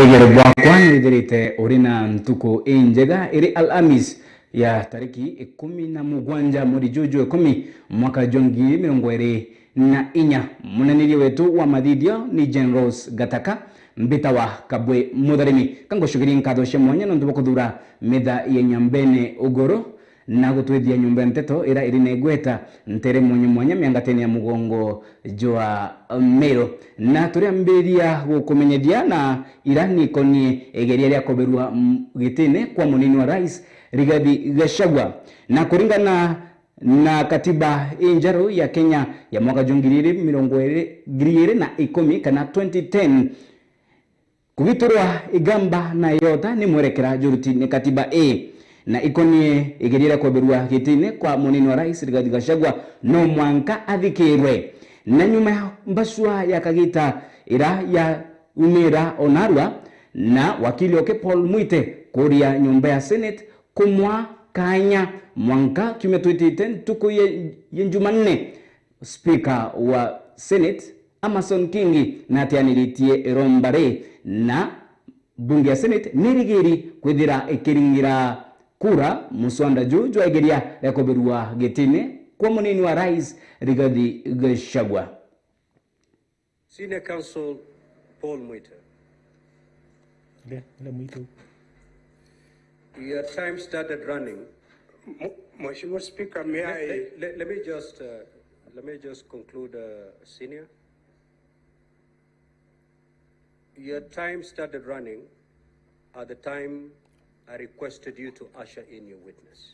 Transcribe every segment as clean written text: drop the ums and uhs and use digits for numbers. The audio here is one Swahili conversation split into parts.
Mwigero bwakwa nithirite urina ntuku injega iri Alhamis ya tariki 17 mweri Juju 10 mwaka jongi 2024. Munaniri wetu wa mathithio ni Generals Gataka mbita wa Kabwe Mutharimi kangushugiri nkatho cia mwanya nondu kuthura metha ya Nyambene Ugoro na gutwithia nyumba Nteto ira iri negweta ntere mwanya miangateni ya mugongo jwa Mero na turiambiria gukumenyeria na irani konie egeria ria koberua gitine kwa munini wa rais Rigathi Gachagua na kuringana na katiba injaru ya Kenya ya mwaka jungiriri 2010 kana 2010 kugiturwa igamba na yota ni mwerekera juruti ni katiba A na ikonie igeria koberua gitine kwa munini wa rais Rigathi Gachagua no mwanka athikirwe na nyuma mbaswa ya kagita ira ya umira onarwa na wakili oke Paul Mwite kuria nyumba ya Senate kumwa kanya mwanka kiumia 2010 tuku ye Jumanne speaker wa Senate Amason Kingi na atianiritie Rombare na bunge ya Senate nirigiri kwithira ikiringira kura muswanda juu egeria ya koberua getine kwa munini wa rais Rigathi Gachagua. Senior Counsel Paul Mwite. Your time started running. Mheshimiwa Speaker, may I... Let me just conclude, Senior. Your time started running at the time I requested you to usher in your witness.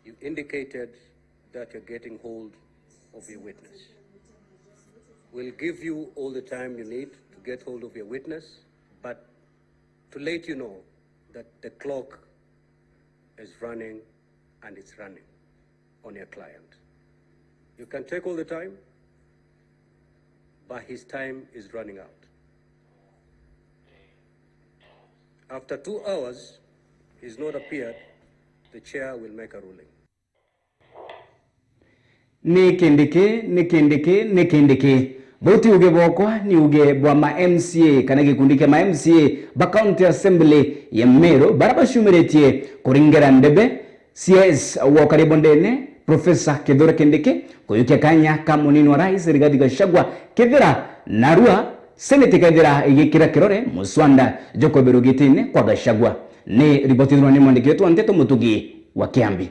You indicated that you're getting hold of your witness. We'll give you all the time you need to get hold of your witness, but to let you know that the clock is running and it's running on your client. You can take all the time, but his time is running out. After 2 hours, he's not appeared, the chair will make a ruling. Nikindike. Bauti uge bokwa ni uge bwa ma MCA kana gikundike ma MCA ba county assembly ya Mero baraba shumiretie kuringera ndebe CS wa karibondene Professor Kidore Kindike kuyukia kanya kama munini wa rais Rigathi Gachagua kithira narua Senate kaithira igikira kirore muswanda joko berugitine kwa Gachagua ni ripoti ni mwandiki wetu Nteto Mutugi wa Kiambi.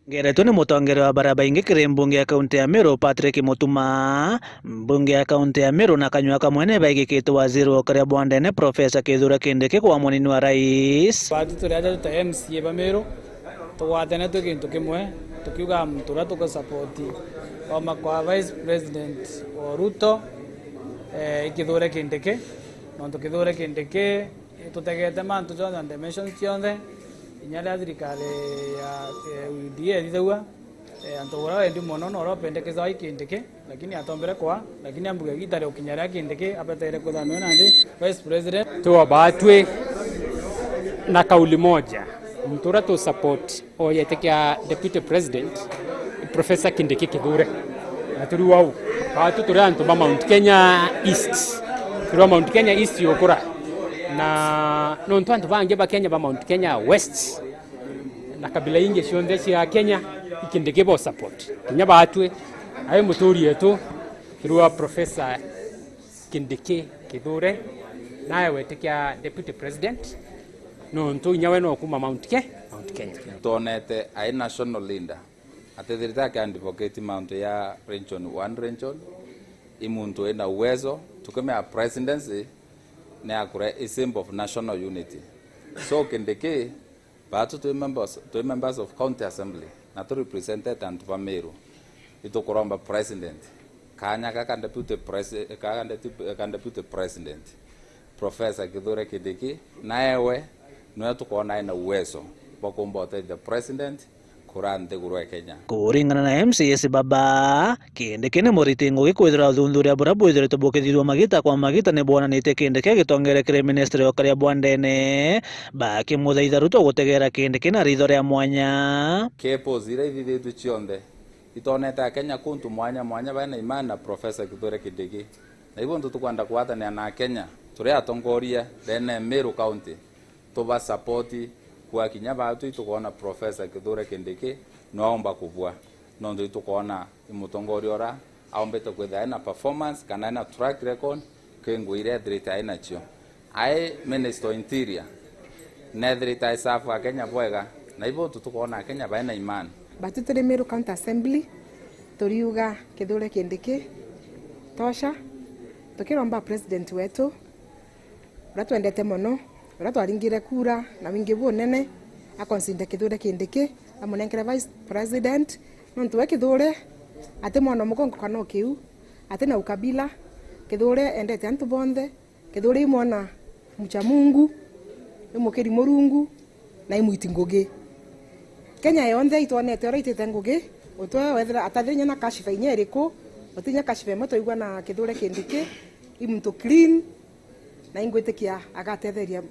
Ngereto ni mutongero wa baraba ingikire mbunge ya kaunti ya Mero Patrick Mutuma mbunge ya kaunti ya Mero na kanywa kamwene baigikite waziri wa karia bwandene Professor Kidore Kindike kwa munini wa rais bati turiaja tuta MCA ba Mero tuwatene tukintu kimwe tukiuga mtura tuko support kwa kwa vice president wa Ruto Kidore Kindike no Kidore Kindike tutegete mantu jonda dimension cionde inyala thirikari ya UDA thithagua antogora endi mono no ropendekeza Kindike lakini atombere kwa lakini ambuga gitare ukinyara Kindike apetere kuthanwa na vice president tuwa batwe na kauli moja mtura to support oyetekia deputy president Professor Kindike Kidore na turi wau batu turantu ba Mount Kenya East turi Mount Kenya East yokora na nontu antu bange ba Kenya ba Mount Kenya West na kabila inge cionthe cia Kenya Kindike bo support kinya batwe ayo muturi yetu kirwa Professor Kindike Kidore naye wetekia deputy president nontu nyawe no kuma Mount Kenya tonete ai national leader atethirita ka advocate Mount ya region 1 region imuntu ena uwezo tukome presidency na akure a symbol of national unity so Kindike but to members of county assembly na to represented and Meru itokoromba president kanya ka deputy president Professor Kidore Kindike naewe no tukona ina uwezo bakombote the president kurante gurwa Kenya kuringana na MCS baba Kindike ni moritingo gikwithira thunduria burabu ithire tubukithirwa magita kwa magita ne bona nite Kindike gitongerekere ministry wa karia bwandene baki muthaitha Ruto gutegera Kindike na ritho ria mwanya kepo zira ithitu cionthe itoneta Kenya kuntu mwanya bana imana Professor Kidore Kindike na hivyo tukwanda kuatania na Kenya turi atongoria rene Meru County tuba support kwa kinya batu tukona Professor Kithure Kindiki noomba kubwa nondo tukona imutongoria ora aombete kwetha na performance kana na track record kengwire drita ina chio ai Minister Interior na drita isafu Kenya bwega na ibo tukona Kenya baina imani batu turi Meru County Assembly turiuga Kithure Kindiki tosha tukiromba president wetu ratwendete mono ratwaringire kura na wingi bunene akonsinde Kithure Kindiki amunengere vice president nontu Kithure ate mwana mugongo kana kiu ate na ukabila Kithure endete antu bonde Kithure imwana mucha Mungu imukiri murungu na imuiti ngugi Kenya yonde itonete ora itete ngugi utwe wethera atathenya na kashifa inyeriko utinya kashifa moto igwa na Kithure Kindiki imuntu clean na ingwitikia agatetheria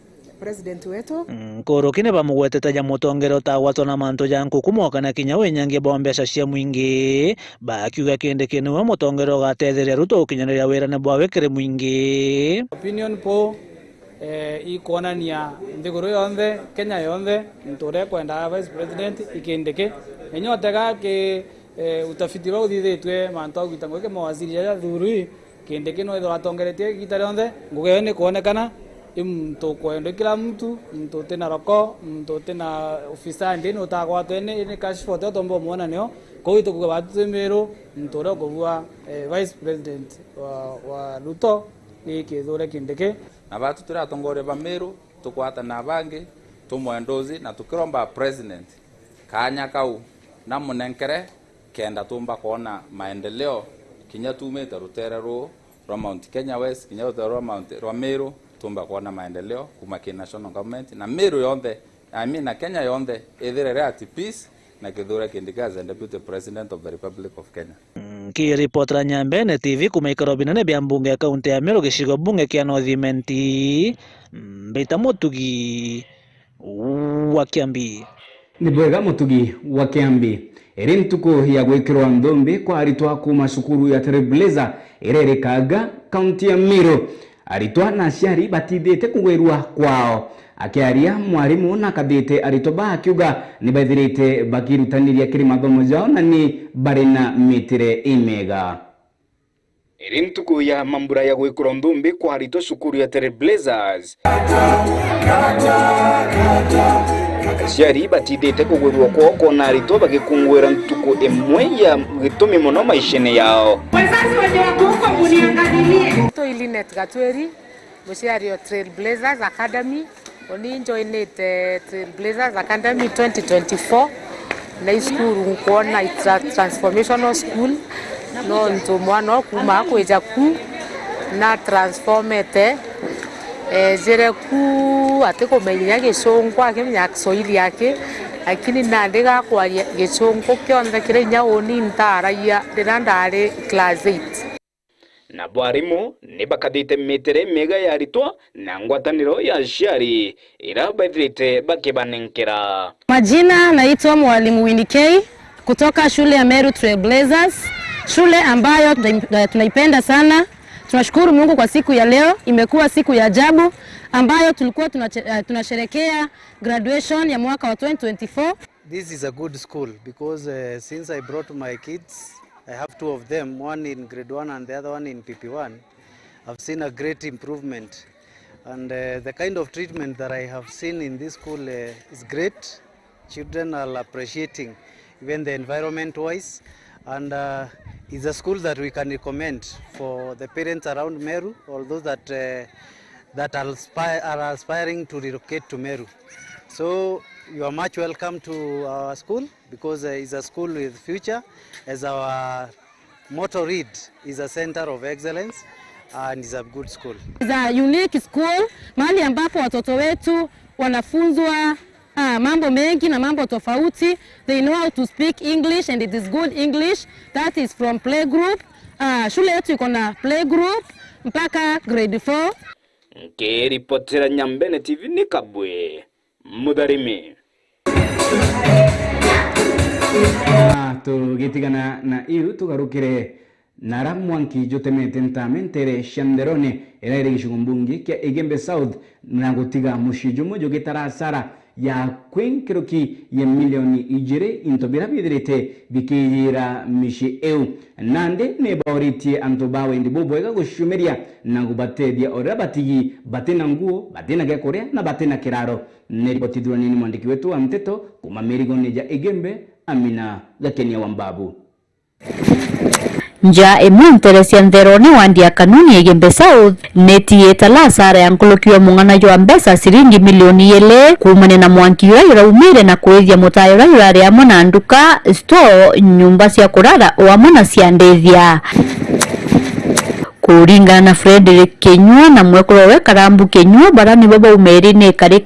president wetu korokine bamugwetete ja mutongero tagwatwo na manto ja nkukumoka na kinya wenyange bombesha cia mwingi bakiuga Kindiki niwe mutongero gatetheria ruto ukinyaniria wirane bwa wekere mwingi opinion po ikonania ndiguru yonthe Kenya yonthe ntore kwenda vice president Kindiki enyotega ke utafiti wa uthithitwe manto agwitango ke mawaziri ya thuri Kindiki no ithwa tongeretie gitare yonthe ngugeyo ni kuonekana imto kwenda kila mtu mto tena roko mto tena ofisa ndini utagwatwe ni kashfo to tombo muona nio ko ito kuga batu Meru mtore kuvua vice president wa Ruto ni Kithure Kindiki na batu turatongoria ba Meru tukwata na bangi tumwendozi na tukiromba president kanya kau na munenkere kenda tumba kuona maendeleo kinya tumeta ruterero rwa Mount Kenya West kinya ruterero Mount rwa Meru tumba kuona maendeleo kuma ki national government na Meru yonthe na Kenya yonthe ethirere at peace na Kithure Kindiki as deputy president of the Republic of Kenya. Kiripotera Nyambene TV kuma ikaro binene bya mbunge ya kaunti ya Meru gishigo bunge kia North Mbita Mutugi wa Kiambi ni bwega Mutugi wa Kiambi eri ntuko ya gwikirwa ndombe kwa aritwa kuma cukuru ya Trailblazer irerekaga kaunti ya Meru aritwa na ciari batithite kugwirwa kwao akiaria mwarimu na kathite aritwa bakiuga ni baithirite bakirutaniria kiri mathomo jao na ni bari na mitire imega eri ntuko ya mambura ya gwikirwa ndombe kwa aritwa cukuru ya Trailblazers ciari batithite kugwirwa kwao kona aritwa bagikungwira ntuko emwe ya gitumi muno maishene yao wazazi wenye wako huko muniangalilie to ilinet gatweri muciari wa Trailblazers Academy oni joined Trailblazers Academy 2024 na school nkuona it's a transformational school no nto mwana kuma kweja ku na transformete zire ku atiko menya gicungu akimenya Kiswahili yake lakini nandega kwa gicungu kyonthe kirinya oni ntaraia ndandare class 8 na bwarimu ni bakathite mitire mega ya aritwa na ngwataniro ya ciari ira baithirite bakibanenkera. Majina naitwa mwalimu Winnie kutoka shule ya Meru Trailblazers, shule ambayo tunaipenda sana. Tunashukuru Mungu kwa siku ya leo, imekuwa siku ya ajabu ambayo tulikuwa tunasherekea graduation ya mwaka wa 2024. This is a good school because since I brought my kids, I have two of them, one in grade 1 and the other one in PP1. I've seen a great improvement, and the kind of treatment that I have seen in this school is great. Children are appreciating even the environment wise, and it's a school that we can recommend for the parents around Meru, or those that are aspiring to relocate to Meru. So you are much welcome to our school because it's a school with future. As our motto read, is a center of excellence and is a good school. It's a unique school, mahali ambapo watoto wetu wanafunzwa mambo mengi na mambo tofauti. They know how to speak English and it is good English. That is from playgroup. Shule yetu iko na playgroup mpaka grade 4. Kiripotera Nyambene TV ni Kabwe Mudharimi. Tugitigana na iru tugarukire nara mwanki jotemete ntamentere shanderone eraire gishugumbungi kia Igembe South na gutiga mushijumo jogitarasara ya kwenkeroki ya milioni ijere intobira bidirete bikiyira mishi eu nande ne bauritie antobawe ndibobwega gushumeria na gubatedia orabatigi batena nguo batena gekorea na batena kiraro ne ripotidwa nini mwandiki wetu wa Nteto kuma merigoneja Igembe Amina Gakenia Wambabu nja emunteresia ntherone wandia kanuni Igembe South netieta la sara ya nkulukio mungana jo ambesa siringi milioni yele kumane na mwanki yura umire na kuethia mutayo yura ya mona nduka store nyumba cia kurara wa mona cia ndethia kuringa na Frederick Kenyua na mwekoro we Karambu Kenyua barani baba umeri ne kare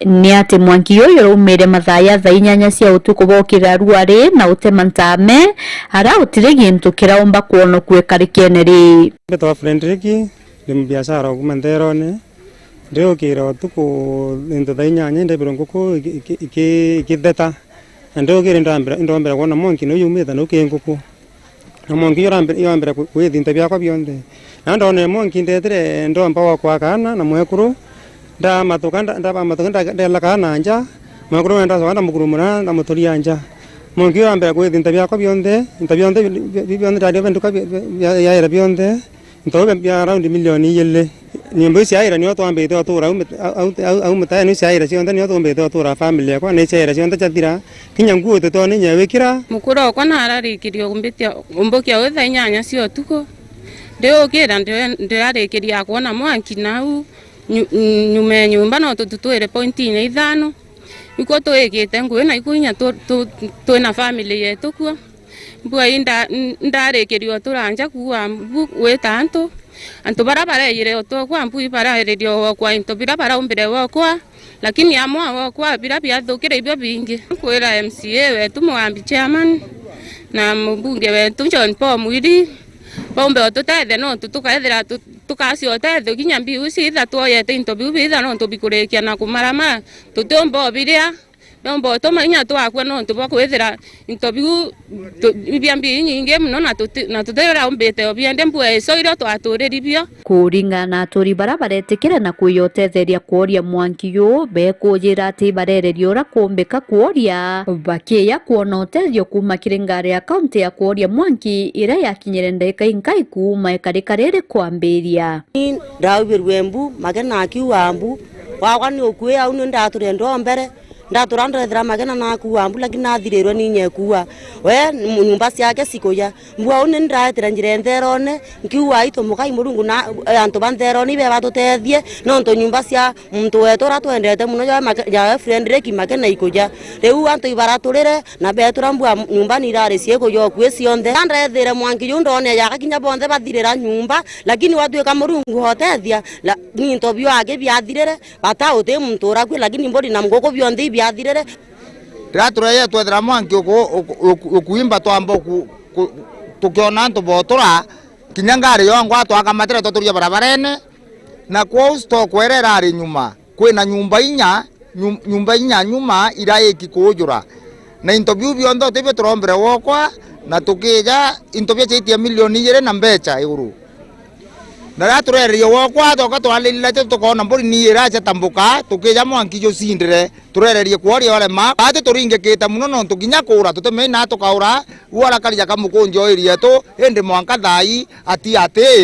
ni ate mwanki yura umire mathaya tha inyanya cia utuko bokira ruare na utemantame ara utire gintu kiraomba kuono kwe karikeneri beto Frederick ni biashara kuma ntherone ndio kira utuko into tha inyanya nde bironguko ikitheta ndio kira ndombera kuona mwanki no yumita no kinguko na mwanki yoambera kwithinta byakwa bionde na ndone mwanki ndetere ndomba wakwa kana na mwekuru nda matuka ndela kana nja mwekuru nda so nda mukuru muna nda mutoria nja mwanki yoambera kwithinta byakwa bionde bionde radio venduka yaira bionde ntobe bya around milioni yele nyimbo cia ira niyo twambite otura au mutaya ni cia ira cionda niyo twambite otura family yakwa ni cia ira cionda chathira kinya nguo tutone nyewikira mukuro kwa nararikirio gumbitia umbokia wetha inyanya cio tuko ndio kira ndio arikiria kuona mwanki nau nyumba no tututwire pointi ine ithano iko twikite ngui na ikunya twina family yetu kwa mbua inda ndarikirio turanja kuwa weta antu barabara ire otokwa mpu bara radio kwa into barabara umbire wokwa lakini amwa wokwa bila bia thukire ibyo bingi kwira MCA wetu mwambi chairman na mbunge wetu John Paul Mwiri bombe otutethe no tukaethira tukasi otethe kinya mbi uci itha twoyete into bitha no tubikurekia na kumarama tutombo biria nombo tomanya twakwa no tubakwethira interview biambi nyinge muno na tutera umbete obiende mbwe so iro twatureribio kuringa na turi barabara etikira na kuyotetheria kuoria mwanki yo bekujira ati barererio ra kumbika kuoria bakia kuona utethio kuma Kirengare ya county ya kuoria mwanki ira yakinyire ndeka inkai kuma ekarikare kwambiria ndawirwembu magena akiwambu wakwa ni okwe au ndature ndombere ndaturanda thira magena na kuambu lakini nathirirwe ni nyekua we nyumba ciake cikuya mbua une ndaetira njire ntherone nkiua ito mukai murungu na antu bantherone be batutethie no nto nyumba cia muntu wetora twendete muno ya Frederick magena ikuya riu antu ibaraturire na betura mbua nyumba ni irari ciekuya kwe cionthe ndethire mwanki yundone yaka kinya bonthe bathirira nyumba lakini watuika murungu hotethia ni nto bio age biathirire bata uti muntu urakwe lakini mbodi na mgoko bionthe biathirire ratureye twethira mwanki ukuimba twamba tukiona antu botura kinya ngari yongwa twakamatire tuturia barabarene na kwa sto kwerera ari nyuma kwina nyumba inya nyuma iraiki kujura na interview biondo tibe turombere wokwa na tukija interview chitia milioni ire na mbecha iguru na raturerio wokwa toka twalilile tukona mburi ni iracha tambuka tukija mwanki jo sindire turererie kuoria wale ma ate turingekita muno no tukinya kura tutemena tukaura wala kali jakamukunjo iria tu ende mwanka thai ati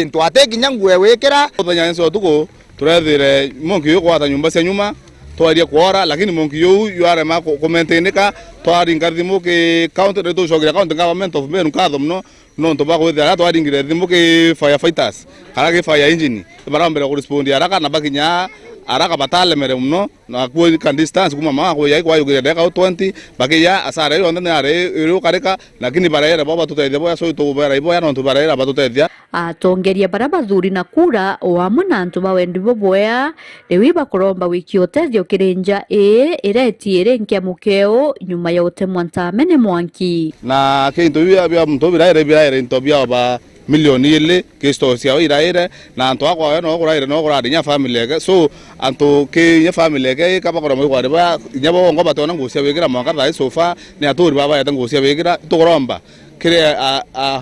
ntu ate kinya ngwe wekera othanya nso tuko turethire mwanki yo kwata nyumba cia nyuma twaria kuora lakini mwanki yo yare ma kumentendeka twaringa thimu ke county to shogira county government of Meru katho muno no to bakwethira twaringire thimu ke firefighters kala ke fire engine barambere ku respond haraka na bakinya haraka batale mere muno na ku kan distance kuma ma ko yai kwa yugire deka 20 bakiya asara yo ndane are iro kareka lakini barayera baba tutethia boya so to bara iboya no to barayera batutethia atongeria baraba thuri na kura o amuna antu bawendi boboya rewi bakoromba wiki otethio kirinja iretiire nkia mukeo nyuma ya utemwa ntamene mwanki na kintu bia mtu biraire into bia ba milioni ile kisto cia iraire na antu akwa no kuraire nya family yake so antu ke nya family yake kaba kora mo kware ba nya bo ngo batona ngucia wikira mwaka thai sofa ni aturi baba ya ngucia wikira tukoromba kire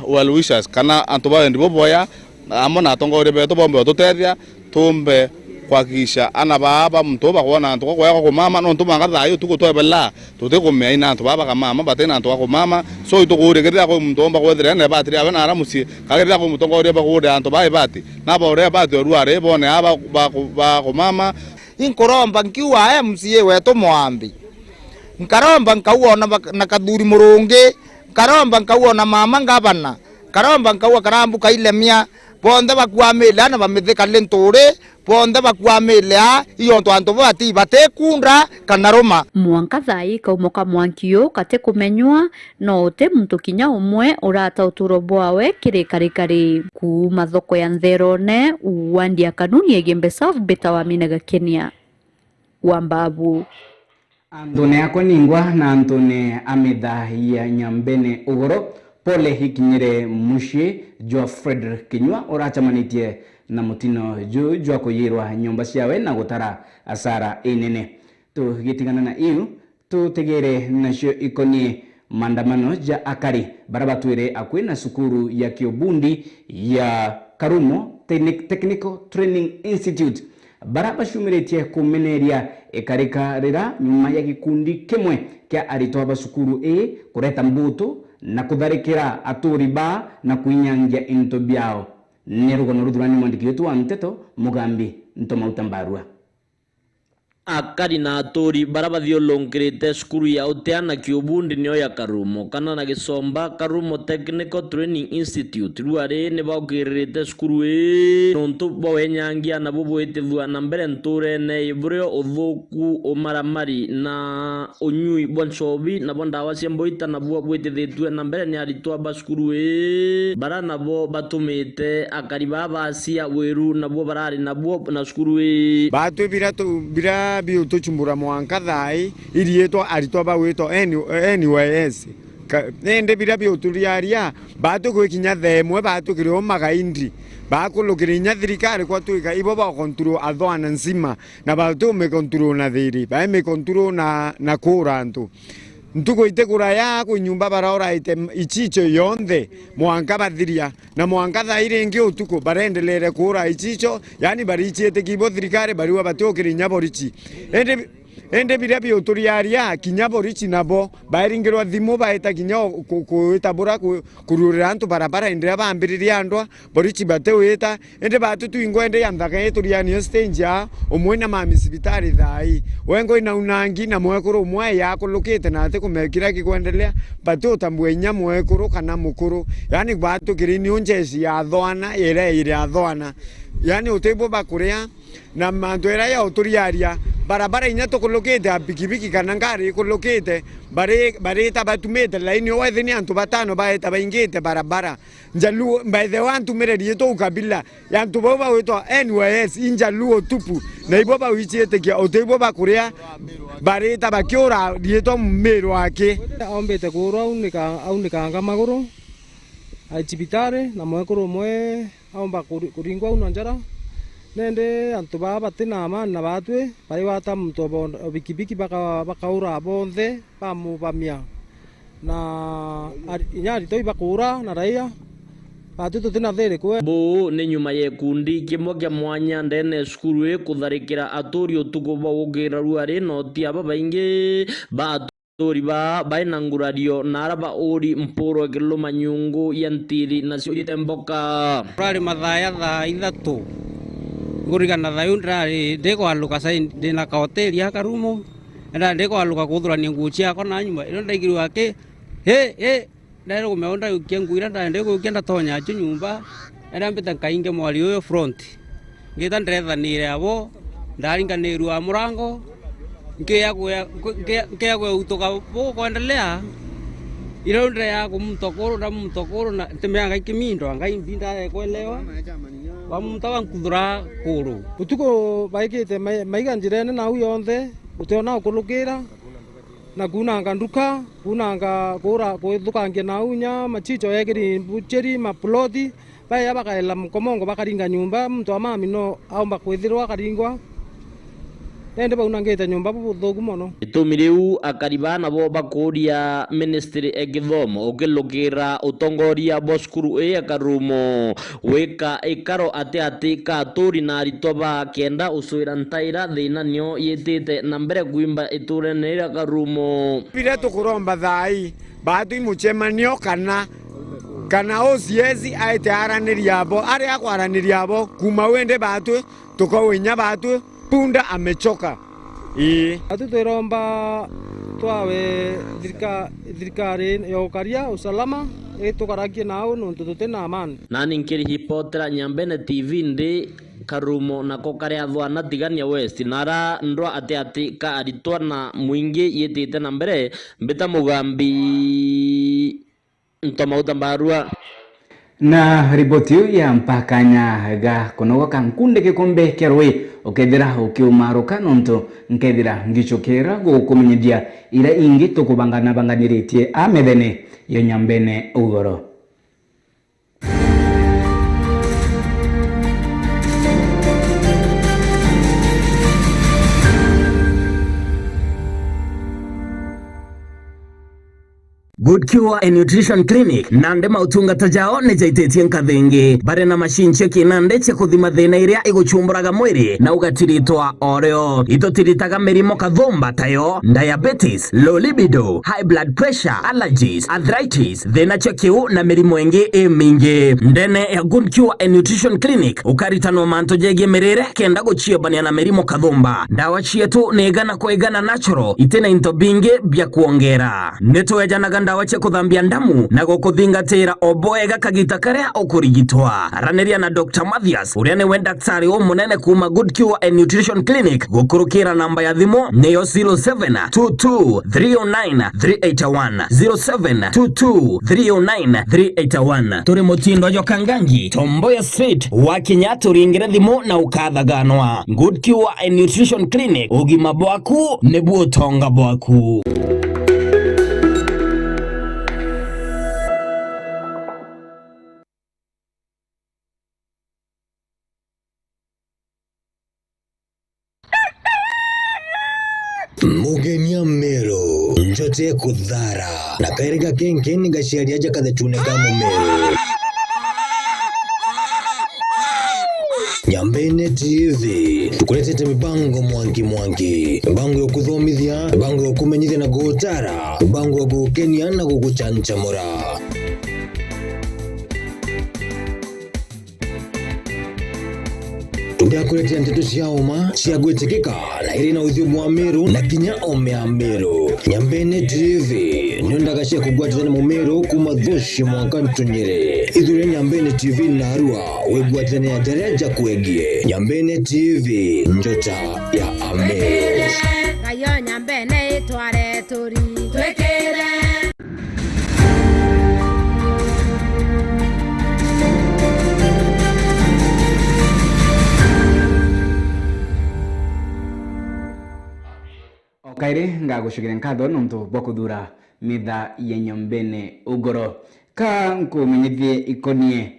well wishers kana antuba ndipo boya amona tongo beto bombe tutethia tumbe kwakisha ana baba mtoba kuona ntuko kwa mama no ntuma ngada ayo tuko toebela tuteko me ina ntu baba kama mama batena ntu kwa mama so itugure kira ko mtomba kwa dire ne batiri abana ara musi kagera ko mtongo ore ba kude antu bai bati na ba ore bati oruare bone aba ba ko mama inkoromba nkiwa MCA wetu mwambi nkaromba nkauona na kaduri murungi karomba nkauona mama ngabana karomba nkauwa karambu kailemia bonde bakwamela na bamithika lentore bonde bakwamela iyo twanto bati batekunda kanaroma mwanka thai kaumoka mwankio kate kumenywa no te muntu kinya umwe urata uturo bwawe kirikarikari kuma thoko ya Ntherone wandia kanuni egembe South Beta wa Minaga Kenya Wambabu Antone akoningwa na Antone amedha ya Nyambene Ugoro pole hikinyere mushi jwa Frederick Kinywa orachamanitie na mutino jwa kuyirwa nyumba ciawe na gutara asara inene tugitingana na iyo tutegere nacio ikonie mandamano ja akari barabatwire akwina sukuru ya Kiobundi ya Karumo Technical Training Institute baraba shumiretie kumeneria ekarikarira nyuma ya gikundi kimwe kia aritoa basukuru kureta mbuto na kutharikira aturi ba na kuinyangia into byao nerugono rudurani mwandiki wetu wa Nteto Mugambi Ntomautambarua akari na aturi barabathio longirite skuru ya Oteana Kiobundi nio ya Karumo kana na Gisomba Karumo Technical Training Institute ruare ne baukirite skuru nontu bowenyangia na bubwitithua na mbere nture ne ibrio uthuku umaramari na unyui bonchobi na bondawa ciemboita na bubwitithitwe na mbere ni aritwa baskuru bara nabo batumite akari baba cia wiru nabo barari nabo na skuru batu bira bio tuchumbura mwanka thai irieto aritwa bawito anyways nende bira bio turiaria batu gwikinya themwe batu kirio magaindi bakulukira inya thirikari kwa tuika ibo ba kontrol athwana nzima na batu me kontrol na thiri ba me kontrol na kurantu ntuko itekura yako nyumba baraora ite ichicho yonde mwanka bathiria na mwanka thaire ngi utuko barendelere kura ichicho yani barichiete kibo thirikari bariwa batokire nyaborichi ende birabi uturiaria kinyaborichi nabo bairingirwa thimu baeta kinya kuitabura kururira antu barabara indira bambiriria andwa borichi bateweta ende batutu ingwende yanthaka eturiani stage ya umwena mami sibitari thai wengo ina unangi na mwekuru umwe yakulukite na ate kumekira kikwendelea batutambwe nya mwekuru kana mukuru yani batu kirini unjesi ya thwana ire athwana yani utebo bakuria na mandwera ya uturiaria barabara inya tukulukite pikipiki kana ngari kulukite bare tabatumete laini wethini antu batano baeta baingite barabara njalu by the one to mere dieto ukabila yantu boba weto NYS injalu tupu na iboba wichiete kia utebo bakuria bare tabakiora dieto mmero ake ombete kuro unika ngamaguru achibitare na mwekuru mwe aomba kuringwa unanjara nende antu baba tina amana batwe bari bata mtobo bikibiki bakaura bonthe bamubamia na inyari toi bakura na raia batu tina there kwe bo ne nyuma ye kundi kimwe kya mwanya ndene skuru kutharikira aturi utuko bawugira ruare no tia baba inge ba tori ba baina ngurario naraba ori mporo kilo manyungu yantiri na siurite mboka rari madhaya tha ithatu ngurigana thayu ndirari ndiko aluka sai ndina ka hoteli ya Karumo nda ndiko aluka kuthurania nguo ciakwa na nyuma ino ndaigirwa ake ndero kumeonda ukianguira nda ndiko ukienda tonya acho nyumba nda mbita kainge mwali uyo front ngita ndrethanire abo ndaringanirwa murango ngia kwe utoka bo kuendelea ilo ndre ya kumtokoro na temeanga ikimindo ngai mbinda kuelewa bamutawa nkudura kuru utuko baikite maiga njirene na uyonthe uteona ukulukira na kunanga nduka kunanga kura kuthukangia na unya machicho yekiri bucheri maploti baya bakaela mkomongo bakaringa nyumba mtu amami no aomba kwithirwa karingwa ende baunangite nyumba buthugu mono itumiriu akaribana bo bakuria ministry egithomo ukilukira utongoria boskuru e Karumo weka ikaro ate ka turi na ritoba kenda uswira ntaira thina nyo yetete na mbere gwimba iture nira Karumo bire tukuromba thai batu imuchemanio kana osiezi aite araniria abo ari akwaraniria abo kuma wende batu tukowinya batu punda amechoka atu turomba twawe thirikari yokaria usalama tukarakie nao nuntu tutena amani nani nkiri hipotera Nyambene TV ndi Karumo na kokaria thwana tigania West nara ndwa ate ka aritwa na mwingi yetete na mbere mbeta mugambi ntomauta mbarua na ripoti ya mpakanya ga kunogoka nkunde kikombe kerwe ukethira ukiumaruka nonto nkethira ngichokera gukumenyedia ira ingi tukubanganiretie amethene yo Nyambene Ugoro. Good Cure and Nutrition Clinic nande mautungata jao ne jaitetie nkathingi bare na machinche kinande che kuthima thina iria iguchumburaga mwiri na ugatiritwa oreo itotiritaga mirimo kathumba tayo diabetes, low libido, high blood pressure, allergies, arthritis, thina cha kiu na mirimo ingi mingi. Ndene ya Good Cure and Nutrition Clinic ukaritanwa manto jegie mirire kenda guchiebania na mirimo kathumba. Dawa chietu ni igana kwa igana natural itena into bingi bya kuongera neto ejanaga ndawa che kuthambia ndamu na gukuthingatira oboega kagita karia ukurigitwa. Araneria na Dr. Mathias uria ni we daktari munene kuma Good Cure and Nutrition Clinic gukurukira namba ya thimo niyo 0722309381 0722309381 turi mutindo jo kangangi Tomboya Street wa Kenyatta ringire thimo na ukathaganwa. Good Cure and Nutrition Clinic ugima bwaku nebuo tonga bwaku. Mugenia mero njote kuthara na kairiga kenkeni gaciari aja kathetune ka mumero. Nyambene TV tukuletete mibango mwangi mibango yo kuthomithia, mibango yo kumenyithia na gutara, mibango yo gukenia na guguchanchamura. Tugakuletea nteto cia uma cia gwitikika na iri na uthio mwa miru na kinya omea miru. Nyambene TV niondaga cia kugwatithania mumiru kuma thushi mwanka ntunyire. Ithure Nyambene TV na Arua wegwatithania jareja kwegie. Nyambene TV njota ya Ameru. Kayo Nyambene itware turi twekere. Kaire ngagushugire nkatho nonto bokuthura mitha ya Nyambene Ugoro ka nkumenyithie ikonie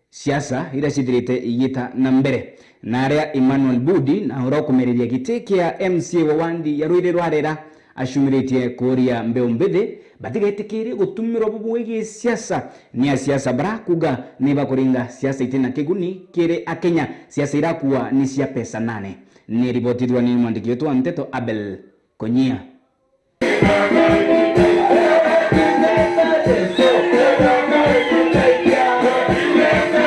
siasa ira cithirite igita na mbere na aria Emmanuel Budi na ura kumeriria giti kia MCA wa Wandi ya Rwire Rwarera ashumiritie kuria mbeu mbithi batigetikiri gutumirwa bubwegi siasa ni siasa bara kuga ni bakuringa siasa itina kiguni kire akenya siasa irakuwa ni cia pesa nane ni ripotirwa ni mwandiki wetu wa Nteto Abel Konyia.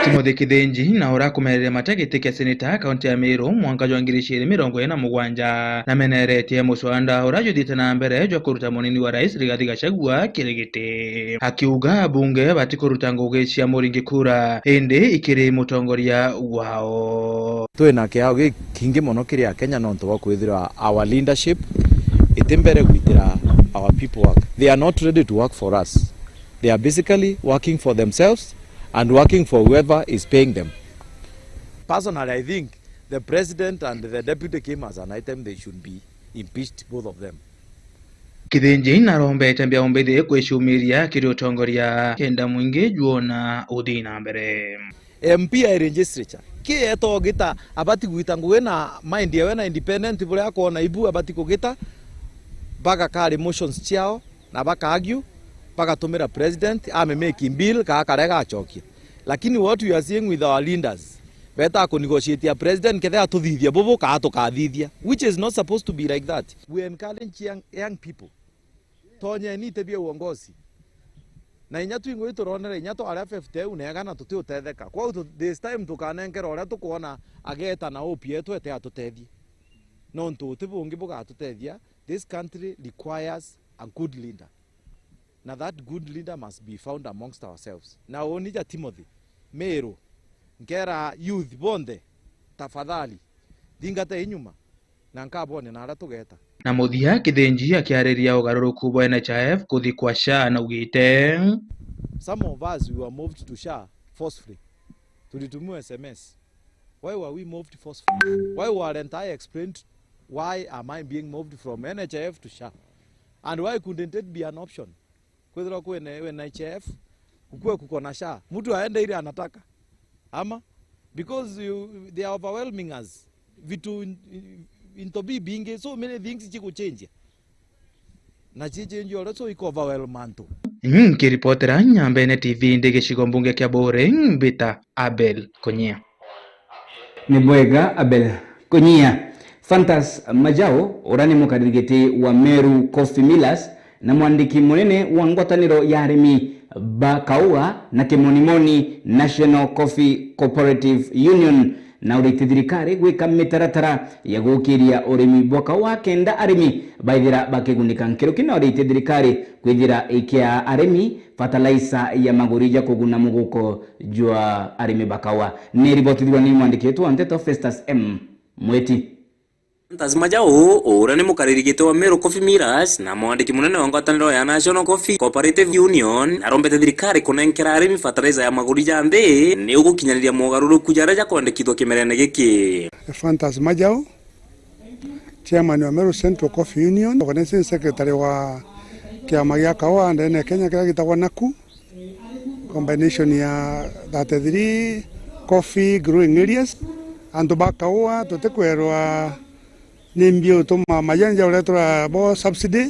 Timothy Kithenji na ura kumereria mategete kia seneta kaunti ya Meru mwaka jwa 2027 na meneretie muswanda ura juthite na mbere jwa kuruta munini wa rais Rigathi Gachagua kirigite akiuga bunge batikuruta ngugi cia muringi kura indi ikiri mutongoria wao. Twina kiao kingi muno kiri Kenya nonto wa kwithira our leadership itimbere gwitira our people work. They are not ready to work for us. They are basically working for themselves and working for whoever is paying them. Personally, I think the president and the deputy came as an item. They should be impeached, both of them. Kithenji narombete mbia umbithi kwishumiria kiri utongoria kenda mwingi juona uthii na mbere. MP ya legislature kieto gita abati gwita ngwena mind ya wena independent bure akona ibu abati kugita baga kari motions ciao na baka argue baga tumira president ame making bill ka karega achokia. Lakini what we are seeing with our leaders better ko negotiate ya president kethe atuthithia bobo ka atukathithia, which is not supposed to be like that. We encourage young people tonye ni tebia uongozi na inya tu ingwe turonera inya to ara 50 unega na tuti utetheka kwa this time tukanengera ora tukuona ageta na opie tu ete atutethie no ntu tibungi buga atutethia. This country requires a good leader. Now that good leader must be found amongst ourselves. Now onija Timothy Meru ngera youth bonde tafadhali dingate inyuma na nkabone na aratugeta na muthia kithenji akiariria ugaruruku bwa NHIF kuthi kwa SHA na ugite some of us we were moved to SHA forcefully tulitumia SMS. Why were we moved forcefully? Why weren't I explained why am I being moved from NHIF to SHA and why couldn't it be an option kwethira ku NHIF kukue kuko na SHA mtu aende ile anataka ama because they are overwhelming us vitu into being so many things chiko change na change ora so iko overwhelmanto. Kiripotera Nyambene TV ndege shigombunge kya bore mbita Abel Konyia ni mwega Abel Konyia. Fantas Majao orani mukadirigete wa Meru Coffee Millers na mwandiki munene wa ngwataniro ya arimi bakaua na kimonimoni National Coffee Cooperative Union na urithirikari gwika mitaratara ya gukiria urimi bwakaua kenda arimi baithira bakigunika nkiro kina urithirikari kwithira ikia arimi fertilizer ya magurija kuguna muguko jwa arimi bakaua. Ni ribotithwa ni mwandiki wetu Nteto Festus M Mweti. Ntazimajao ora ni mukaririgite wa Meru Coffee Millers na mwandiki munene wa ngwataniro ya National Coffee Cooperative Union arombete thirikari kunenkera arimi fertilizer ya magurija nthi ni ugukinyaniria mugaruruku jara kwandikithwa kimerene giki. Ntazimajao chairman wa Meru Central Coffee Union, organizing secretary wa kiama gia kawa ndene Kenya kira gitagwa NACU, combination ya 33 coffee growing areas andu bakaua tutekwerwa nimbio tuma majanja uletora bo subsidy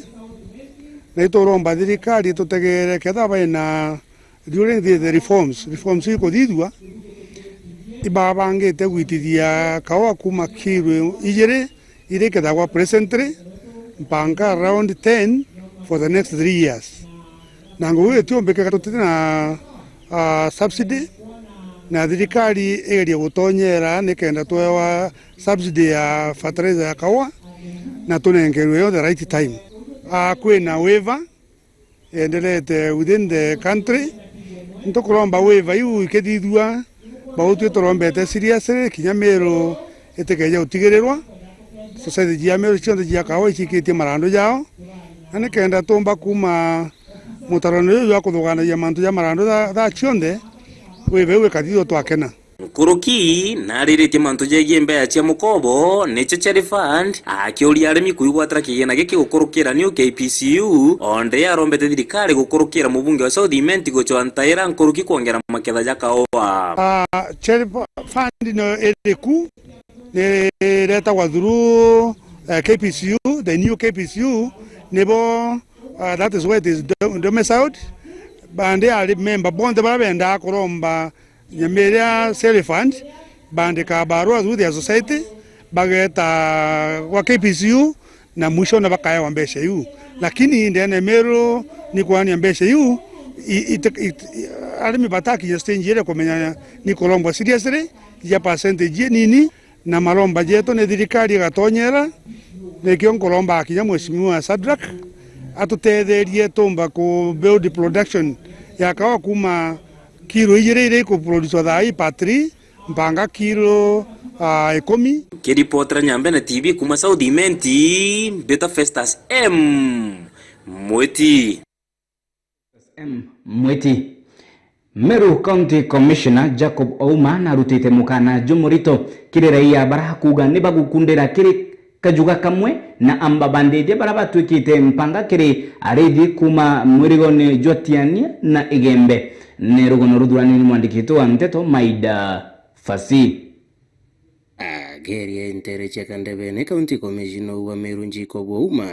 na itoromba thirikari tutegere ketha baina during the reforms iko thithua ibabangite gwitithia kawa kuma kiru ijere ire ketha presently mpanga around 10 for the next 3 years na nguwe tiombeke katutete na subsidy na thirikari egeria gutonyera nikenda twewa subsidy ya fertilizer ya kawa na tunengerwe yo the right time. Kwina waiver endelete within the country ntokuromba waiver yu ikethithua bautu torombete seriously kinya Meru etekeja utigirirwa society ya Meru cionde ya kawa ikitie marando yao na nikenda tumba kuma mutarano yo ya kuthugana ya mantu ya marando da cionde wewe kadhiyo twakena Kuruki na ririte mantu jegie mbea cia mukobo nicho chari fund akiuria arimi kuigwatira kigena giki gukurukira new KPCU onde arombete thirikari gukurukira mubunge wa South Imenti gocho antaira nkuruki kuongera maketha ja kaoa. Chari fund no eleku ne reta through KPCU, the new KPCU nebo that is where it is domiciled. Bande ali member bonde babenda kuromba nyemeria self fund bande ka barua through the society bageta wa KPCU na mwisho na bakaya wa mbeshe yu lakini ndene Meru ni kwani mbeshe yu alimi bataki ya stage ile kumenya ni kuromba seriously ya percentage nini na maromba jeto ne thirikari gatonyera ne kyo kuromba akinya mheshimiwa Sadrak atutetherie tumba ku build production ya kawa kuma kilo ijere ku produce thai patri mpanga kilo 10. Kiripotera Nyambene TV kuma South Imenti Beta Festus M Mweti. Meru County Commissioner Jacob Ouma narutite mukana jumurito kiri raia bara kuga nibagukundira kiri kajuga kamwe na amba bandede baraba twikite mpanga kiri arithi kuma mwirigone Jotiania na Igembe ne rugono rudurani mwandikito wa Nteto Maida Fasi. Geria intere chakandebene county commissioner wa Meru Njiko Bwouma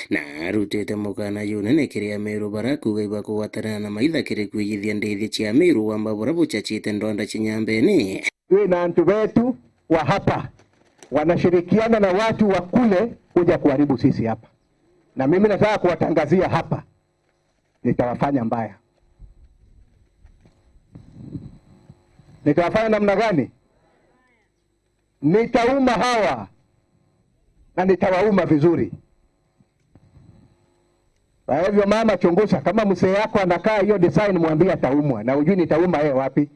na rutete mukana yunene kiria Meru baraku gaiba kuwatarana na maitha kiri kwigithia ndithi chia Meru wamba burabu chachite ndonda chinyambene. Tuwe na antu wetu wa hapa wanashirikiana na watu wa kule kuja kuharibu sisi hapa, na mimi nataka kuwatangazia hapa, nitawafanya mbaya. Nitawafanya namna gani? Nitauma hawa na nitawauma vizuri. Kwa hivyo mama, chunguza kama mzee yako anakaa hiyo design, mwambie ataumwa, na ujui nitauma yeye wapi.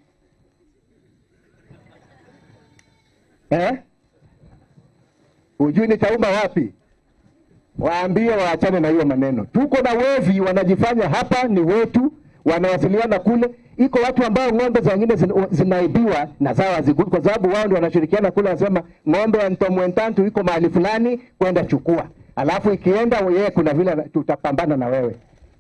Ujui nitauma wapi? Waambie waachane na hiyo maneno. Tuko na wevi wanajifanya hapa ni wetu, wanawasiliana kule. Iko watu ambao ng'ombe zingine zinaibiwa na zao hazigudi, kwa sababu wao ndio wanashirikiana kule, wanasema ng'ombe ya Ntomwentantu iko mahali fulani, kwenda chukua. Alafu ikienda yeye kuna vile tutapambana na wewe.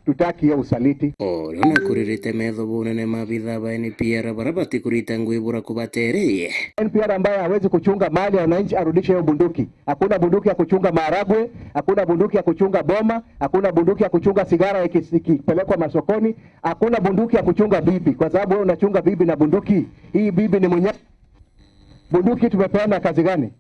Tutaki hiyo usaliti. Ona kuririte metho bunene mabitha ba NPR barabati kurita ngwibura kubatere. NPR ambaye hawezi kuchunga mali ya wananchi arudishe hiyo bunduki. Hakuna bunduki ya kuchunga maharagwe, hakuna bunduki ya kuchunga boma, hakuna bunduki ya kuchunga sigara ikipelekwa masokoni, hakuna bunduki ya kuchunga bibi, kwa sababu wewe unachunga bibi na bunduki. Hii bibi ni mwenye bunduki. Tumepeana kazi gani?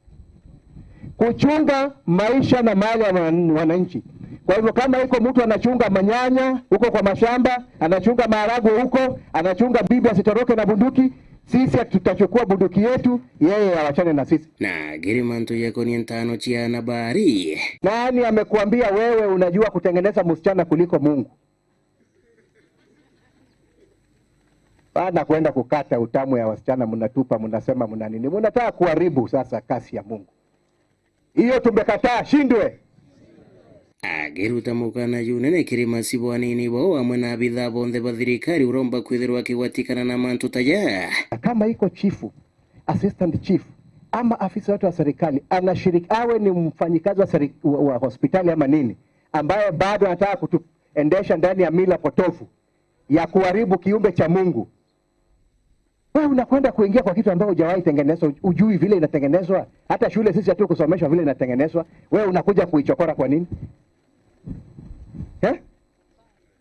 Kuchunga maisha na mali ya wananchi. Kwa hivyo kama iko mtu anachunga manyanya huko kwa mashamba, anachunga maharagwe huko, anachunga bibi asitoroke na bunduki, sisi tutachukua bunduki yetu, yeye awachane na sisi. Na girimantu yako ni ntano chiana bari. Nani amekuambia wewe unajua kutengeneza msichana kuliko Mungu? Baada kwenda kukata utamu ya wasichana mnatupa, mnasema mna nini? Mnataka kuharibu sasa kasi ya Mungu. Hiyo tumekataa, shindwe. Ageruta mukana yunene kirima sibwanini bo amwe na bitha bonde bathirikari uromba kwithirwa kiwatikana na mantu taya. Kama iko chifu, assistant chief ama afisa wa serikali anashiriki, awe ni mfanyikazi wa hospitali ama nini, ambaye bado anataka kutuendesha ndani ya mila potofu ya kuharibu kiumbe cha Mungu, wewe unakwenda kuingia kwa kitu ambacho hujawahi tengenezwa, ujui vile inatengenezwa. Hata shule sisi hatu kusomeshwa vile inatengenezwa. Wewe unakuja kuichokora kwa nini?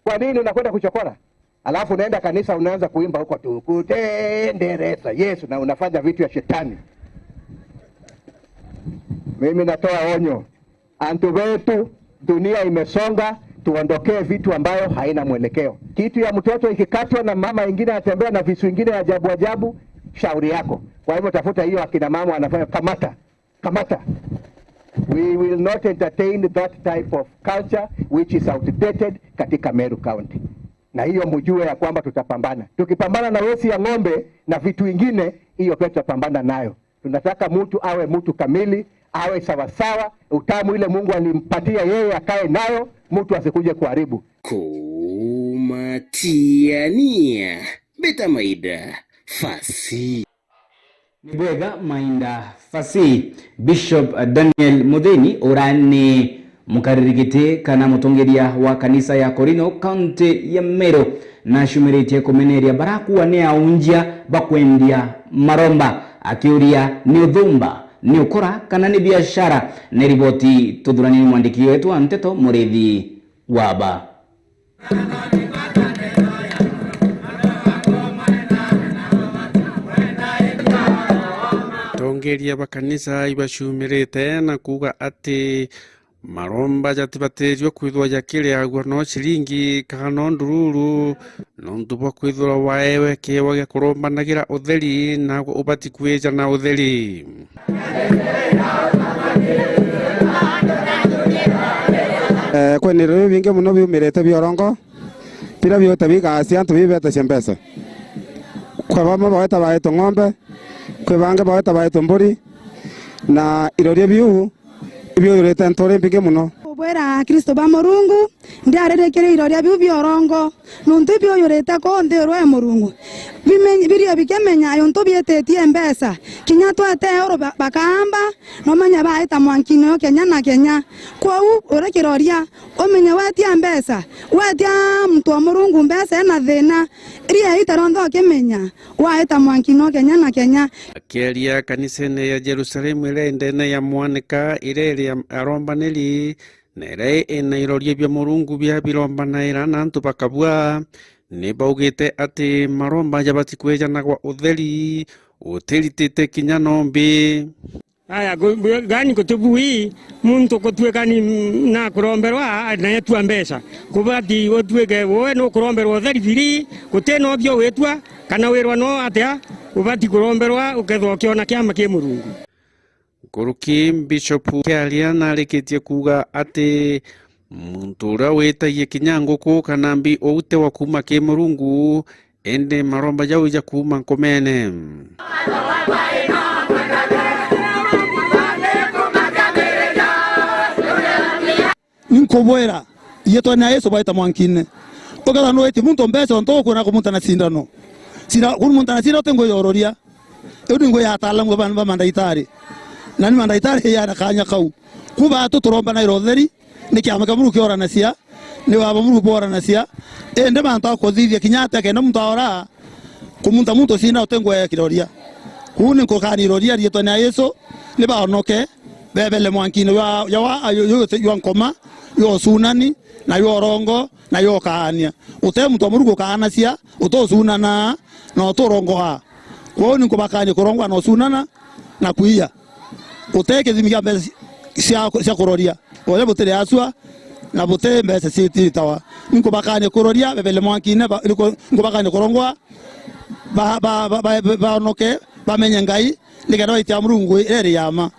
Kwa nini unakwenda kuchokora? Alafu unaenda kanisa unaanza kuimba huko tu kutendereza Yesu na unafanya vitu ya shetani. Mimi natoa onyo. Antu wetu, dunia imesonga, tuondokee vitu ambayo haina mwelekeo. Kitu ya mtoto ikikatwa na mama ingine anatembea na visu ingine ajabu ajabu, shauri yako. Kwa hivyo tafuta hiyo akina mama wanafanya kamata. We will not entertain that type of culture which is outdated katika Meru County. Na hiyo mjue ya kwamba tutapambana. Tukipambana na wesi ya ng'ombe na vitu vingine, hiyo pia tutapambana nayo. Tunataka mtu awe mtu kamili, awe sawasawa, utamu ile Mungu alimpatia yeye akae nayo, mtu asikuje kuharibu. Kumatiania Beta Maida Fasi. Nibwega Mainda Fasi. Bishop Daniel Mutheni urani mukaririgite kana mutongeria wa kanisa ya Korino county ya Meru na shumiritie kumeneria barakuwa ne aunjia bakwendia maromba akiuria ni uthumba ni ukora kana ni biashara. Ni riboti tudurani mwandiki wetu wa Nteto Murithi Waba. Tongeria bakanisa ibashumirite na kuga ati maromba jatibaterio kwithwa yakire agwa no ciringi kana ndururu nondu bwa kwithwa waewe kewa gya kurombanagira utheri na ubati kweja na utheri. Kwene rero binge muno biumirete biorongo pira biote bigacia antu bibete ciembesa kwa bama baweta baeto ng'ombe kwe bange baweta baeto mburi na irorie biu biurete ntore binge muno Nkobwera Kristo ba Murungu ndiarerekere iroria biu biorongo nuntu bio yoreta ko nderwe Murungu birio bikemenya yonto bietetie mbesa kinya twate euro bakamba no manya baita mwankino Kenya na Kenya kwa urekiroria omenya watia mbesa watia mtu wa Murungu mbesa na thina ria itarondo kemenya waita mwankino Kenya na Kenya akiaria kanisene ya Jerusalemu ile ndene ya mwaneka ile arombaneli nere enairoria bya Murungu bya birombanaira na antu bakabua ni baugite ati maromba jabati kwejana kwa utheri utilitite kinya nombi aya gani kutubui muntu kutwekani na kuromberwa na yetu mbesa kubati otweke woe no kuromberwa utheri biri kuteno byo wetwa kana werwa no atia ubati kuromberwa ukethwa kiona kiama ki Murungu Kuruki Bishop Kialia na reketie kuga ati muntu ura wetagie kinyanguku kana mbi oute wa kuma ki Murungu ende maromba jau ja kuma nkomene Nkobwera yeto na Yesu baita mwankine okala no eti muntu mbese onto kuna ko muntu na sindano sira kun muntu na sira tengo yororia eudi ngo ya tala ngo ban ba mandaitari nani mandaitari ya na kanya kau kuba to toromba na irotheri ni kiama kamuru kiora na sia ni waba muru bora na sia ende manta ko thithia kinyata ke no muntu ora kumunta muntu sina tengo ya kiroria kuni ko kani roria yeto na Yesu ni ba onoke bebele mwankine ya wa ayo yo nkoma yo sunani na yo rongo na yo kaania ute muntu amurugo kaana sia uto sunana no to rongo ha kwoni ko bakani korongwa no sunana na kuia uteke zimiga mbese sia kororia ole botere aswa na bote mbese siti tawa nko bakani kororia bebele mwankine nko bakani korongwa ba noke ba menyengai ligero iti Murungu ere yama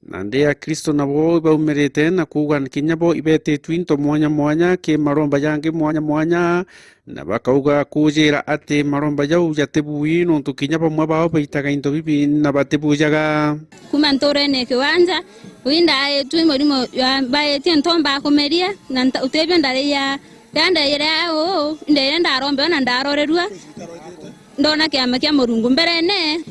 Nandea Kristo nabo baumerete na kuga kinyabo ibete twinto mwanya ke maromba yange mwanya na bakauga kujira ate maromba jau jatebuwi no tukinyabo mwabao baitaga into bibi na batebujaga kumantore ne kiwanja winda etu morimo baete ntomba komeria na utebyo ndare ya yanda yera o ndenda arombe na ndarorerua ndona kiama kia Murungu mbere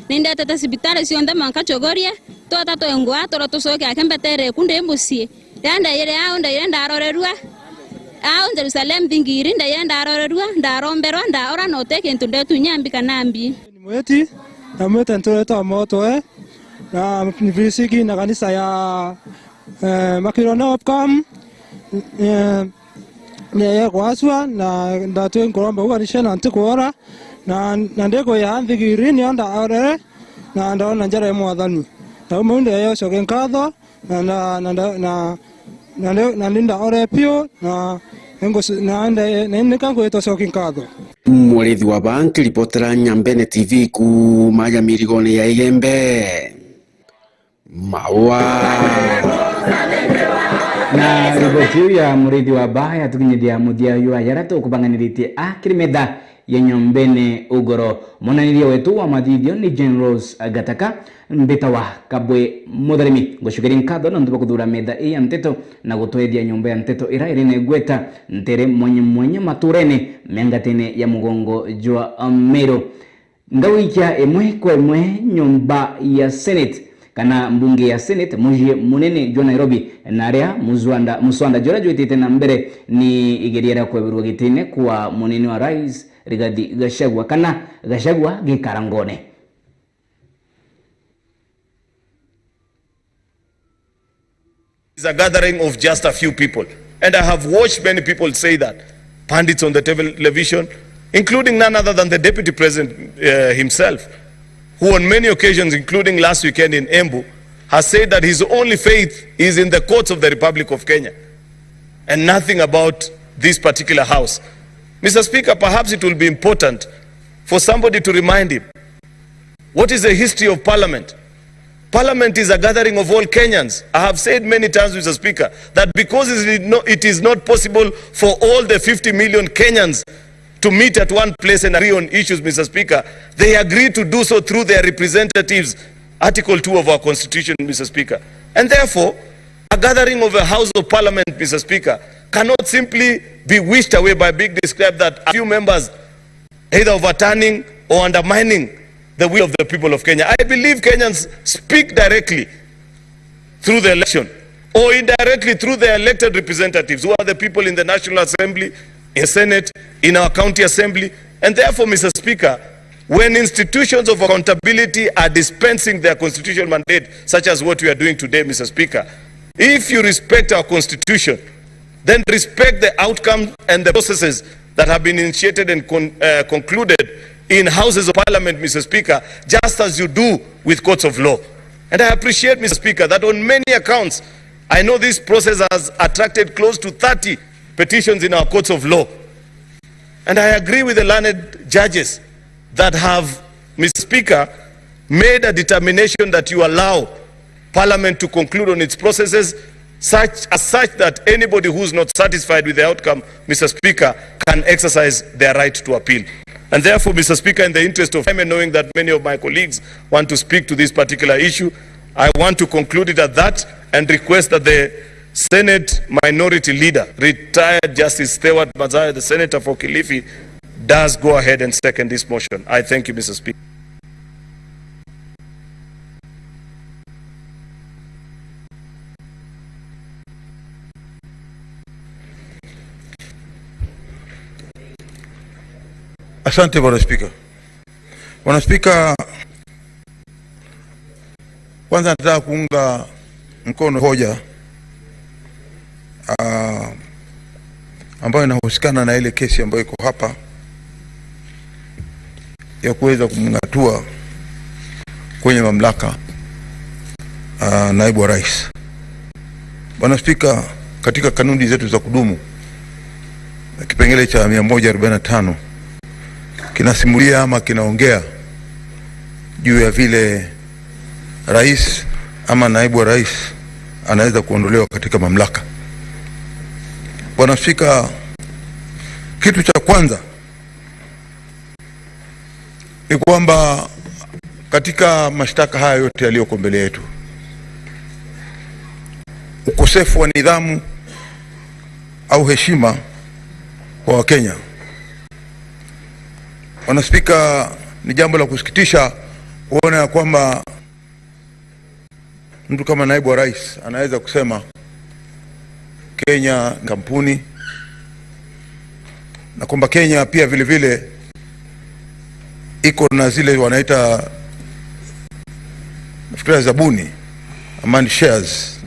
ninde tata sibitare sionda mankachogoria tota toengwa toro tusoke akembetere kunde mbusie yanda yere ao ndayenda arorerua ao Jerusalem thingiri ndayenda arorerua ndaromberwa ndaora noteke ntunde tunyambika nambi mweti na mwete ntoeta moto na nivisiki na kanisa ya Makirona Opcom ne kwaswa na ndatu ngoromba uganisha na ntikuora na ndeko ya thingiri ni onda ore na ndona njara mwathani na munde yo shogen kadho na linda ore pio na ngo na ende kango eto shogen kadho Murithi wa banki ripotera Nyambene TV ku maya mirigone ya igembe mawa na riboti ya murithi wa baya tukinyidia mudia yu ayarato kubanganirite akirimeda ya Nyambene Ugoro monaniria wetu wa mathidio ni Generals Gataka mbetawa kabwe mutharimi ngucukiri nkatho na ntuba kuthura metha ya Nteto na gutwethia nyumba ya Nteto ira iri negweta ntere mwenye maturene mengatene ya mugongo jwa Meru ndawikia emwe kwa emwe nyumba ya Senate kana mbunge ya Senate mujie munene jo Nairobi naria muswanda jora jwetete na mbere ni igeriera kwa birwa gitine kwa munene wa rais Rigathi Gachagua kana Gachagua gikarangone It's a gathering of just a few people, and I have watched many people say that pundits on the television, including none other than the deputy president himself, who on many occasions, including last weekend in Embu, has said that his only faith is in the courts of the Republic of Kenya and nothing about this particular house. Mr. Speaker, perhaps it will be important for somebody to remind him, what is the history of Parliament? Parliament is a gathering of all Kenyans. I have said many times, Mr. Speaker, that because it is not possible for all the 50 million Kenyans to meet at one place and agree on issues, Mr. Speaker, they agreed to do so through their representatives, Article 2 of our Constitution, Mr. Speaker. And therefore, A gathering of a House of Parliament, Mr. Speaker, cannot simply be wished away by being described that a few members either overturning or undermining the will of the people of Kenya. I believe Kenyans speak directly through the election or indirectly through their elected representatives, who are the people in the National Assembly, in Senate, in our county assembly. And therefore, Mr. Speaker, when institutions of accountability are dispensing their constitutional mandate, such as what we are doing today, Mr. Speaker, if you respect our constitution, then respect the outcome and the processes that have been initiated and concluded in houses of parliament, Mr. Speaker, just as you do with courts of law. And I appreciate, Mr. Speaker, that on many accounts, I know this process has attracted close to 30 petitions in our courts of law. And I agree with the learned judges that have, Mr. Speaker, made a determination that you allow Parliament to conclude on its processes such that anybody who's not satisfied with the outcome, Mr. Speaker, can exercise their right to appeal. And therefore, Mr. Speaker, in the interest of time and knowing that many of my colleagues want to speak to this particular issue, I want to conclude it at that and request that the Senate Minority Leader, retired Justice Stewart Mazaya, the Senator for Kilifi, does go ahead and second this motion. I thank you, Mr. Speaker. Asante Bwana Spika. Bwana Spika, kwanza nataka kuunga mkono hoja ambayo inahusikana na ile kesi ambayo iko hapa ya kuweza kumngatua kwenye mamlaka naibu wa rais. Bwana Spika, katika kanuni zetu za kudumu kipengele cha 145 kinasimulia ama kinaongea juu ya vile rais ama naibu wa rais anaweza kuondolewa katika mamlaka. Bwana Spika, kitu cha kwanza ni kwamba katika mashtaka haya yote yaliyoko mbele yetu, ukosefu wa nidhamu au heshima kwa Wakenya. Bwana Spika, ni jambo la kusikitisha kuona ya kwamba mtu kama naibu wa rais anaweza kusema Kenya ni kampuni, na kwamba Kenya pia vile vile iko na zile wanaita nafikiri zabuni amani shares,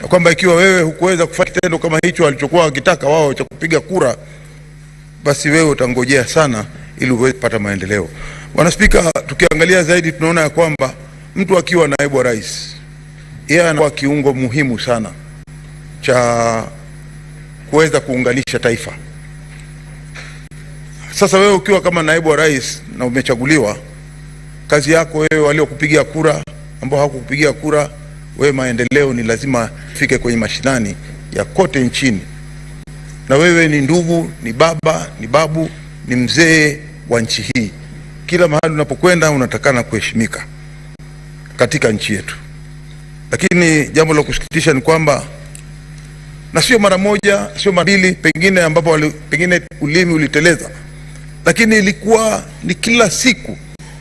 na kwamba ikiwa wewe hukuweza kufanya kitendo kama hicho alichokuwa wakitaka wao cha kupiga kura, basi wewe utangojea sana ili uweze kupata maendeleo. Bwana Spika, tukiangalia zaidi tunaona ya kwamba mtu akiwa naibu wa rais, yeye anakuwa kiungo muhimu sana cha kuweza kuunganisha taifa. Sasa wewe ukiwa kama naibu wa rais na umechaguliwa, kazi yako wewe waliokupigia kura ambao hawakukupigia kura, wewe maendeleo ni lazima fike kwenye mashinani ya kote nchini. Na wewe ni ndugu, ni baba, ni babu, ni mzee wa nchi hii. Kila mahali unapokwenda unatakana kuheshimika katika nchi yetu. Lakini jambo la kusikitisha ni kwamba, na sio mara moja, sio mara mbili, pengine ambapo pengine ulimi uliteleza, lakini ilikuwa ni kila siku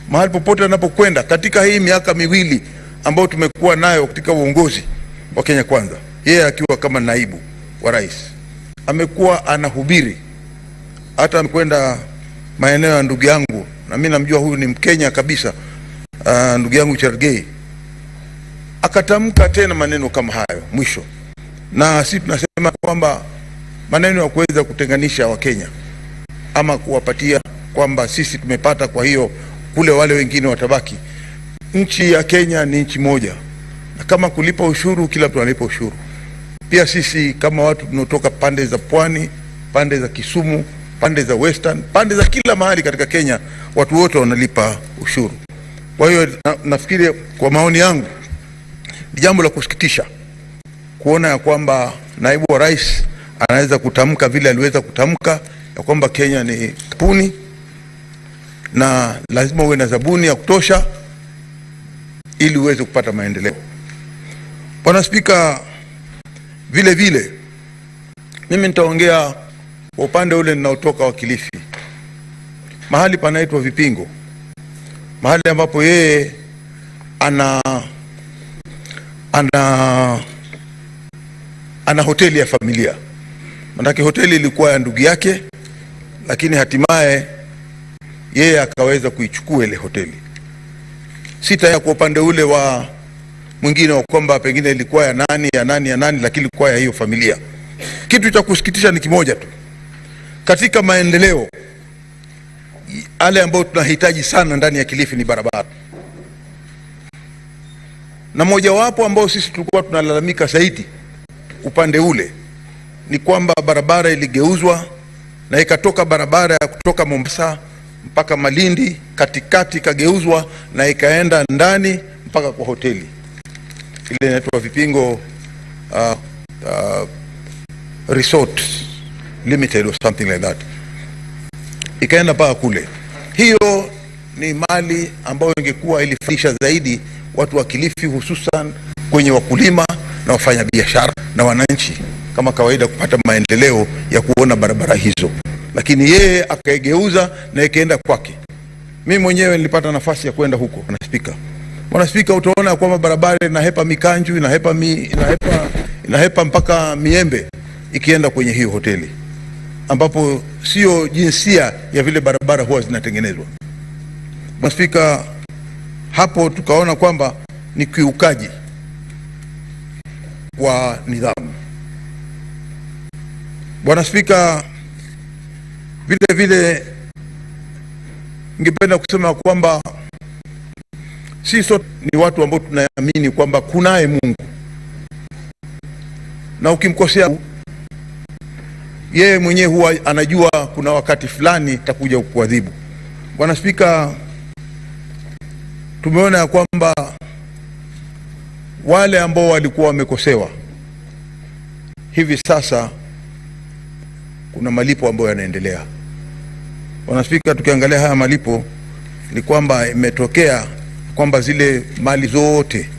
mahali popote anapokwenda katika hii miaka miwili ambayo tumekuwa nayo katika uongozi wa Kenya Kwanza. Yeye akiwa kama naibu wa rais amekuwa anahubiri, hata amekwenda maeneo ya ndugu yangu, na mimi namjua huyu ni Mkenya kabisa, ndugu yangu Chergei, akatamka tena maneno kama hayo mwisho. Na sisi tunasema kwamba maneno ya kuweza kutenganisha Wakenya ama kuwapatia kwamba sisi tumepata, kwa hiyo kule wale wengine watabaki. Nchi ya Kenya ni nchi moja, na kama kulipa ushuru, kila mtu analipa ushuru. Pia sisi kama watu tunaotoka pande za pwani, pande za Kisumu, pande za Western, pande za kila mahali katika Kenya, watu wote wanalipa ushuru. Kwa hiyo nafikiri kwa maoni yangu ni jambo la kusikitisha kuona ya kwamba naibu wa rais anaweza kutamka vile aliweza kutamka ya kwamba Kenya ni kampuni na lazima uwe na zabuni ya kutosha ili uweze kupata maendeleo. Bwana Spika, Vile vile mimi nitaongea kwa upande ule ninaotoka wa Kilifi, mahali panaitwa Vipingo, mahali ambapo yeye ana hoteli ya familia. Manake hoteli ilikuwa ya ndugu yake, lakini hatimaye yeye akaweza kuichukua ile hoteli. Sita ya kwa upande ule wa mwingine wa kwamba pengine ilikuwa ya nani, lakini ilikuwa ya hiyo familia. Kitu cha kusikitisha ni kimoja tu, katika maendeleo yale ambayo tunahitaji sana ndani ya Kilifi ni barabara, na mojawapo ambao sisi tulikuwa tunalalamika zaidi upande ule ni kwamba barabara iligeuzwa na ikatoka barabara ya kutoka Mombasa mpaka Malindi, katikati ikageuzwa na ikaenda ndani mpaka kwa hoteli ile inaitwa Vipingo Resort Limited or something like that, ikaenda mpaka kule. Hiyo ni mali ambayo ingekuwa ilifundisha zaidi watu wa Kilifi, hususan kwenye wakulima na wafanyabiashara na wananchi kama kawaida kupata maendeleo ya kuona barabara hizo, lakini yeye akaigeuza na ikaenda kwake. Mimi mwenyewe nilipata nafasi ya kwenda huko. Bwana Spika, utaona kwamba barabara inahepa Mikanju, inahepa mpaka Miembe ikienda kwenye hiyo hoteli, ambapo sio jinsia ya vile barabara huwa zinatengenezwa. Bwana Spika, hapo tukaona kwamba ni kiukaji wa nidhamu. Bwana Spika, vile vile ningependa kusema kwamba sisi sote ni watu ambao tunaamini kwamba kunaye Mungu, na ukimkosea yeye mwenyewe huwa anajua kuna wakati fulani takuja kukuadhibu. Bwana Spika, tumeona ya kwamba wale ambao walikuwa wamekosewa hivi sasa kuna malipo ambayo yanaendelea. Bwana Spika, tukiangalia haya malipo ni kwamba imetokea kwamba zile mali zote,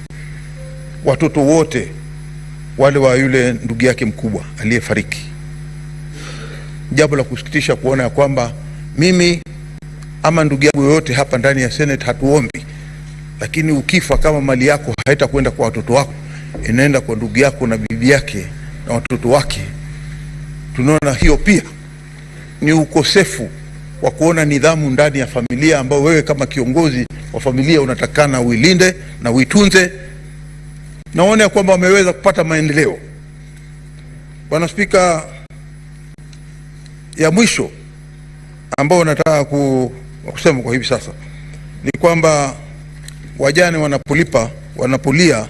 watoto wote wale wa yule ndugu yake mkubwa aliyefariki. Jambo la kusikitisha kuona ya kwamba mimi ama ndugu yangu yoyote hapa ndani ya Senate hatuombi, lakini ukifa kama mali yako haitakwenda kwa watoto wako, inaenda kwa ndugu yako na bibi yake na watoto wake. Tunaona hiyo pia ni ukosefu wa kuona nidhamu ndani ya familia, ambao wewe kama kiongozi wa familia unatakana uilinde na uitunze. Naona kwamba wameweza kupata maendeleo. Bwana Spika, ya mwisho ambao nataka kusema kwa hivi sasa ni kwamba wajane wanapolia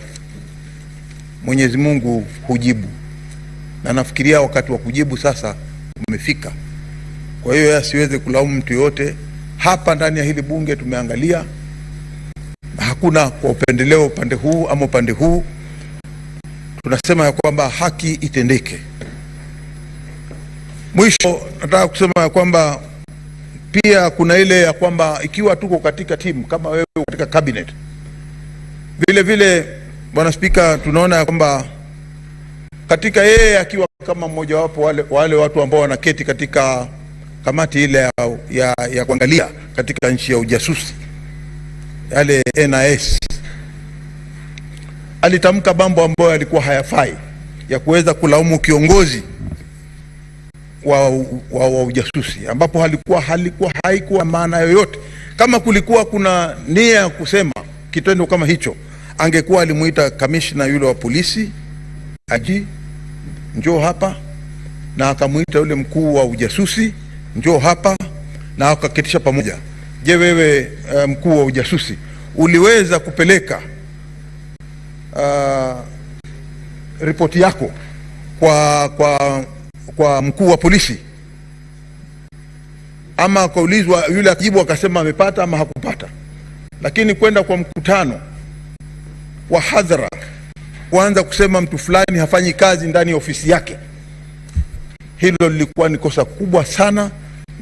Mwenyezi Mungu hujibu, na nafikiria wakati wa kujibu sasa umefika. Kwa hiyo asiweze kulaumu mtu yote. Hapa ndani ya hili bunge tumeangalia, hakuna kwa upendeleo upande huu ama upande huu. Tunasema ya kwamba haki itendeke. Mwisho nataka kusema ya kwamba pia kuna ile ya kwamba ikiwa tuko katika timu kama wewe katika cabinet, vile vile Bwana Spika, tunaona ya kwamba katika yeye akiwa kama mmoja wapo wale watu ambao wanaketi katika kamati ile ya kuangalia katika nchi ya ujasusi, yale NIS, alitamka mambo ambayo yalikuwa hayafai ya kuweza kulaumu kiongozi wa ujasusi, ambapo haikuwa maana yoyote. Kama kulikuwa kuna nia ya kusema kitendo kama hicho, angekuwa alimuita kamishna yule wa polisi aji njoo hapa, na akamuita yule mkuu wa ujasusi njoo hapa, na akaketisha pamoja. Je, wewe mkuu wa ujasusi uliweza kupeleka ripoti yako kwa mkuu wa polisi? Ama akaulizwa yule akijibu akasema amepata ama hakupata. Lakini kwenda kwa mkutano wa hadhara kuanza kusema mtu fulani hafanyi kazi ndani ya ofisi yake, hilo lilikuwa ni kosa kubwa sana,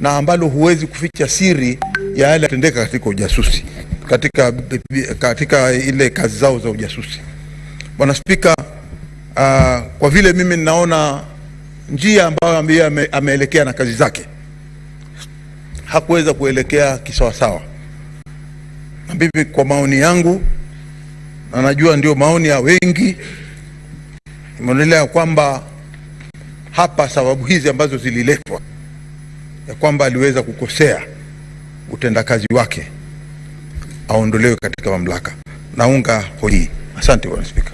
na ambalo huwezi kuficha siri ya yale yatendeka katika ujasusi, katika ile kazi zao za ujasusi. Bwana Spika, kwa vile mimi ninaona njia ambayo ameelekea na kazi zake hakuweza kuelekea kisawasawa, na mimi kwa maoni yangu, na najua ndio maoni ya wengi, imeonelea kwamba hapa sababu hizi ambazo zililetwa ya kwamba aliweza kukosea utendakazi wake aondolewe katika mamlaka. Naunga hoji. Asante Bwana Spika.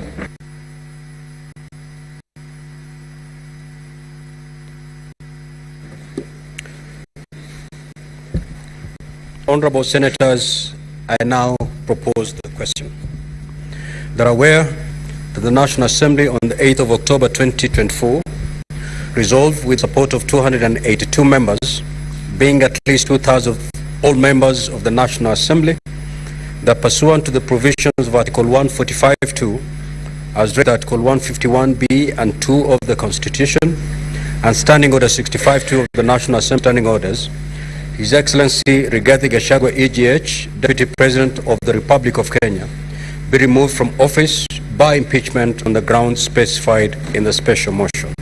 Honorable Senators, I now propose the question. They are aware that the National Assembly on the 8th of October 2024 resolved with support of 282 members, being at least 2,000 of all members of the National Assembly, that pursuant to the provisions of Article 145(2), as read Article 151(b) and 2 of the Constitution, and Standing Order 65(2) of the National Assembly Standing Orders, His Excellency Rigathi Gachagua EGH, Deputy President of the Republic of Kenya, be removed from office by impeachment on the grounds specified in the special motion.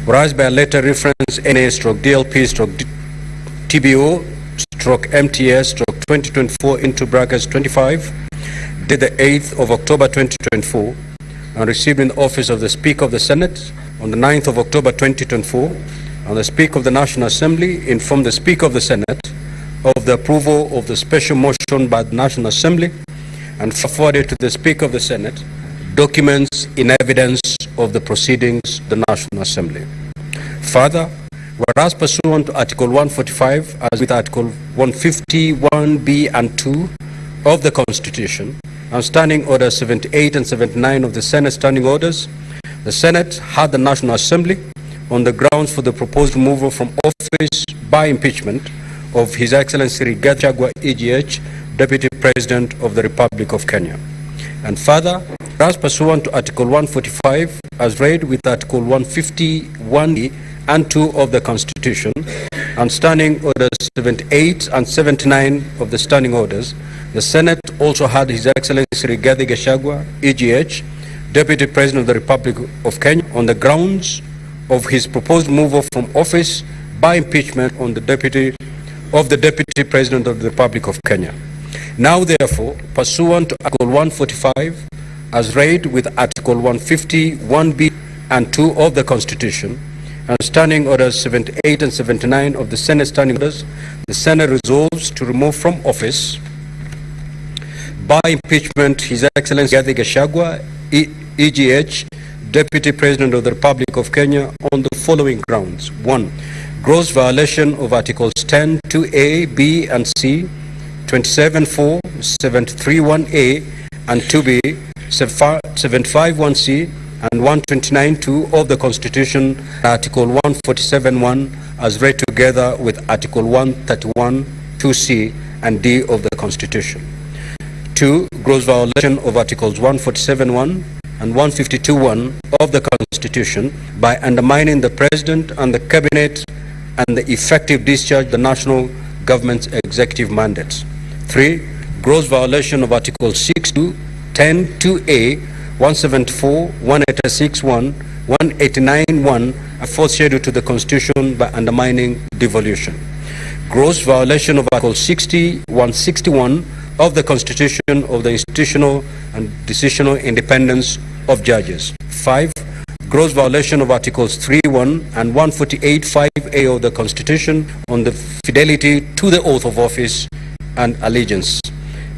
Whereas by a letter reference NA/DLP/TBO/MTS/2024 into brackets 25, dated the 8th of October 2024, and received in the office of the Speaker of the Senate on the 9th of October 2024, and the Speaker of the National Assembly informed the Speaker of the Senate of the approval of the special motion by the National Assembly, and forwarded to the Speaker of the Senate documents in evidence of the proceedings of the National Assembly. Further, whereas pursuant to Article 145 as with Article 151(b) and 2 of the Constitution, and Standing Order 78 and 79 of the Senate Standing Orders, the Senate had the National Assembly on the grounds for the proposed removal from office by impeachment of His Excellency Rigathi Gachagua EGH, Deputy President of the Republic of Kenya. And further, as pursuant to Article 145, as read with Article 151(e) and 2 of the Constitution, and Standing Orders 78 and 79 of the Standing Orders, the Senate also had His Excellency Rigathi Gachagua EGH, Deputy President of the Republic of Kenya, on the grounds of his proposed removal from office by impeachment on the Deputy President of the Republic of Kenya. Now, therefore, pursuant to Article 145, as read with Article 151(b) and 2 of the Constitution, and Standing Orders 78 and 79 of the Senate Standing Orders, the Senate resolves to remove from office by impeachment His Excellency Rigathi Gachagua EGH, Deputy President of the Republic of Kenya, on the following grounds. 1. Gross violation of Articles 10, 2A, B, and C, 27(4), 731A, and 2B, 751C, and 129(2) of the Constitution, Article 147(1), as read together with Article 131(2)C and D of the Constitution. 2. Gross violation of Articles 147(1) and 152(1) of the Constitution by undermining the President and the Cabinet and the effective discharge of the national government's executive mandates. 3. Gross violation of Articles 6(2), 10, 2A, 174, 186(1), 189(1), and 4th schedule to the Constitution by undermining devolution. Gross violation of Article 60, 161 of the Constitution of the institutional and decisional independence of judges. 5. Gross violation of Articles 3(1) and 148(5)(a) of the Constitution on the fidelity to the oath of office and allegiance.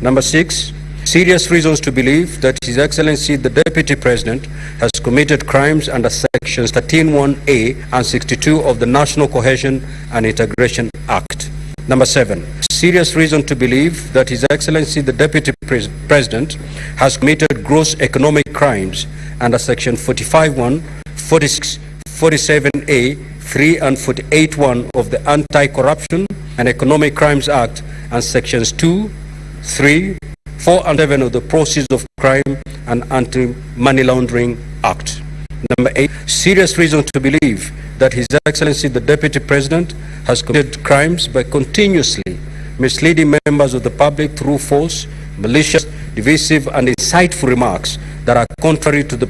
Number 6. Serious reasons to believe that His Excellency the Deputy President has committed crimes under Sections 13(1)(a) and 62 of the National Cohesion and Integration Act. Number 7. Serious reason to believe that His Excellency the Deputy President has committed gross economic crimes under Section 45(1), 46, 47(a), 3 and 48(1) of the Anti-Corruption and Economic Crimes Act and Sections 2, 3, 4 and 7 of the Proceeds of Crime and Anti-Money Laundering Act. Number 8, serious reason to believe that His Excellency the Deputy President has committed crimes by continuously misleading members of the public through false, malicious, divisive and insightful remarks that are contrary to the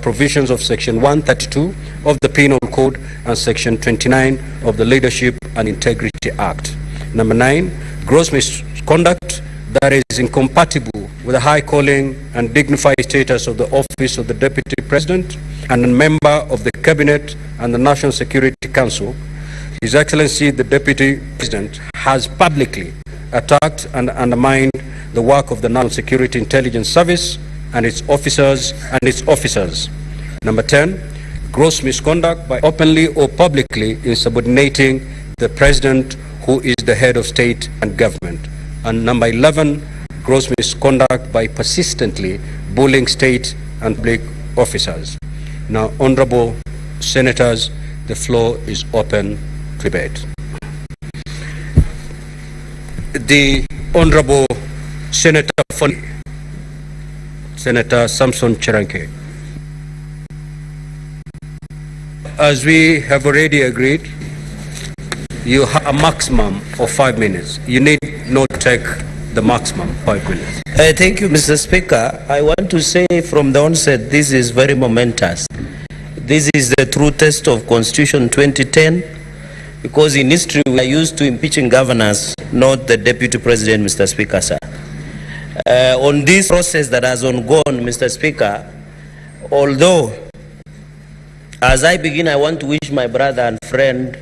provisions of Section 132 of the Penal Code and Section 29 of the Leadership and Integrity Act. Number 9, gross misconduct that is incompatible with the high calling and dignified status of the office of the Deputy President and a member of the Cabinet and the National Security Council. His Excellency the Deputy President has publicly attacked and undermined the work of the National Security Intelligence Service and its officers. Number 10, gross misconduct by openly or publicly insubordinating the President, who is the head of state and government. And number 11, gross misconduct by persistently bullying state and public officers. Now, honorable senators, the floor is open to debate. The Honorable Senator Senator Samson Cheranke. As we have already agreed, you have a maximum of 5 minutes. You need not take the maximum 5 minutes. Thank you, Mr. Speaker. I want to say from the onset, this is very momentous. This is the true test of Constitution 2010, because in history we are used to impeaching governors, not the Deputy President, Mr. Speaker, sir. On this process that has ongoing, Mr. Speaker, although as I begin, I want to wish my brother and friend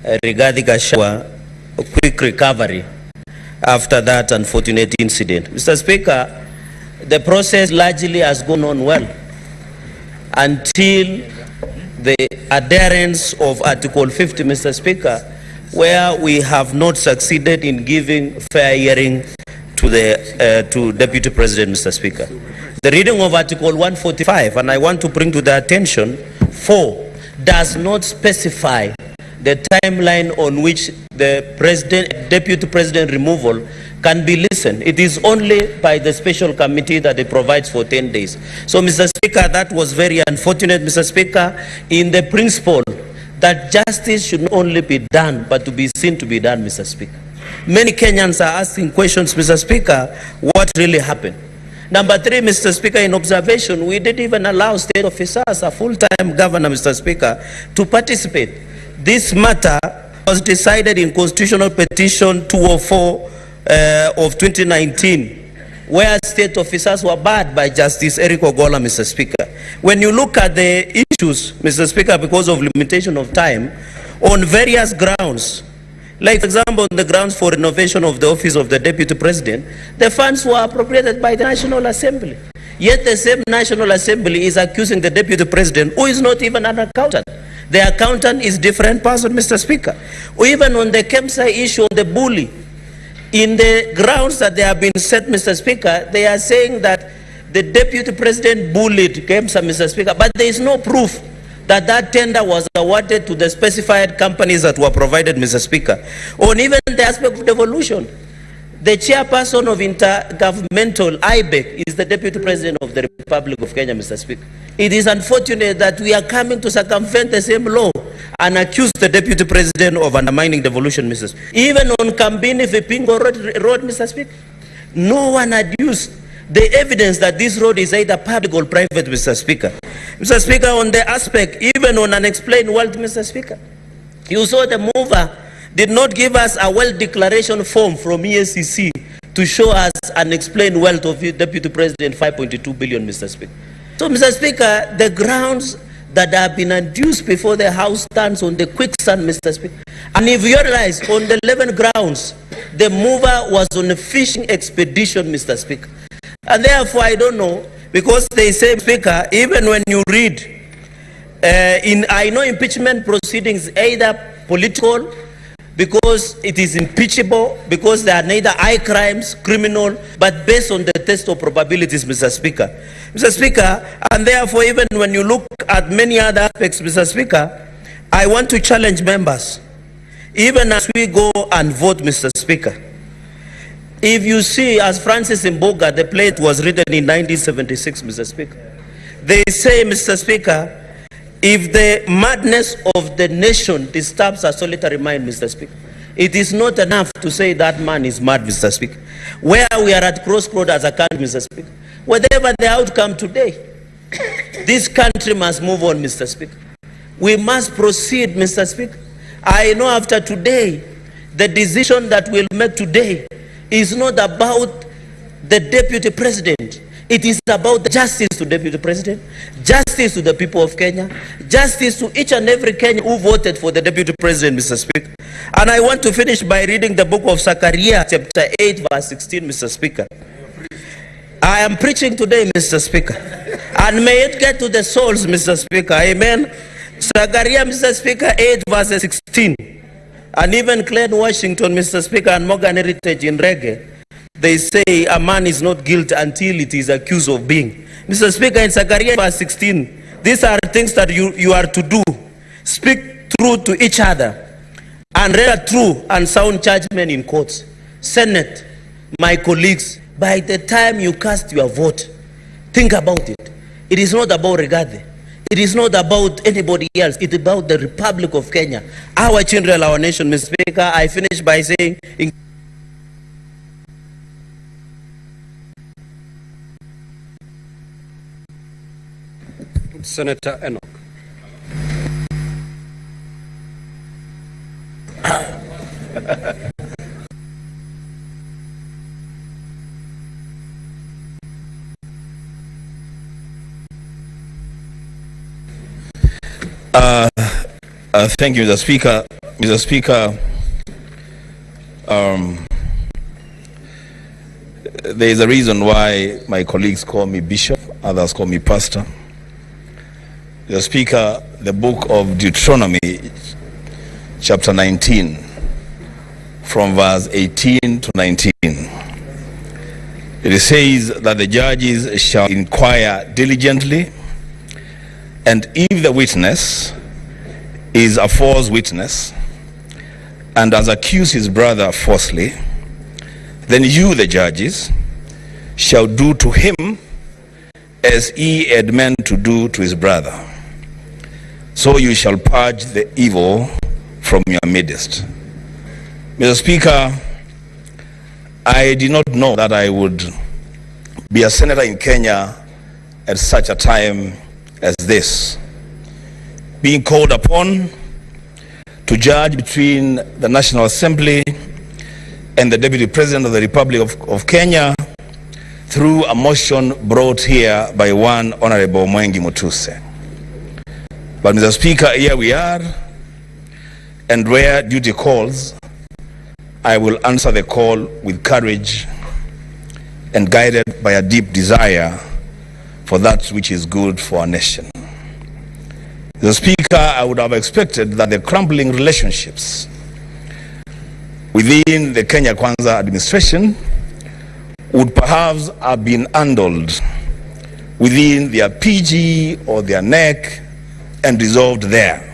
Rigathi Gachagua a quick recovery after that unfortunate incident. Mr. Speaker, the process largely has gone on well until the adherence of Article 50, Mr. Speaker, where we have not succeeded in giving fair hearing to Deputy President, Mr. Speaker. The reading of Article 145, and I want to bring to the attention, 4, does not specify the timeline on which the Deputy President removal can be listened. It is only by the special committee that it provides for 10 days. So, Mr. Speaker, that was very unfortunate, Mr. Speaker, in the principle that justice should not only be done, but to be seen to be done, Mr. Speaker. Many Kenyans are asking questions, Mr. Speaker, what really happened? Number 3, Mr. Speaker, in observation, we didn't even allow state officers, a full-time governor, Mr. Speaker, to participate. This matter was decided in Constitutional Petition 204 of 2019, where state officers were barred by Justice Eric Ogola, Mr. Speaker. When you look at the issues, Mr. Speaker, because of limitation of time, on various grounds, like, for example, on the grounds for renovation of the office of the Deputy President, the funds were appropriated by the National Assembly. Yet the same National Assembly is accusing the Deputy President, who is not even an accountant. The accountant is a different person, Mr. Speaker. Even on the KEMSA issue, on the bully, in the grounds that they have been set, Mr. Speaker, they are saying that the Deputy President bullied KEMSA, Mr. Speaker, but there is no proof that that tender was awarded to the specified companies that were provided, Mr. Speaker. On even the aspect of devolution, the chairperson of intergovernmental IBEC is the Deputy President of the Republic of Kenya, Mr. Speaker. It is unfortunate that we are coming to circumvent the same law and accuse the Deputy President of undermining devolution, Mr. Speaker. Even on Kambini Vipingo road, Mr. Speaker, no one adduced the evidence that this road is either public or private, Mr. Speaker. Mr. Speaker, on the aspect, even on unexplained wealth, Mr. Speaker, you saw the mover did not give us a wealth declaration form from EACC to show us unexplained wealth of Deputy President, 5.2 billion, Mr. Speaker. So, Mr. Speaker, the grounds that have been adduced before the House stands on the quicksand, Mr. Speaker. And if you realize, on the 11 grounds, the mover was on a fishing expedition, Mr. Speaker. And therefore, I don't know, because they say, Speaker, even when you read, I know impeachment proceedings, either political, because it is impeachable, because they are neither high crimes, criminal, but based on the test of probabilities, Mr. Speaker. Mr. Speaker, and therefore, even when you look at many other aspects, Mr. Speaker, I want to challenge members, even as we go and vote, Mr. Speaker. If you see, as Francis Mboga, the plate was written in 1976, Mr. Speaker. They say, Mr. Speaker, if the madness of the nation disturbs a solitary mind, Mr. Speaker, it is not enough to say that man is mad, Mr. Speaker. Where we are at crossroads as a country, Mr. Speaker, whatever the outcome today, this country must move on, Mr. Speaker. We must proceed, Mr. Speaker. I know after today, the decision that we'll make today is not about the Deputy President. It is about justice to Deputy President, justice to the people of Kenya, justice to each and every Kenyan who voted for the Deputy President, Mr. Speaker. And I want to finish by reading the book of Zechariah, chapter 8, verse 16, Mr. Speaker. I am preaching today, Mr. Speaker. And may it get to the souls, Mr. Speaker. Amen. Zechariah, Mr. Speaker, 8, verse 16. And even Clan Washington, Mr. Speaker, and Morgan Heritage in Reggae, they say a man is not guilty until it is accused of being. Mr. Speaker, in Zechariah verse 16, these are things that you are to do. Speak truth to each other and render true and sound judgment in courts. Senate, my colleagues, by the time you cast your vote, think about it. It is not about Rigathi. It is not about anybody else. It is about the Republic of Kenya. Our children, our nation, Mr. Speaker. I finish by saying... Senator Enoch. Thank you, Mr. Speaker. Mr. Speaker, there is a reason why my colleagues call me bishop, others call me pastor. Mr. Speaker, the book of Deuteronomy, chapter 19, from verse 18 to 19. It says that the judges shall inquire diligently, and if the witness is a false witness and has accused his brother falsely, then you, the judges, shall do to him as he had meant to do to his brother. So you shall purge the evil from your midst. Mr. Speaker, I did not know that I would be a senator in Kenya at such a time as this, being called upon to judge between the National Assembly and the Deputy President of the Republic of Kenya through a motion brought here by one Honorable Mwengi Mutuse. But Mr. Speaker, here we are, and where duty calls, I will answer the call with courage and guided by a deep desire for that which is good for our nation. Mr. Speaker, I would have expected that the crumbling relationships within the Kenya Kwanza administration would perhaps have been handled within their PG or their NEC and resolved there.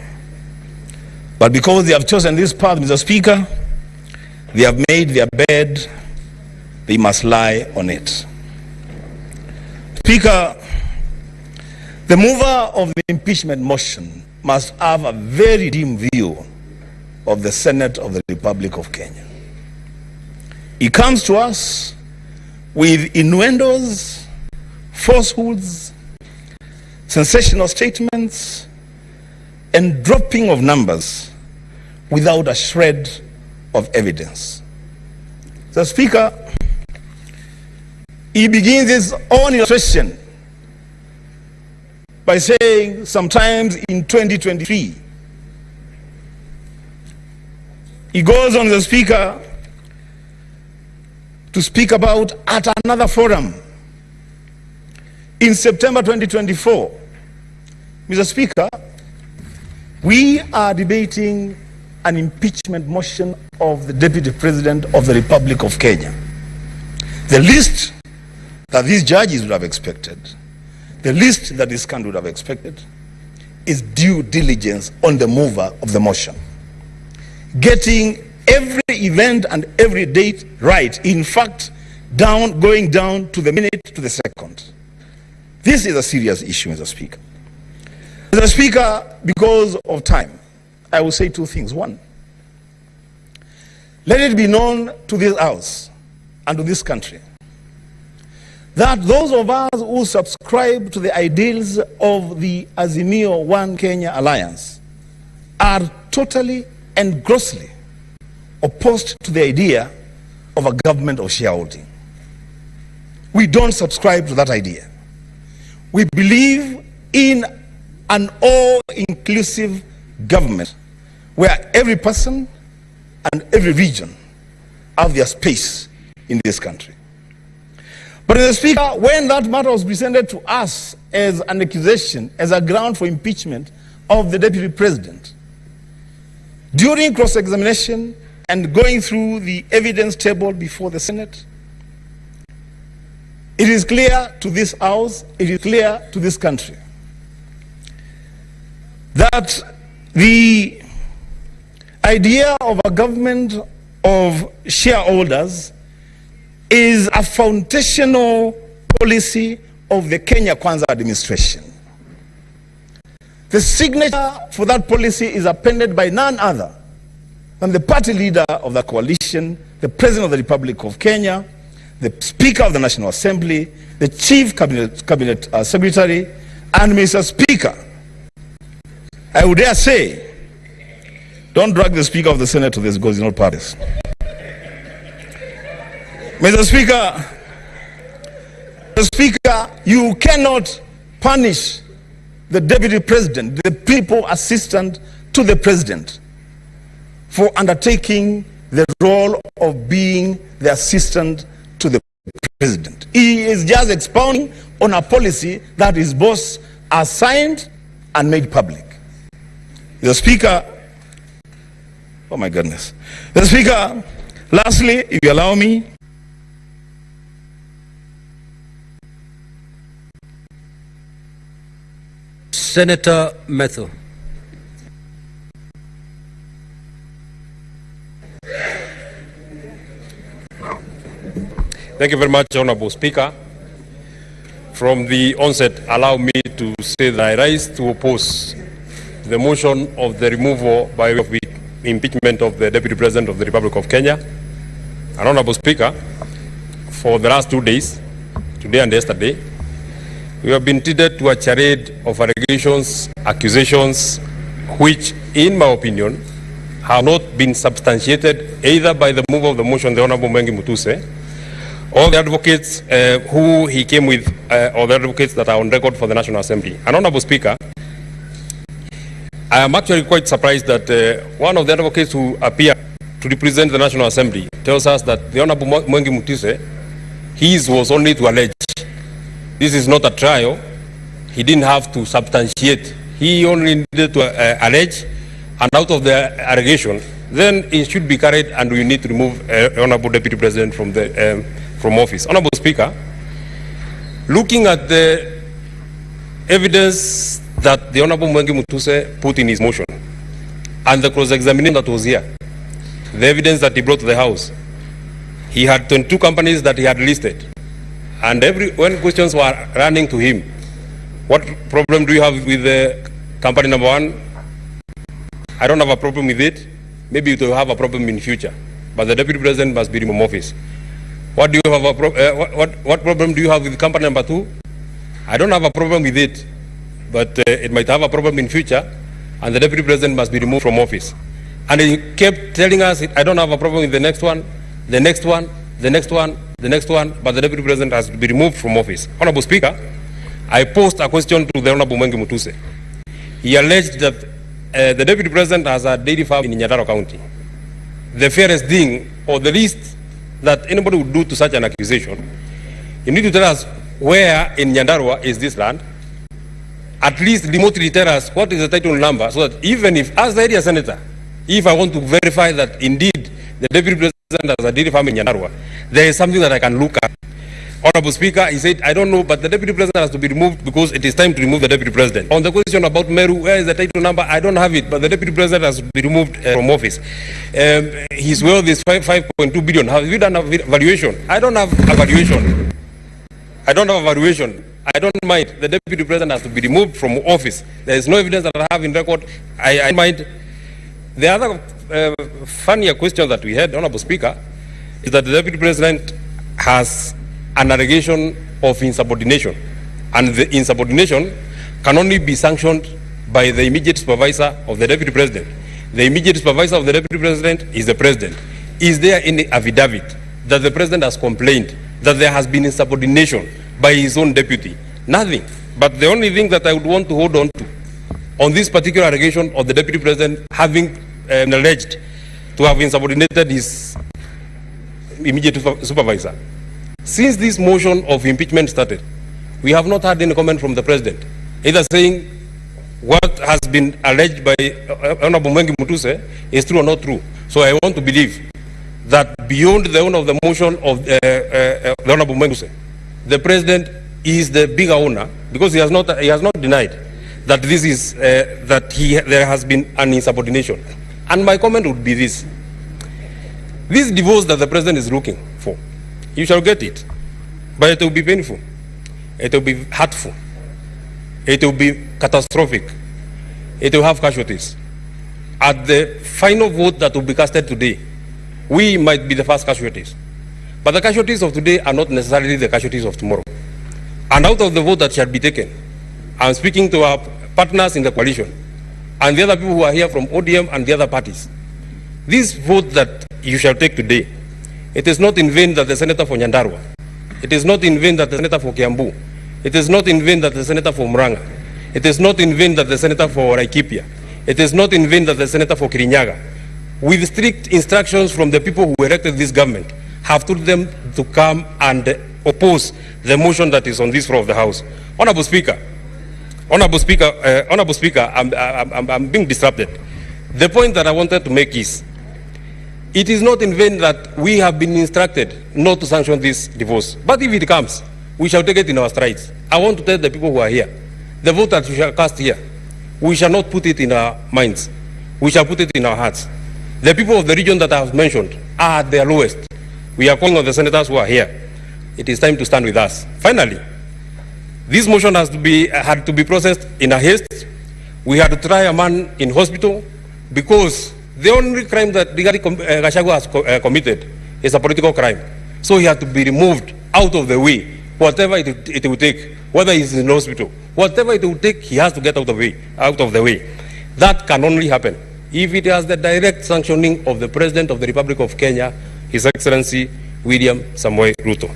But because they have chosen this path, Mr. Speaker, they have made their bed, they must lie on it. Speaker, the mover of the impeachment motion must have a very dim view of the Senate of the Republic of Kenya. He comes to us with innuendos, falsehoods, sensational statements, and dropping of numbers without a shred of evidence. The Speaker, he begins his own illustration by saying sometimes in 2023. He goes on, the Speaker, to speak about at another forum in September 2024. Mr. Speaker, we are debating an impeachment motion of the Deputy President of the Republic of Kenya. The least that these judges would have expected, the least that this country would have expected, is due diligence on the mover of the motion. Getting every event and every date right, in fact, going down to the minute, to the second. This is a serious issue, Mr. Speaker. Mr. Speaker, because of time, I will say two things. One, let it be known to this House and to this country that those of us who subscribe to the ideals of the Azimio One Kenya Alliance are totally and grossly opposed to the idea of a government of shareholding. We don't subscribe to that idea. We believe in an all-inclusive government where every person and every region have their space in this country. But Mr. Speaker, when that matter was presented to us as an accusation, as a ground for impeachment of the Deputy President, during cross-examination and going through the evidence table before the Senate, it is clear to this House, it is clear to this country, that the idea of a government of shareholders is a foundational policy of the Kenya Kwanza administration. The signature for that policy is appended by none other than the party leader of the coalition, the President of the Republic of Kenya, the Speaker of the National Assembly, the Chief Cabinet Secretary, and Mr. Speaker, I would dare say, don't drag the Speaker of the Senate to this because it's not parties. Mr. Speaker, you cannot punish the Deputy President, the people assistant to the President, for undertaking the role of being the assistant to the President. He is just expounding on a policy that his boss has signed and made public. The Speaker, oh my goodness. The Speaker, lastly, if you allow me, Senator Nteto. Thank you very much, Honorable Speaker. From the onset, allow me to say that I rise to oppose the motion of the removal by way of impeachment of the Deputy President of the Republic of Kenya. And Honorable Speaker, for the last 2 days, today and yesterday, we have been treated to a charade of allegations, accusations, which, in my opinion, have not been substantiated either by the mover of the motion, the Honorable Mwengi Mutuse, or the advocates who he came with, or the advocates that are on record for the National Assembly. And Honorable Speaker, I am actually quite surprised that one of the advocates who appear to represent the National Assembly tells us that the Honorable Mwengi Mutuse, his was only to allege. This is not a trial. He didn't have to substantiate. He only needed to allege, and out of the allegation, then it should be carried, and we need to remove Honorable Deputy President from office. Honorable Speaker, looking at the evidence that the Honorable Mwengi Mutuse put in his motion, and the cross-examination that was here, the evidence that he brought to the House, he had 22 companies that he had listed. And when questions were running to him, what problem do you have with the company number 1? I don't have a problem with it. Maybe you will have a problem in future. But the Deputy President must be removed from office. What do you have what problem do you have with company number 2? I don't have a problem with it. But it might have a problem in future, and the Deputy President must be removed from office. And he kept telling us, I don't have a problem with the next one, the next one, the next one, the next one, but the Deputy President has to be removed from office. Honorable Speaker, I posed a question to the Honorable Mwengi Mutuse. He alleged that the Deputy President has a dairy farm in Nyambene County. The fairest thing, or the least that anybody would do to such an accusation, you need to tell us where in Nyandarua is this land. At least remotely tell us what is the title number, so that even if, as the area senator, if I want to verify that indeed the Deputy President has a dairy farm in Nyandarua, there is something that I can look at. Honorable Speaker, he said, I don't know, but the Deputy President has to be removed because it is time to remove the Deputy President. On the question about Meru, where is the title number? I don't have it, but the Deputy President has to be removed from office. His wealth is 5.2 billion. Have you done a valuation? I don't have a valuation. I don't have a valuation. I don't mind. The Deputy President has to be removed from office. There is no evidence that I have in record. I don't mind. The other funnier question that we had, Honorable Speaker, is that the Deputy President has an allegation of insubordination. And the insubordination can only be sanctioned by the immediate supervisor of the Deputy President. The immediate supervisor of the Deputy President is the President. Is there any affidavit that the President has complained that there has been insubordination by his own deputy? Nothing. But the only thing that I would want to hold on to on this particular allegation of the Deputy President having alleged to have insubordinated his immediate supervisor. Since this motion of impeachment started, we have not had any comment from the President, either saying what has been alleged by Honorable Mwengi Mutuse is true or not true. So I want to believe that beyond the owner of the motion of the Honorable Mwengi Mutuse, the President is the bigger owner, because he has not denied that this is there has been an insubordination. And my comment would be this: this divorce that the President is looking for, you shall get it, but it will be painful, it will be hurtful, it will be catastrophic, it will have casualties. At the final vote that will be casted today, we might be the first casualties, but the casualties of today are not necessarily the casualties of tomorrow. And out of the vote that shall be taken, I'm speaking to our partners in the coalition and the other people who are here from ODM and the other parties. This vote that you shall take today, it is not in vain that the senator for Nyandarua, it is not in vain that the senator for Kiambu, it is not in vain that the senator for Muranga, it is not in vain that the senator for Laikipia, it is not in vain that the senator for Kirinyaga, with strict instructions from the people who elected this government, have told them to come and oppose the motion that is on this floor of the House. Honorable Speaker, I'm being disrupted. The point that I wanted to make is, it is not in vain that we have been instructed not to sanction this divorce. But if it comes, we shall take it in our strides. I want to tell the people who are here, the vote that we shall cast here, we shall not put it in our minds. We shall put it in our hearts. The people of the region that I have mentioned are at their lowest. We are calling on the senators who are here. It is time to stand with us. Finally, this motion had to be processed in a haste. We had to try a man in hospital because the only crime that Gachagua has committed is a political crime. So he had to be removed out of the way, whatever it will take, whether he's in hospital, whatever it will take, he has to get out of the way. That can only happen if it has the direct sanctioning of the President of the Republic of Kenya, His Excellency William Samoei Ruto.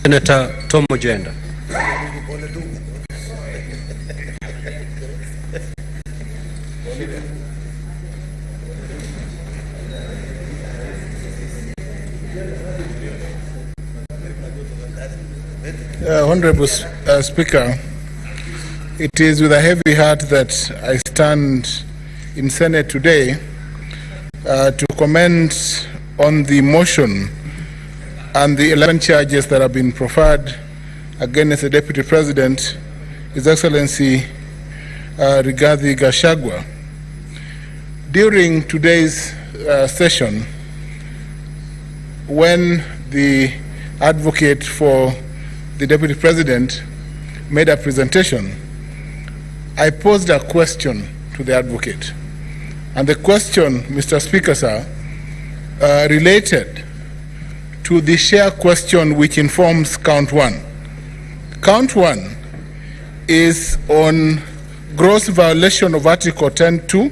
Senator Tom Ojenda. Honorable Speaker, it is with a heavy heart that I stand in Senate today to comment on the motion and the 11 charges that have been preferred against the Deputy President, His Excellency Rigathi Gachagua. During today's session, when the advocate for the Deputy President made a presentation, I posed a question to the advocate. And the question, Mr. Speaker, sir, related to the share question which informs count one. Count one is on gross violation of Article 10.2,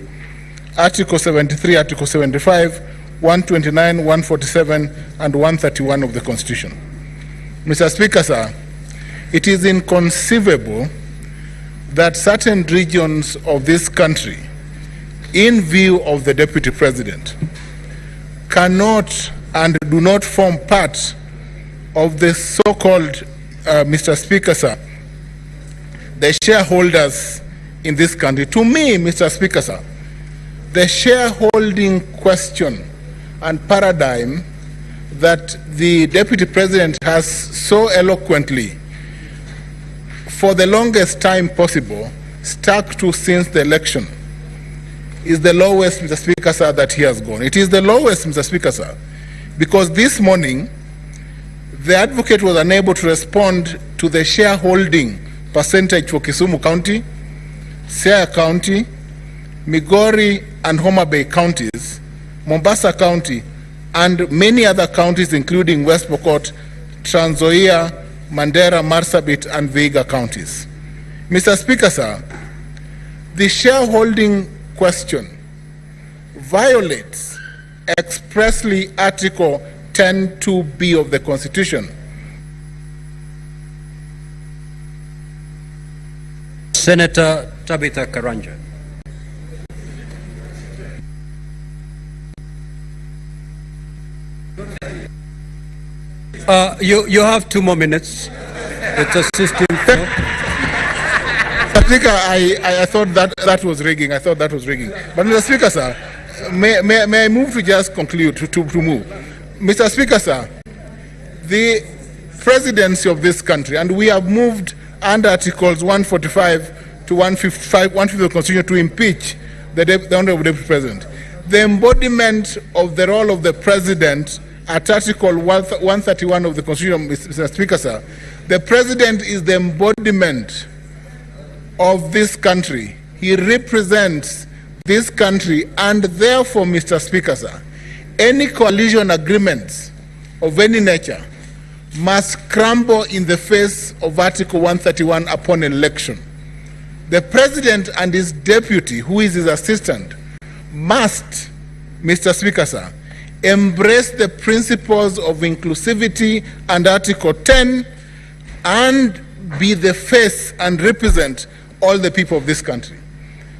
Article 73, Article 75, 129, 147, and 131 of the Constitution. Mr. Speaker, sir, it is inconceivable that certain regions of this country, in view of the Deputy President, cannot and do not form part of the so-called, Mr. Speaker, sir, the shareholders in this country. To me, Mr. Speaker, sir, the shareholding question and paradigm that the Deputy President has so eloquently, for the longest time possible, stuck to since the election, is the lowest, Mr. Speaker, sir, that he has gone. It is the lowest, Mr. Speaker, sir, because this morning, the advocate was unable to respond to the shareholding percentage for Kisumu County, Siaya County, Migori and Homa Bay counties, Mombasa County, and many other counties, including West Pokot Trans Nzoia, Mandera, Marsabit, and Vihiga counties. Mr. Speaker, sir, the shareholding question violates expressly Article 10(2)(b) of the Constitution. Senator Tabitha Karanja. You have 2 more minutes. It's a system. Speaker, I thought that was rigging. I thought that was rigging. But Mr. Speaker, sir, may I move to just conclude, to move? Mr. Speaker, sir, the presidency of this country, and we have moved under Articles 145 to 150 of the Constitution to impeach the Honorable Deputy President. The embodiment of the role of the President at Article 131 of the Constitution, Mr. Speaker, sir, the President is the embodiment of this country. He represents this country, and therefore, Mr. Speaker, sir, any coalition agreements of any nature must crumble in the face of Article 131 upon election. The President and his deputy, who is his assistant, must, Mr. Speaker, sir, embrace the principles of inclusivity and Article 10 and be the face and represent all the people of this country.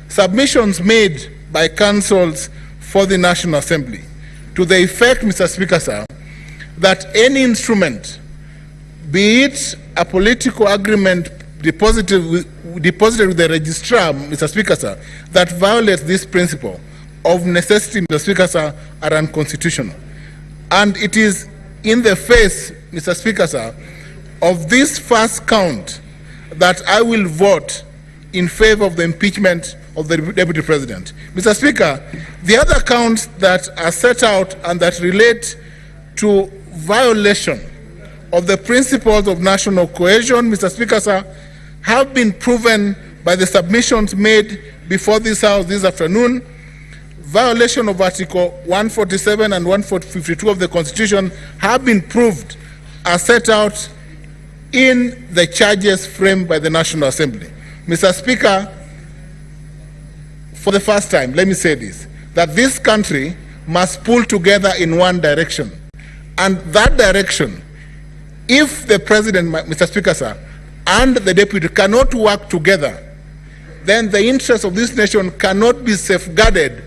Submissions made by councils for the National Assembly to the effect, Mr. Speaker, sir, that any instrument, be it a political agreement deposited with the registrar, Mr. Speaker, sir, that violates this principle of necessity, Mr. Speaker, sir, are unconstitutional. And it is in the face, Mr. Speaker, sir, of this first count that I will vote in favor of the impeachment of the Deputy President. Mr. Speaker, the other counts that are set out and that relate to violation of the principles of national cohesion, Mr. Speaker, sir, have been proven by the submissions made before this House this afternoon. Violation of Article 147 and 152 of the Constitution have been proved as set out in the charges framed by the National Assembly. Mr. Speaker, for the first time, let me say this, that this country must pull together in one direction. And that direction, if the President, Mr. Speaker, sir, and the Deputy cannot work together, then the interests of this nation cannot be safeguarded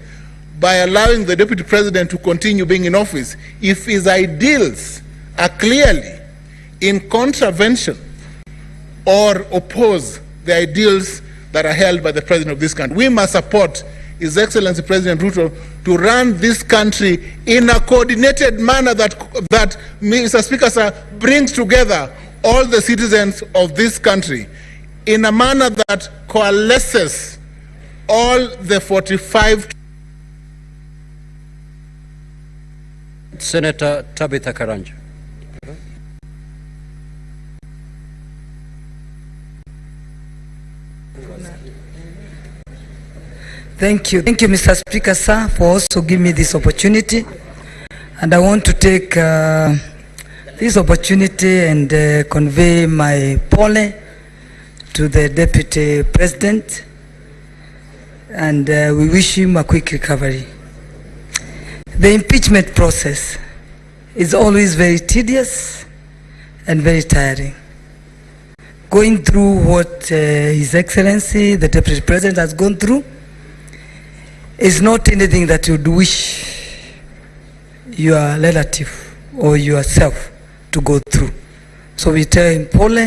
by allowing the Deputy President to continue being in office if his ideals are clearly in contravention or oppose the ideals that are held by the President of this country. We must support His Excellency President Ruto to run this country in a coordinated manner that Mr. Speaker, sir, brings together all the citizens of this country in a manner that coalesces all the 45. Senator Tabitha Karanja. Thank you, Mr. Speaker, sir, for also giving me this opportunity. And I want to take this opportunity and convey my pole to the Deputy President, and we wish him a quick recovery. The impeachment process is always very tedious and very tiring. Going through what His Excellency, the Deputy President, has gone through is not anything that you'd wish your relative or yourself to go through. So we tell him pole,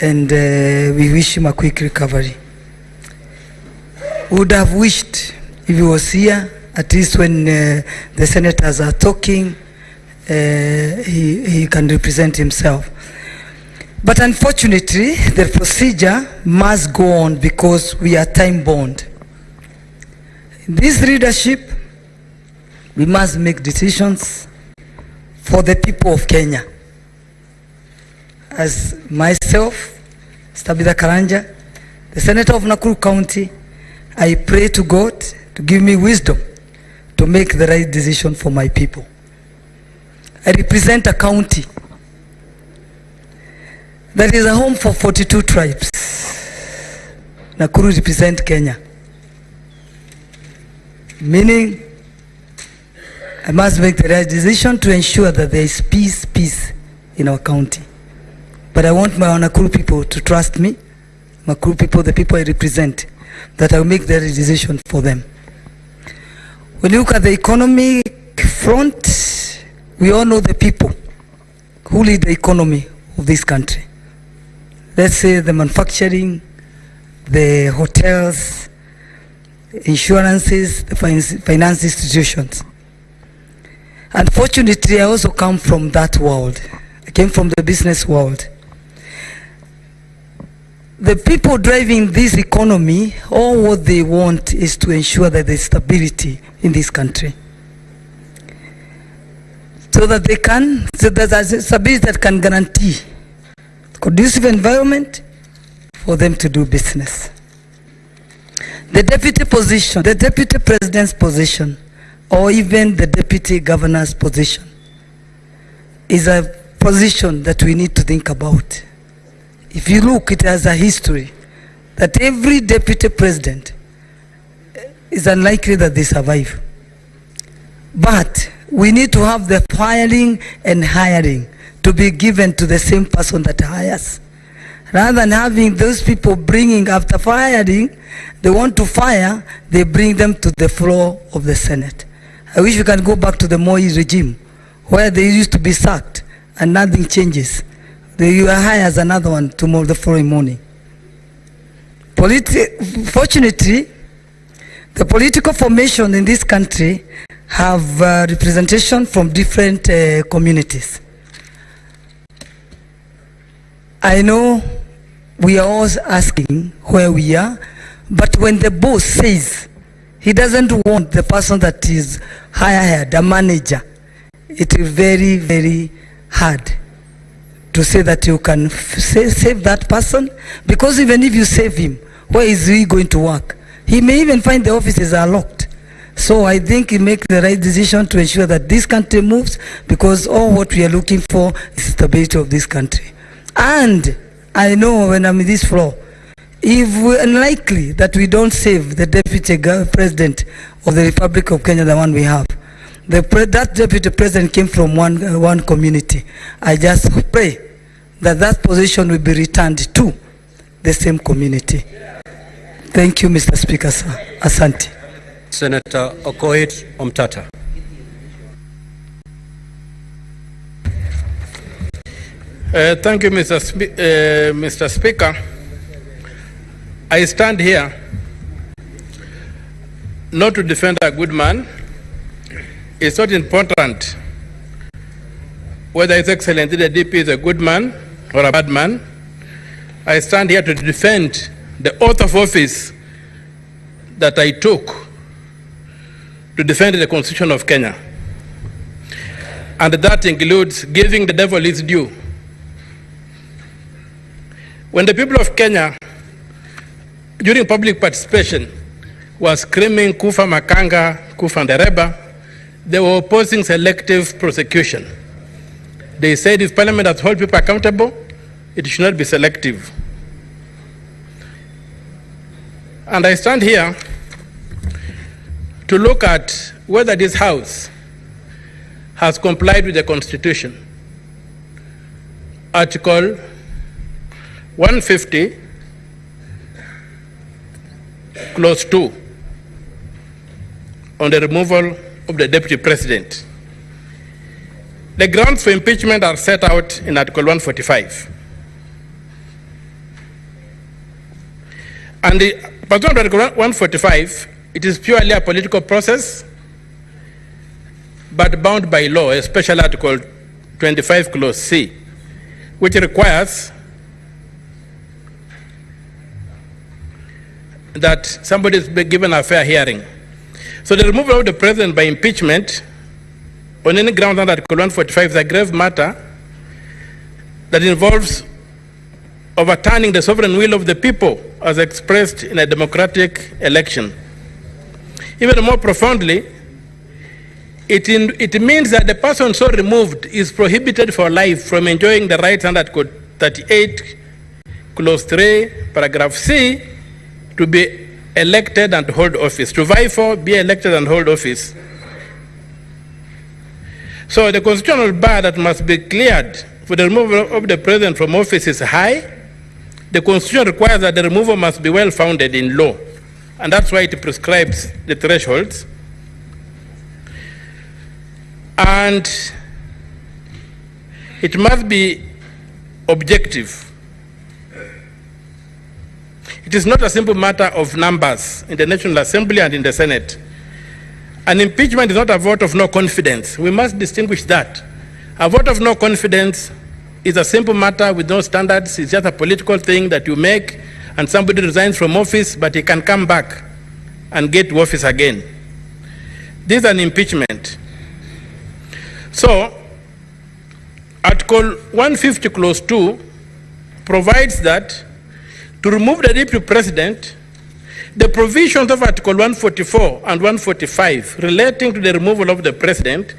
and we wish him a quick recovery. Would have wished if he was here, at least when the senators are talking, he can represent himself. But unfortunately, the procedure must go on because we are time-bound. In this leadership, we must make decisions for the people of Kenya. As myself, Tabitha Karanja, the Senator of Nakuru County, I pray to God to give me wisdom to make the right decision for my people. I represent a county that is a home for 42 tribes. Nakuru represent Kenya. Meaning, I must make the right decision to ensure that there is peace in our county. But I want my Nakuru people to trust me, Nakuru people, the people I represent, that I will make the right decision for them. When you look at the economic front, we all know the people who lead the economy of this country. Let's say the manufacturing, the hotels, insurances, the finance institutions. Unfortunately, I also come from that world. I came from the business world. The people driving this economy, all what they want is to ensure that there's stability in this country. So that there's stability that can guarantee conducive environment for them to do business. The deputy position, the deputy president's position, or even the deputy governor's position is a position that we need to think about. If you look, it has a history that every deputy president is unlikely that they survive. But we need to have the firing and hiring to be given to the same person that hires. Rather than having those people bringing, after firing, they want to fire, they bring them to the floor of the Senate. I wish we can go back to the Moi regime, where they used to be sacked and nothing changes. They hire as another one tomorrow, the following morning. Fortunately, the political formation in this country have representation from different communities. I know we are always asking where we are, but when the boss says he doesn't want the person that is hired, a manager, it is very, very hard to say that you can save that person, because even if you save him, where is he going to work? He may even find the offices are locked. So I think he makes the right decision to ensure that this country moves, because all what we are looking for is stability of this country. And I know when I'm in this floor, if we're unlikely that we don't save the deputy president of the Republic of Kenya, the one we have, that deputy president came from one community. I just pray that that position will be returned to the same community. Thank you, Mr. Speaker, sir. Asante. Senator Okoit Omtata. Thank you, Mr. Speaker. I stand here not to defend a good man. It's not important whether His Excellency the DP is a good man or a bad man. I stand here to defend the oath of office that I took to defend the Constitution of Kenya. And that includes giving the devil his due. When the people of Kenya, during public participation, were screaming Kufa Makanga, Kufa Ndereba, they were opposing selective prosecution. They said if Parliament has held people accountable, it should not be selective. And I stand here to look at whether this House has complied with the Constitution. Article 150, Clause 2, on the removal of the Deputy President. The grounds for impeachment are set out in Article 145. And pursuant to Article 145, it is purely a political process, but bound by law, especially Article 25, Clause C, which requires that somebody is given a fair hearing. So the removal of the president by impeachment on any ground under Article 145 is a grave matter that involves overturning the sovereign will of the people as expressed in a democratic election. Even more profoundly, it means that the person so removed is prohibited for life from enjoying the rights under Article 38, clause 3, paragraph C, to be elected and hold office. To vie for, be elected and hold office. So the constitutional bar that must be cleared for the removal of the president from office is high. The Constitution requires that the removal must be well founded in law, and that's why it prescribes the thresholds. And it must be objective. It is not a simple matter of numbers in the National Assembly and in the Senate. An impeachment is not a vote of no confidence. We must distinguish that. A vote of no confidence is a simple matter with no standards. It's just a political thing that you make, and somebody resigns from office, but he can come back and get to office again. This is an impeachment. So, Article 150, Clause 2 provides that to remove the deputy president, the provisions of Article 144 and 145 relating to the removal of the president,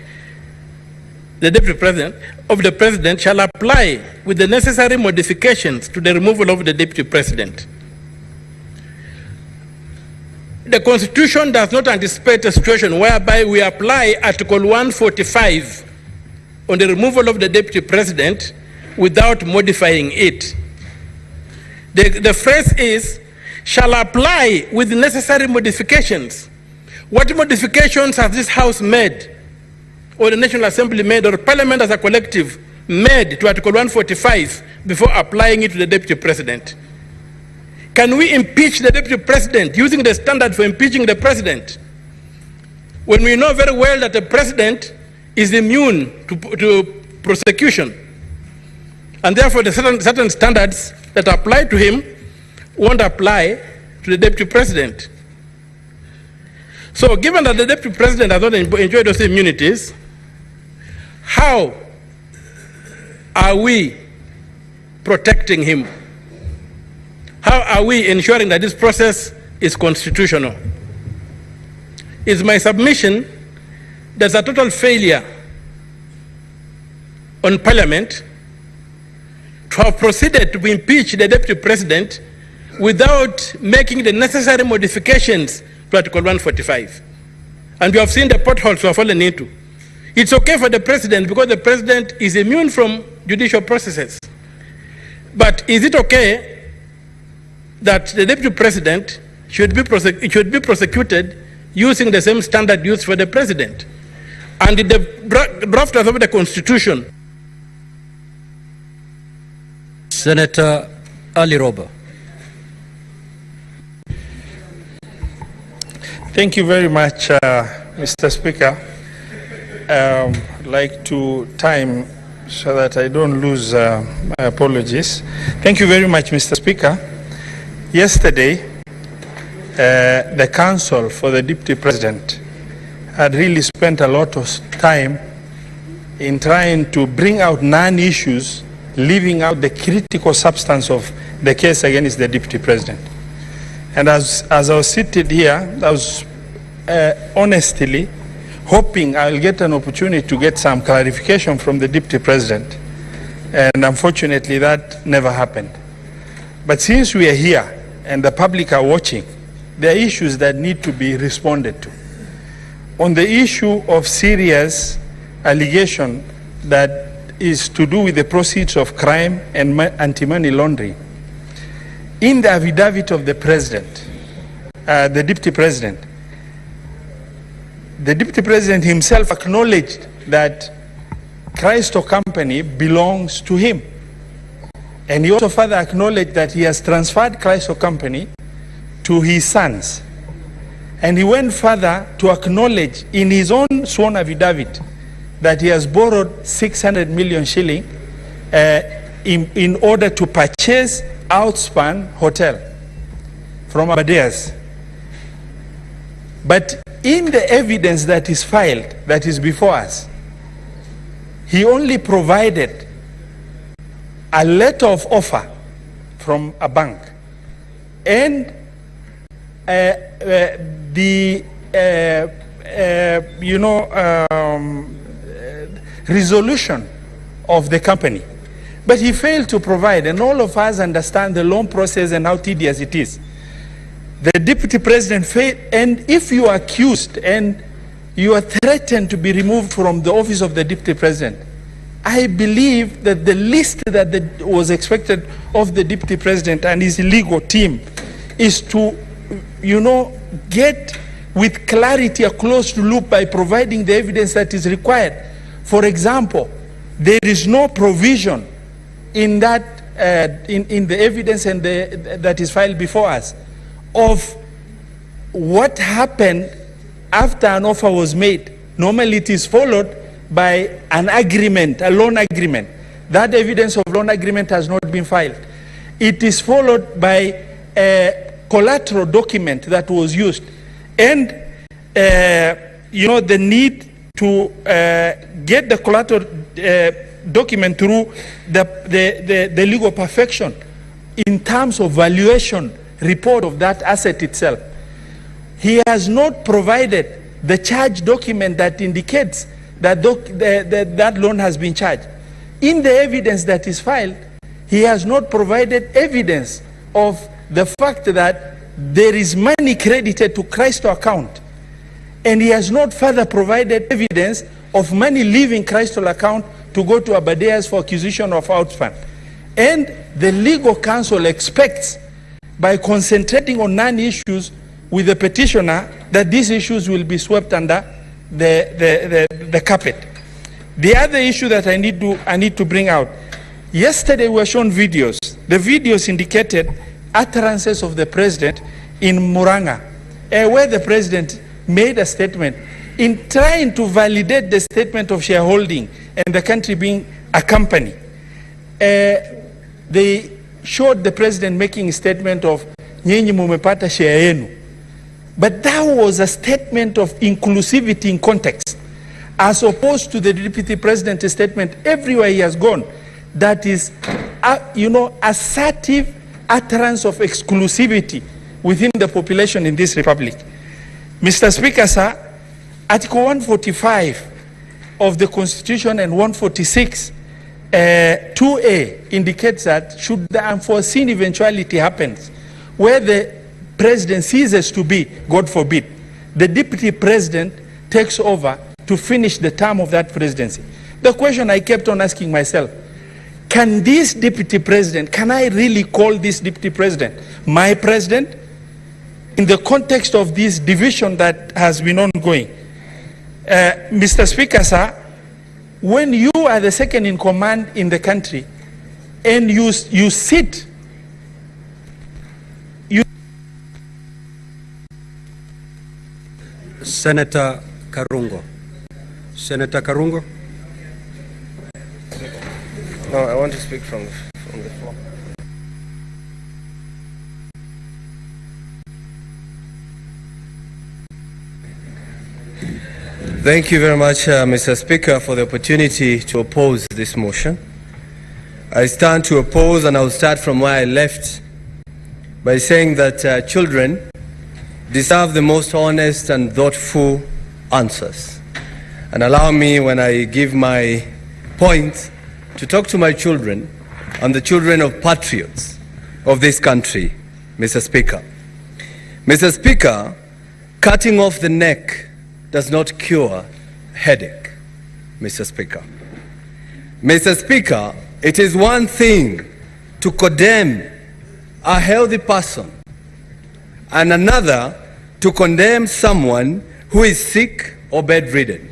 the deputy president, of the president shall apply with the necessary modifications to the removal of the deputy president. The Constitution does not anticipate a situation whereby we apply Article 145 on the removal of the deputy president without modifying it. The phrase is, shall apply with necessary modifications. What modifications has this House made, or the National Assembly made, or Parliament as a collective made to Article 145 before applying it to the Deputy President? Can we impeach the Deputy President using the standard for impeaching the President, when we know very well that the President is immune to prosecution, and therefore the certain standards that apply to him won't apply to the Deputy President? So given that the Deputy President has not enjoyed those immunities, how are we protecting him? How are we ensuring that this process is constitutional? It's my submission there's a total failure on Parliament to have proceeded to impeach the Deputy President without making the necessary modifications to Article 145. And we have seen the potholes we have fallen into. It's okay for the President because the President is immune from judicial processes. But is it okay that the Deputy President should be prosecuted using the same standard used for the President? And in the drafters of the Constitution, Senator Ali Roba. Thank you very much, Mr. Speaker. I'd like to time so that I don't lose my apologies. Thank you very much, Mr. Speaker. Yesterday, the Council for the Deputy President had really spent a lot of time in trying to bring out non-issues, leaving out the critical substance of the case against the Deputy President. And as I was seated here, I was honestly hoping I'll get an opportunity to get some clarification from the Deputy President. And unfortunately, that never happened. But since we are here and the public are watching, there are issues that need to be responded to. On the issue of serious allegation that is to do with the proceeds of crime and anti-money laundering, in the affidavit of the President, the Deputy President himself acknowledged that Christo Company belongs to him. And he also further acknowledged that he has transferred Christo Company to his sons. And he went further to acknowledge in his own sworn affidavit that he has borrowed 600 million shilling in order to purchase Outspan Hotel from Amadeus. But in the evidence that is filed, that is before us, he only provided a letter of offer from a bank and resolution of the company. But he failed to provide, and all of us understand the loan process and how tedious it is. The deputy president failed, and if you are accused and you are threatened to be removed from the office of the deputy president, I believe that the least that was expected of the deputy president and his legal team is to, get with clarity a closed loop by providing the evidence that is required. For example, there is no provision in that in the evidence and that is filed before us of what happened after an offer was made. Normally it is followed by an agreement, a loan agreement. That evidence of loan agreement has not been filed. It is followed by a collateral document that was used. And, the need to get the collateral document through the legal perfection in terms of valuation report of that asset itself. He has not provided the charge document that indicates that that loan has been charged. In the evidence that is filed, he has not provided evidence of the fact that there is money credited to Christo account. And he has not further provided evidence of money leaving Christo account to go to Abadeas for acquisition of outfund. And the legal counsel expects, by concentrating on non-issues with the petitioner, that these issues will be swept under the carpet. The other issue that I need to bring out, yesterday we were shown videos. The videos indicated utterances of the president in Muranga, where the president made a statement in trying to validate the statement of shareholding and the country being a company. They showed the president making a statement of nyinyi mumepata share yenu. But that was a statement of inclusivity in context, as opposed to the deputy president's statement everywhere he has gone, that is, assertive utterance of exclusivity within the population in this republic. Mr. Speaker, sir, Article 145 of the Constitution and 146 2A indicates that should the unforeseen eventuality happens, where the president ceases to be, God forbid, the deputy president takes over to finish the term of that presidency. The question I kept on asking myself, can this deputy president, can I really call this deputy president my president in the context of this division that has been ongoing? Mr. Speaker, sir, when you are the second in command in the country and you sit, Senator Karungo. Senator Karungo. No, I want to speak from the floor. Thank you very much, Mr. Speaker, for the opportunity to oppose this motion. I stand to oppose, and I'll start from where I left by saying that children deserve the most honest and thoughtful answers. And allow me, when I give my point, to talk to my children and the children of patriots of this country, Mr. Speaker. Mr. Speaker, cutting off the neck does not cure headache, Mr. Speaker. Mr. Speaker, it is one thing to condemn a healthy person and another to condemn someone who is sick or bedridden.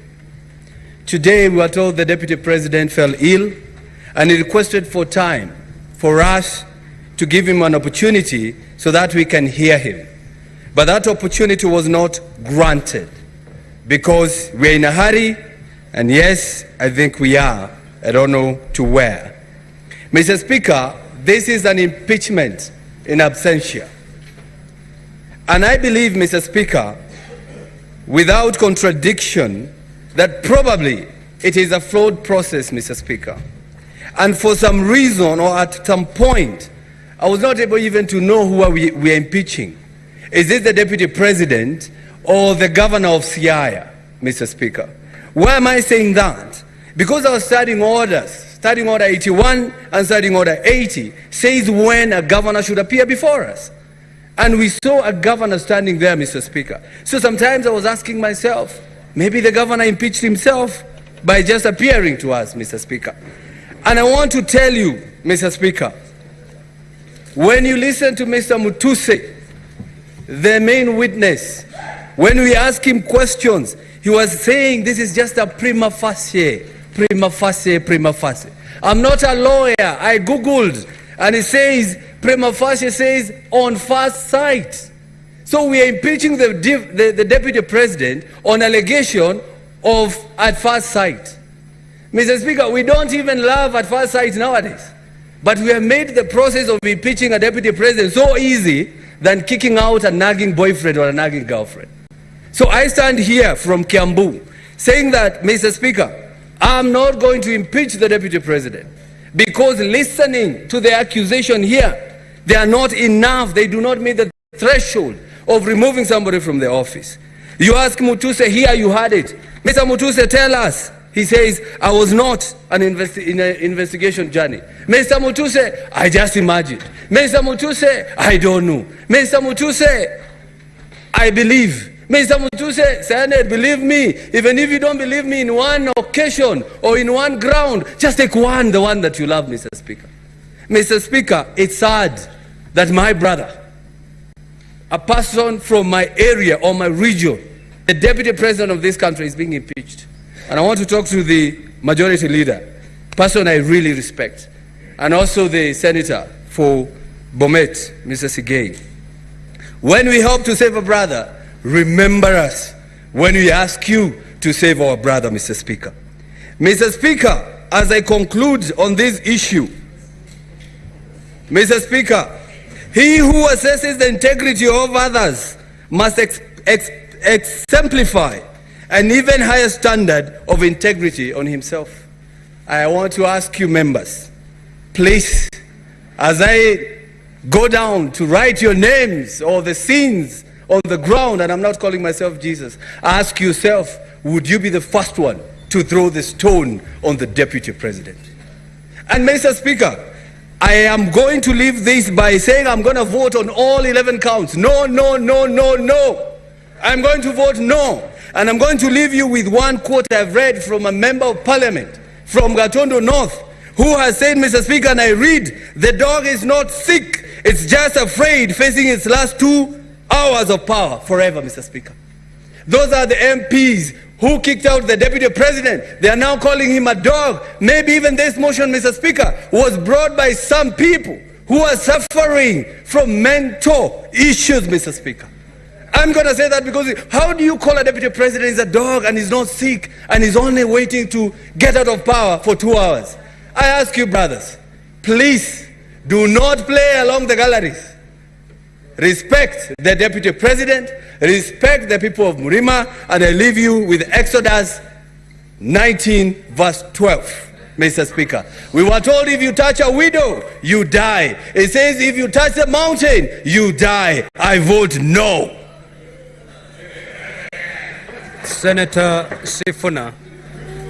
Today we were told the Deputy President fell ill and he requested for time for us to give him an opportunity so that we can hear him. But that opportunity was not granted because we're in a hurry, and yes, I think we are. I don't know to where. Mr. Speaker, this is an impeachment in absentia. And I believe, Mr. Speaker, without contradiction, that probably it is a flawed process, Mr. Speaker. And for some reason or at some point, I was not able even to know who we are impeaching. Is it the Deputy President or the Governor of Siaya, Mr. Speaker? Why am I saying that? Because our standing orders, standing order 81 and standing order 80, says when a governor should appear before us. And we saw a governor standing there, Mr. Speaker. So sometimes I was asking myself, maybe the governor impeached himself by just appearing to us, Mr. Speaker. And I want to tell you, Mr. Speaker, when you listen to Mr. Mutuse, the main witness, when we ask him questions, he was saying this is just a prima facie, prima facie, prima facie. I'm not a lawyer. I Googled, and it says, prima facie says on first sight. So we are impeaching the deputy president on allegation of at first sight. Mr. Speaker, we don't even love at first sight nowadays. But we have made the process of impeaching a deputy president so easy than kicking out a nagging boyfriend or a nagging girlfriend. So I stand here from Kiambu saying that, Mr. Speaker, I'm not going to impeach the deputy president because listening to the accusation here, they are not enough. They do not meet the threshold of removing somebody from the office. You ask Mutuse here, you had it. Mr. Mutuse, tell us. He says, I was not in an investigation journey. Mr. Mutuse, I just imagined. Mr. Mutuse, I don't know. Mr. Mutuse, I believe. Mr. Mutuse, Senate, believe me. Even if you don't believe me in one occasion or in one ground, just take one, the one that you love, Mr. Speaker. Mr. Speaker, it's sad that my brother, a person from my area or my region, the deputy president of this country, is being impeached. And I want to talk to the majority leader, person I really respect, and also the senator for Bomet, Mr. Sigei. When we help to save a brother, remember us when we ask you to save our brother, Mr. Speaker. Mr. Speaker, as I conclude on this issue, Mr. Speaker, he who assesses the integrity of others must exemplify an even higher standard of integrity on himself. I want to ask you members, please, as I go down to write your names or the sins on the ground, and I'm not calling myself Jesus, ask yourself, would you be the first one to throw the stone on the deputy president? And Mr. Speaker, I am going to leave this by saying I'm going to vote on all 11 counts. No, no, no, no, no. I'm going to vote no. And I'm going to leave you with one quote I've read from a member of parliament from Gatondo North, who has said, Mr. Speaker, and I read, the dog is not sick, it's just afraid, facing its last 2 hours of power forever, Mr. Speaker. Those are the MPs who kicked out the deputy president. They are now calling him a dog. Maybe even this motion, Mr. Speaker, was brought by some people who are suffering from mental issues, Mr. Speaker. I'm going to say that because how do you call a deputy president is a dog and he's not sick and he's only waiting to get out of power for 2 hours? I ask you, brothers, please do not play along the galleries. Respect the deputy president, respect the people of Murima, and I leave you with Exodus 19 verse 12. Mr. Speaker, we were told if you touch a widow, you die. It says if you touch the mountain, you die. I vote no. Senator Sifuna.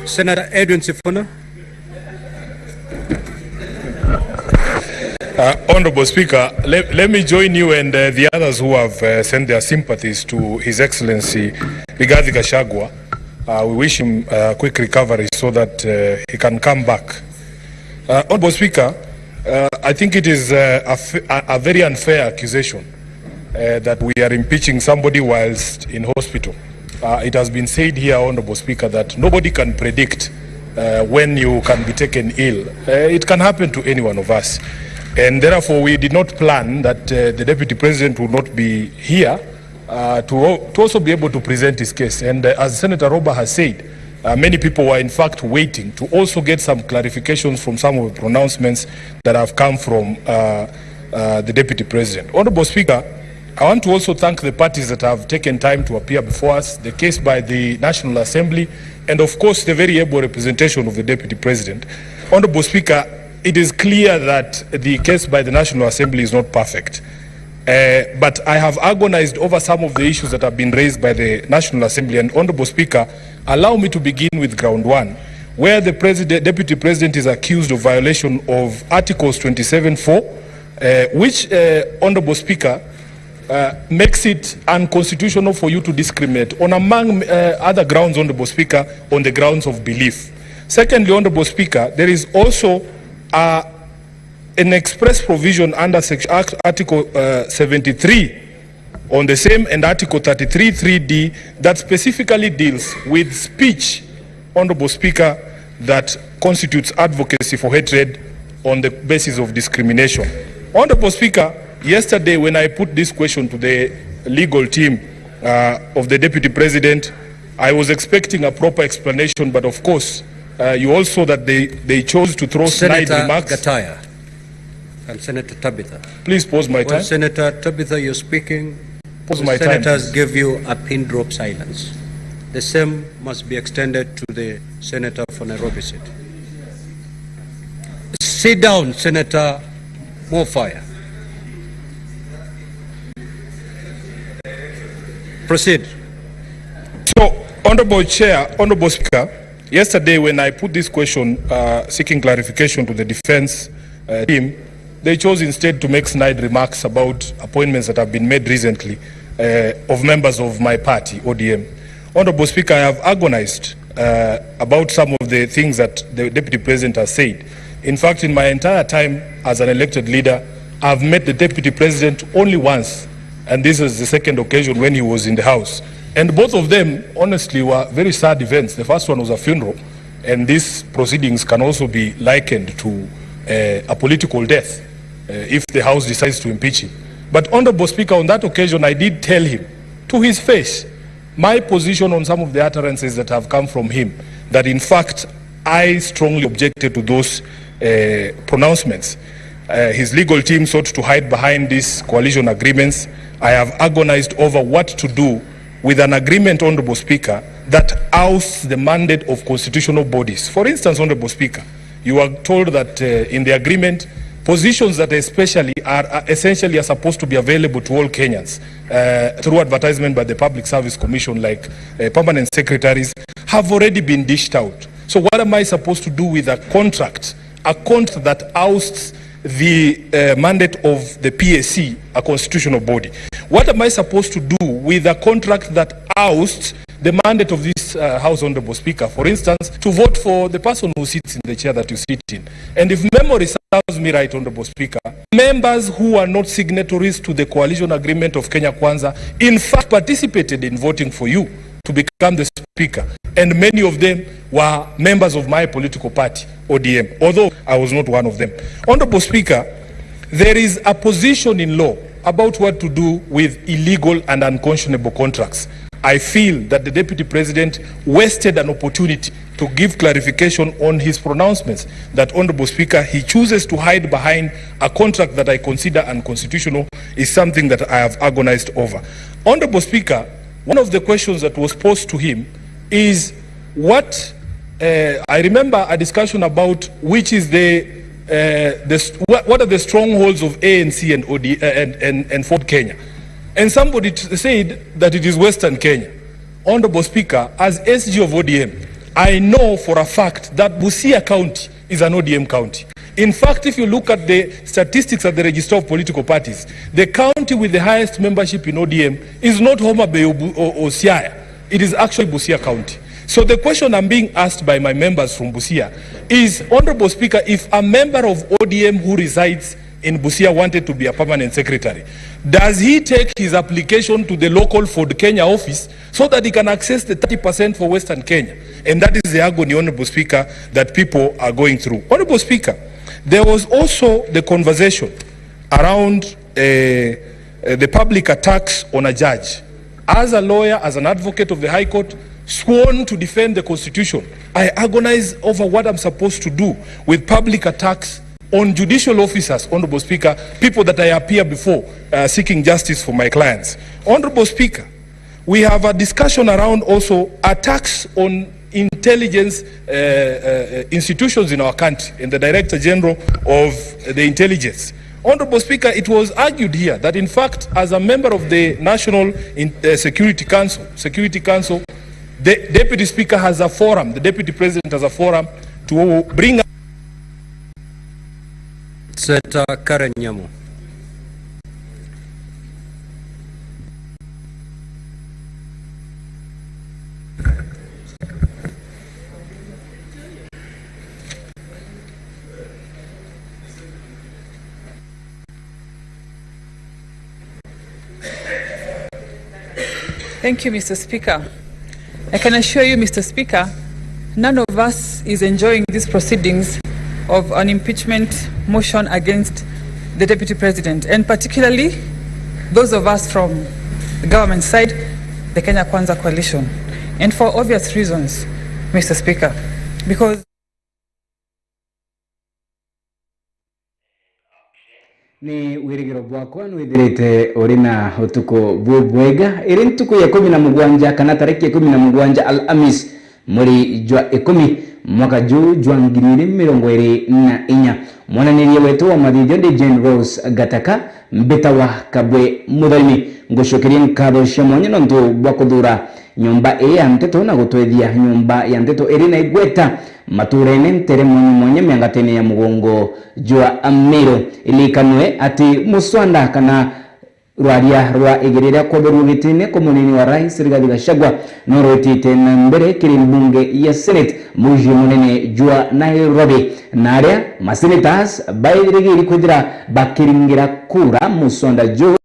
Senator Edwin Sifuna. Honorable Speaker, let me join you and the others who have sent their sympathies to His Excellency Rigathi Gachagua. We wish him a quick recovery so that he can come back. Honorable Speaker, I think it is a very unfair accusation that we are impeaching somebody whilst in hospital. It has been said here, Honorable Speaker, that nobody can predict when you can be taken ill. It can happen to any one of us. And therefore, we did not plan that the Deputy President would not be here to also be able to present his case. And as Senator Roba has said, many people were in fact waiting to also get some clarifications from some of the pronouncements that have come from the Deputy President. Honorable Speaker, I want to also thank the parties that have taken time to appear before us, the case by the National Assembly, and of course the very able representation of the Deputy President. Honorable Speaker, it is clear that the case by the National Assembly is not perfect. But I have agonized over some of the issues that have been raised by the National Assembly. And Honorable Speaker, allow me to begin with ground one, where the Deputy President is accused of violation of Articles 27(4), which, Honorable Speaker, makes it unconstitutional for you to discriminate on, among other grounds, Honorable Speaker, on the grounds of belief. Secondly, Honorable Speaker, there is also an express provision under Article 73 on the same, and Article 33(3)(d) that specifically deals with speech, Honorable Speaker, that constitutes advocacy for hatred on the basis of discrimination. Honorable Speaker, yesterday when I put this question to the legal team of the Deputy President, I was expecting a proper explanation, but of course, you also that they chose to throw snide remarks. Gataya and Senator Tabitha. Please pause my time. When Senator Tabitha, you're speaking, pause my senators time. Senators give you a pin drop silence. The same must be extended to the Senator for Nairobi City. Sit down, Senator. More fire. Proceed. So, Honorable Chair, Honorable Speaker, yesterday when I put this question seeking clarification to the defense team, they chose instead to make snide remarks about appointments that have been made recently of members of my party, ODM. Honorable Speaker, I have agonized about some of the things that the Deputy President has said. In fact, in my entire time as an elected leader, I've met the Deputy President only once, and this is the second occasion when he was in the House. And both of them, honestly, were very sad events. The first one was a funeral, and these proceedings can also be likened to a political death if the House decides to impeach him. But, Honorable Speaker, on that occasion, I did tell him to his face my position on some of the utterances that have come from him, that in fact I strongly objected to those pronouncements. His legal team sought to hide behind these coalition agreements. I have agonized over what to do with an agreement, Honorable Speaker, that ousts the mandate of constitutional bodies. For instance, Honorable Speaker, you are told that in the agreement, positions that especially are essentially are supposed to be available to all Kenyans through advertisement by the Public Service Commission, like permanent secretaries, have already been dished out. So what am I supposed to do with a contract that ousts the mandate of the PSC, a constitutional body? What am I supposed to do with a contract that ousts the mandate of this House, Honorable Speaker? For instance, to vote for the person who sits in the chair that you sit in. And if memory serves me right, Honorable Speaker, members who are not signatories to the coalition agreement of Kenya Kwanza, in fact, participated in voting for you to become the Speaker. And many of them were members of my political party, ODM, although I was not one of them. Honorable Speaker, there is a position in law about what to do with illegal and unconscionable contracts. I feel that the Deputy President wasted an opportunity to give clarification on his pronouncements, that, Honorable Speaker, he chooses to hide behind a contract that I consider unconstitutional is something that I have agonized over. Honorable Speaker, one of the questions that was posed to him is what, I remember a discussion about which is what are the strongholds of ANC and Ford Kenya. And somebody said that it is Western Kenya. Honorable Speaker, as SG of ODM, I know for a fact that Busia County is an ODM county. In fact, if you look at the statistics at the Register of Political Parties, the county with the highest membership in ODM is not Homa Bay or Siaya. It is actually Busia County. So the question I'm being asked by my members from Busia is, Honorable Speaker, if a member of ODM who resides in Busia wanted to be a permanent secretary, does he take his application to the local Ford Kenya office so that he can access the 30% for Western Kenya? And that is the agony, Honorable Speaker, that people are going through. Honorable Speaker, there was also the conversation around the public attacks on a judge. As a lawyer, as an advocate of the High Court, sworn to defend the Constitution, I agonize over what I'm supposed to do with public attacks on judicial officers, Honorable Speaker, people that I appear before seeking justice for my clients. Honorable Speaker, we have a discussion around also attacks on intelligence institutions in our country and the Director General of the Intelligence. Honorable Speaker, it was argued here that in fact, as a member of the National Security Council, The Deputy Speaker has a forum, the Deputy President has a forum to bring up Senator Karen Nyamu. Thank you, Mr. Speaker. I can assure you, Mr. Speaker, none of us is enjoying these proceedings of an impeachment motion against the Deputy President, and particularly those of us from the government side, the Kenya Kwanza coalition, and for obvious reasons, Mr. Speaker, because ni wirigiro bwakwa nwithirite uri na utuko bwega iri ntuko ya 17 kana tariki ya 17 Alhamis muri jwa 10 mwaka jwa 2024 mwananirie wetu wa mathithio de Jane Rose Gataka mbeta wa kabwe muthaimi ngushokerie nkatho cia mwanya nontu bwa kuthura nyumba ya Nteto na gutwethia nyumba ya Nteto iri na igweta maturene ntere mwanya miangatene ya mugongo jwa amiro ilikanwe ati muswanda kana rwaria rwa igirira kwaberu gitine ko munini wa rais Rigathi Gachagua no rotite na mbere kiri mbunge ya Senate muji munene jwa Nairobi naria masenators bairigiri kwithira bakiringira kura muswanda jo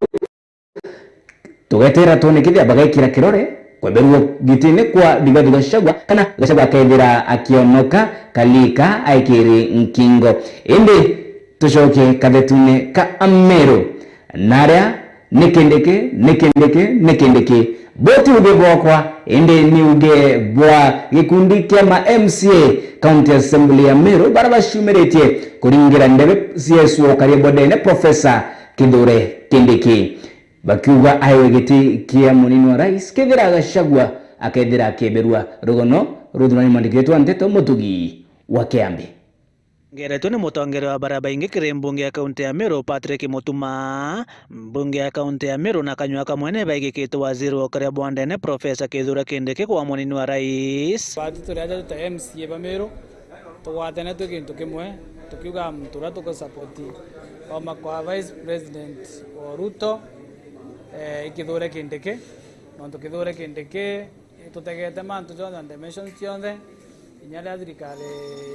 tugetera tonekithia bagaikira kirore kwaberu gitine kwa Rigathi Gachagua kana Gachagua akaithira akionoka kalika aikiri nkingo indi tushoke kadetune ka amero naria nekendeke boti uge bwakwa ende ni uge bwa gikundi kia ma MCA County Assembly ya Meru baraba shumeretie kuringira ndebe CSO karibu dene Professor Kithure Kindiki bakiuga aiwe giti kia munini wa rais Kithira Gachagua akaithira keberua rugono rudhurani mandiketwa Nteto mutugi wa Kiambi Ngeretwo ni mutongere wa baraba ingi kiri mbunge ya kaunti ya Meru Patrick Mutuma mbunge ya kaunti ya Meru na kanywa kamwene baigikitwo waziri wa karia bwandene Professor Kithure Kindiki kwa munini wa rais batu turaja tuta MCA ba Meru tuwatene tukintu kimwe tukiuga mtura tuko support kwa Vice President wa Ruto Kithure Kindiki nontu Kithure Kindiki tutegete mantu jonde and dimensions yonde inyala thirikari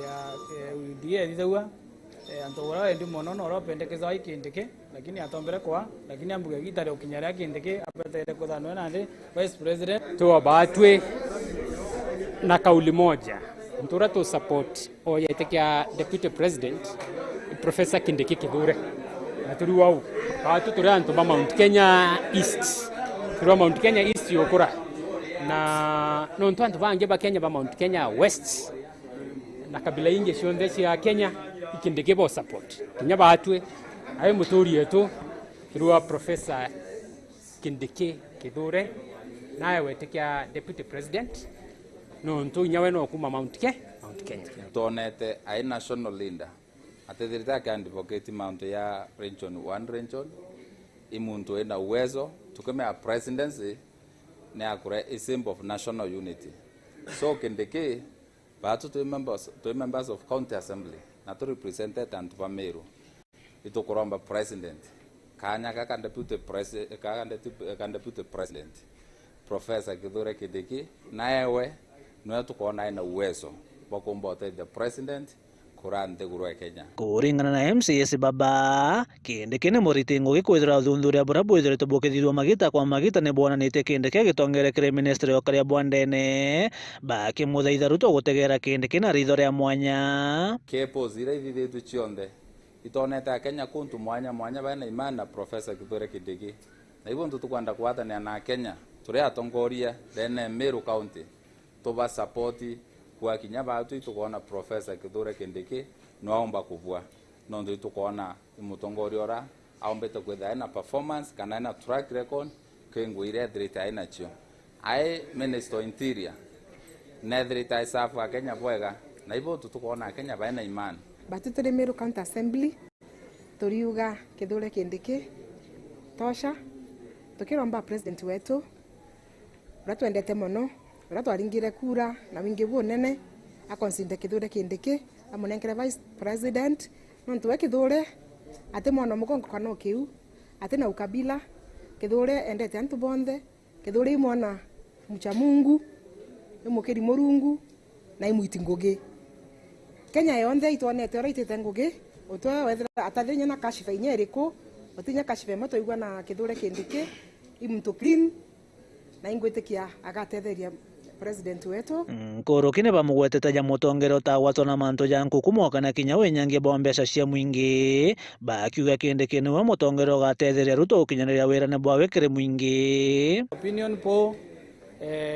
ya UDA thithagua antogora endi mono no ropendekeza Kindiki lakini atombere kwa lakini ambuge gitare ukinyara Kindiki apetete kuthanwa na ndi Vice President tuwa batwe na kauli moja ntura to support oyetekia Deputy President Professor Kindiki Kithure na turi wau atu turi antu ba Mount Kenya East turi Mount Kenya East yokura na no ntu antu bange ba Kenya ba Mount Kenya West na kabila inge cionthe cia Kenya Kindiki bo support kinya batwe ayo muturi yetu turi Professor Kindiki Kithure naye wetekia Deputy President no ntu nyawe no kuma Mount Kenya tonete ai national leader atethirita ka advocate mount ya region 1 region imuntu ena uwezo tukemea presidency na akure a symbol of national unity so Kindiki batu to members of county assembly na to represented and Meru itukuromba president kanya ka deputy president Professor Kithure Kindiki naewe no tukona ina uwezo bakombote the president kurante gurwa Kenya kuringana na MCS baba Kindiki ni muritingo gikwithira uthundhuria bura bwithiritwo bukithirwa magita kwa magita ni bwonanite Kindiki gitongerekere ministry wa karia bwandene bakimuthaitha Ruto gutegera Kindiki na ritho ria mwanya kepo zira ithithitu cionthe itonete Kenya kuntu mwanya bana imana Professor Kithure Kindiki na hivyo tutukwenda kuathania na Kenya turi atongoria thene Meru County tuba support kwa kinya batu itukona Professor Kithure Kindiki no aomba kuvua no ndo itukona imutongoria ora aombete kwetha na performance kana na track record kengwire drita ina chio ai minister interior na drita isafu Kenya bwega na hivyo tutukona Kenya baina imani batu turi Meru County Assembly turiuga Kithure Kindiki tosha tukiromba president wetu ratwendete mono ura twaringire kura na wingi bunene akonsinde Kithure Kindiki amunenkere vice president nontu we Kithure ate mwana mugongo kana kiu ate na ukabila Kithure endete antu bonthe Kithure mwana mucha Mungu mukiri Murungu na imuiti ngugi Kenya yonthe itwanete ora itete ngugi utwa wethera atathenya na kashifa inyeriko utinya kashifa moto igwa na Kithure Kindiki imuntu clean na ingwitikia agatetheria president wetu Korokine bamugwetete ja mutongero tagwatwo na manto ja nkukumoka na kinya wenyangie bombeca cia mwingi bakiuga Kindiki niwe mutongero gatetheria Ruto ukinyaniria wirane bwa wekere mwingi opinion po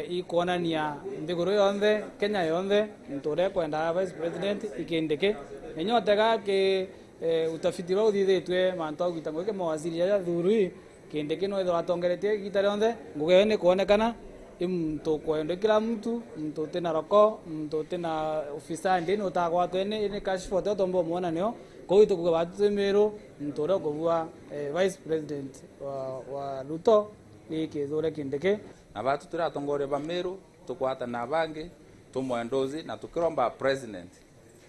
ikuonania nthiguru yonthe Kenya yonthe nture kwenda vice president Kindiki ninyotega ki utafiti wa uthithitwe manto agwita ngwike mawaziri ya thuri Kindiki no ithwa tongeretie gita rionthe nguge ni kuonekana mtu kwenda kila mtu tena roko mtu tena ofisandi no tagwa twene ni kashfo to tombo muona nio ko itu ku batu mero mtu ro kuvua vice president wa Ruto ni Kithure Kindiki na batu turatongore ba meru tukwata na bangi tumwendozi na tukiromba president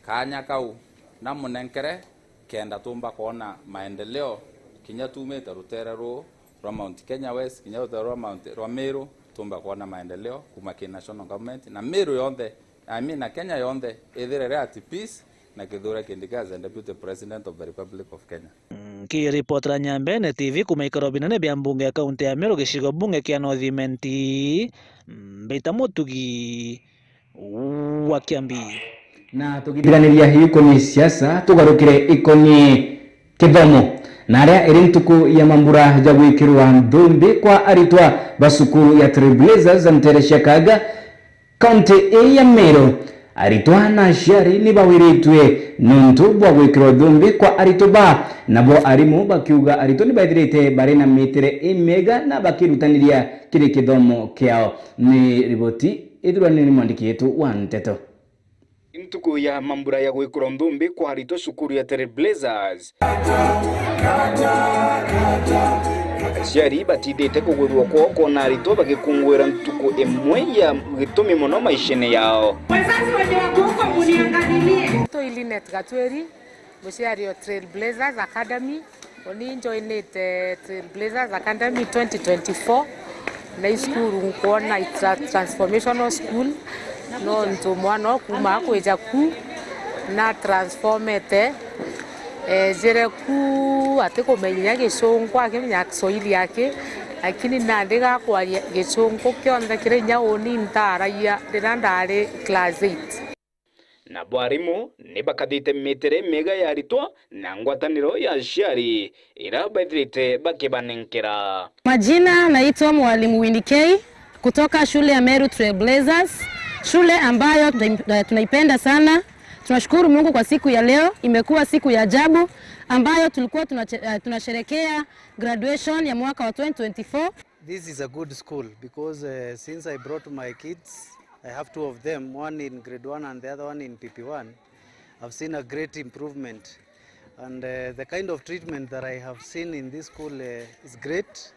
kanya kau na munenkere kenda tumba kuona maendeleo kinya tumete ruterero rwa Mount Kenya West kinya ruterero Mount Meru tumba kuona maendeleo kuma ki national government na Meru yonthe na Kenya yonthe ithirere at peace na Kithure Kindiki as the deputy president of the Republic of Kenya. Kiripotera Nyambene TV kumaikaro binene bya mbunge ya kaunti ya Meru gicigo bunge kia North Mbeita Mutugi wa Kiambi. Na tugitiraniria yuko ni siasa tugarukire ikoni kithomo na aria iri ntuku ya mambura ja gwikirwa ndumbi kwa aritwa basukuru ya Trailblazers Nteto Kaga kaunti ya Meru aritwa na shari ni bawiritwe nuntu bwa gwikirwa ndumbi kwa arito ba nabo arimu bakiuga arito ni baithirite bare na metere imega na bakirutaniria kiri kithomo kiao ni riboti ithurani ni mwandiki yetu wa Nteto. Ntuku ya mambura ya gwikirwa ndumbi kwa arito sukuru ya Trailblazers Aciari batindite kugurwo kwoko na arito bagikungwira ntuku imwe ya gitumi muno maishene yao. Wazazi wenye wako huko muniangalilie. To Ilinet Gatweri muciari wa Trailblazers Academy oni joinete Trailblazers Academy 2024 na school kuona transformational school no nto mwana kuma kweja ku na transformete jere ku atiko menya gicungu akimenya Kiswahili yake lakini nandika kwa gicungu kyonthe kire nyaoni ntaraia ndandare class 8 na bwarimu ni bakathite metere mega ya aritwa na ngwataniro ya aciari ira baithirite bakibanenkera. Majina naitwa mwalimu Winikei kutoka shule ya Meru Trailblazers, shule ambayo tunaipenda sana. Tunashukuru Mungu kwa siku ya leo, imekuwa siku ya ajabu ambayo tulikuwa tunasherekea graduation ya mwaka wa 2024. This is a good school because since I brought my kids, I have two of them, one in grade 1 and the other one in PP1. I've seen a great improvement and the kind of treatment that I have seen in this school is great.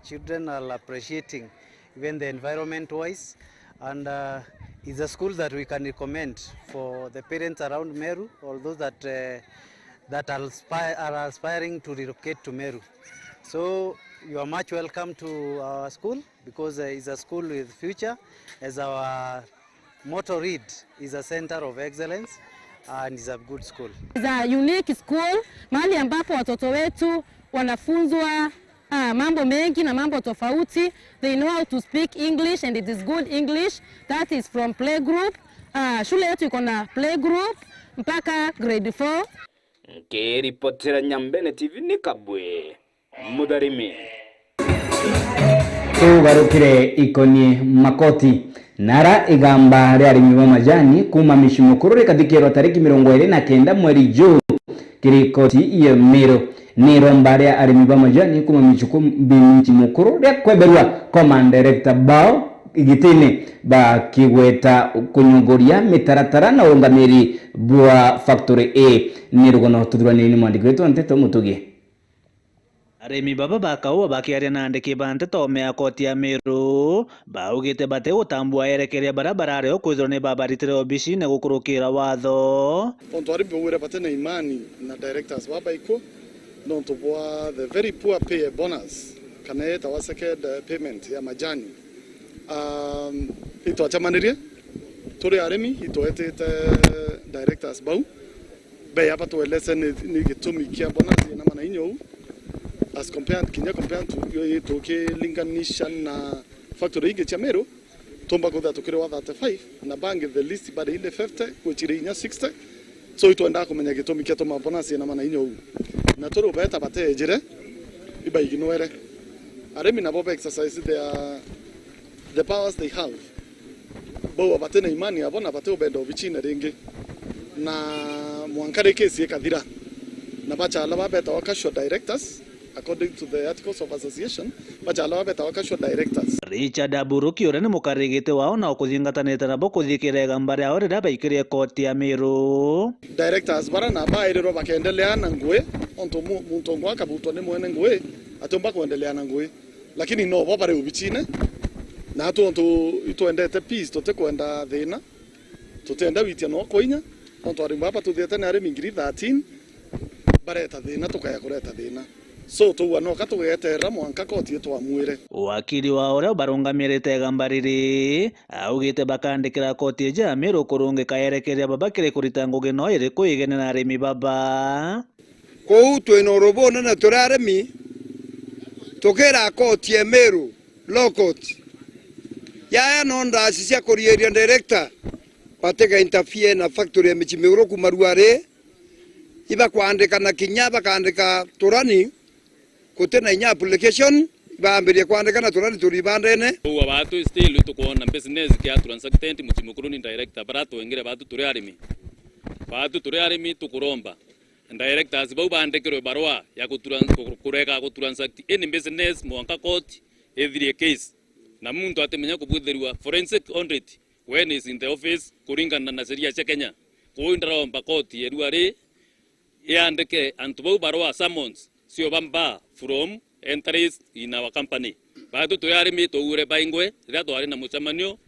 Children are appreciating even the environment wise and it's a school that we can recommend for the parents around Meru or those that are aspiring to relocate to Meru. So you are much welcome to our school because it's a school with future. As our motto read, is a center of excellence and is a good school. It's a unique school, mahali ambapo watoto wetu wanafunzwa mambo mengi na mambo tofauti. They know how to speak English and it is good English. That is from playgroup. Shule yetu iko na playgroup mpaka grade 4. Kiripotera Nyambene TV ni Kabwe Mudharimi. Tugarukire ikoni makoti nara igamba ryarimi wa majani kuma mishimukuru rikathikirwa tariki 29 mweri June kirikoti ya Meru ni rombare arimi ba majani kuma mishimukuru rekweberwa command director bao igitine ba kigweta kunyongoria mitaratara na ungamiri bwa factory A ni rugono tudurani ni mwandiki wetu Nteto Mutugi. aremi baba bakauwa bakiaria na andiki ba Nteto mea koti ya Meru baugite bate gutambua erekeria barabara reo kwithirwo ni babaritire obici na gukurukira watho onto arimi bawira bate na imani na directors babaiko no to boa the very poor pay bonus kana ta second payment ya majani ito achamanirie turi arimi ito etete directors bau be hapa to lesson ni gitumi kia bonus na mana inyo as compared to linganisha na factory hii ya Meru tomba kwa tukire wa 35 na bangi the list bado ile 50 kuchirinya 60 so ito enda kumenya gitumi kia toma bonus na mana inyo na toro beta bate jire iba ignoere aremi na boba exercise the powers they have bo bate na imani abona bate obendo bichina ringi na mwankare kesi ekathira na bacha alaba beta wakashwa directors according to the articles of association bacha alaba beta wakashwa directors Richard Aburuki ore ni mukarigite wao na ukuthingatanite na bo kuthikirega mbare ao rira baikirie koti ya Meru directors bara na bairiro bakendelea na ngwe onto muntu ngwa kabutwa ni mwene ngwe atomba kuendelea na ngwe lakini no bo bare ubichine na atu ituendete peace tote kwenda thina tutenda witia no koinya onto ari baba tuthiete na ari mingiri 13 bareta thina tukaya kureta thina so tuwa no katugete mwanka koti etwa mwire wakili wa ore barungamirite gambariri augite bakandikira koti ya Meru kurungika erekeria babakire kurita ngugi no iri kuigene na arimi baba kou twina robona na turaremi tukira koti ya Meru law court ya no ndasi cia kurieria director batega interfere na factory ya Michimeguro kumaruare iba kuandika na kinya bakandika turani kutena inya application baambirie kuandika na turani turibandene uwa batu still tukuona business kia transactant Michimeguro ni director barato wengire batu turi arimi tukuromba directors bau bandikirwe barua ya kureka kutransact any business mwanka court every case na muntu atemenya kubutherwa forensic audit when is in the office kuringana na sheria ya Kenya kuindaromba koti yeruari yandike antubau barua summons sio bamba from entries in our company bado tuyari mi to ure baingwe ria twari na muchamanio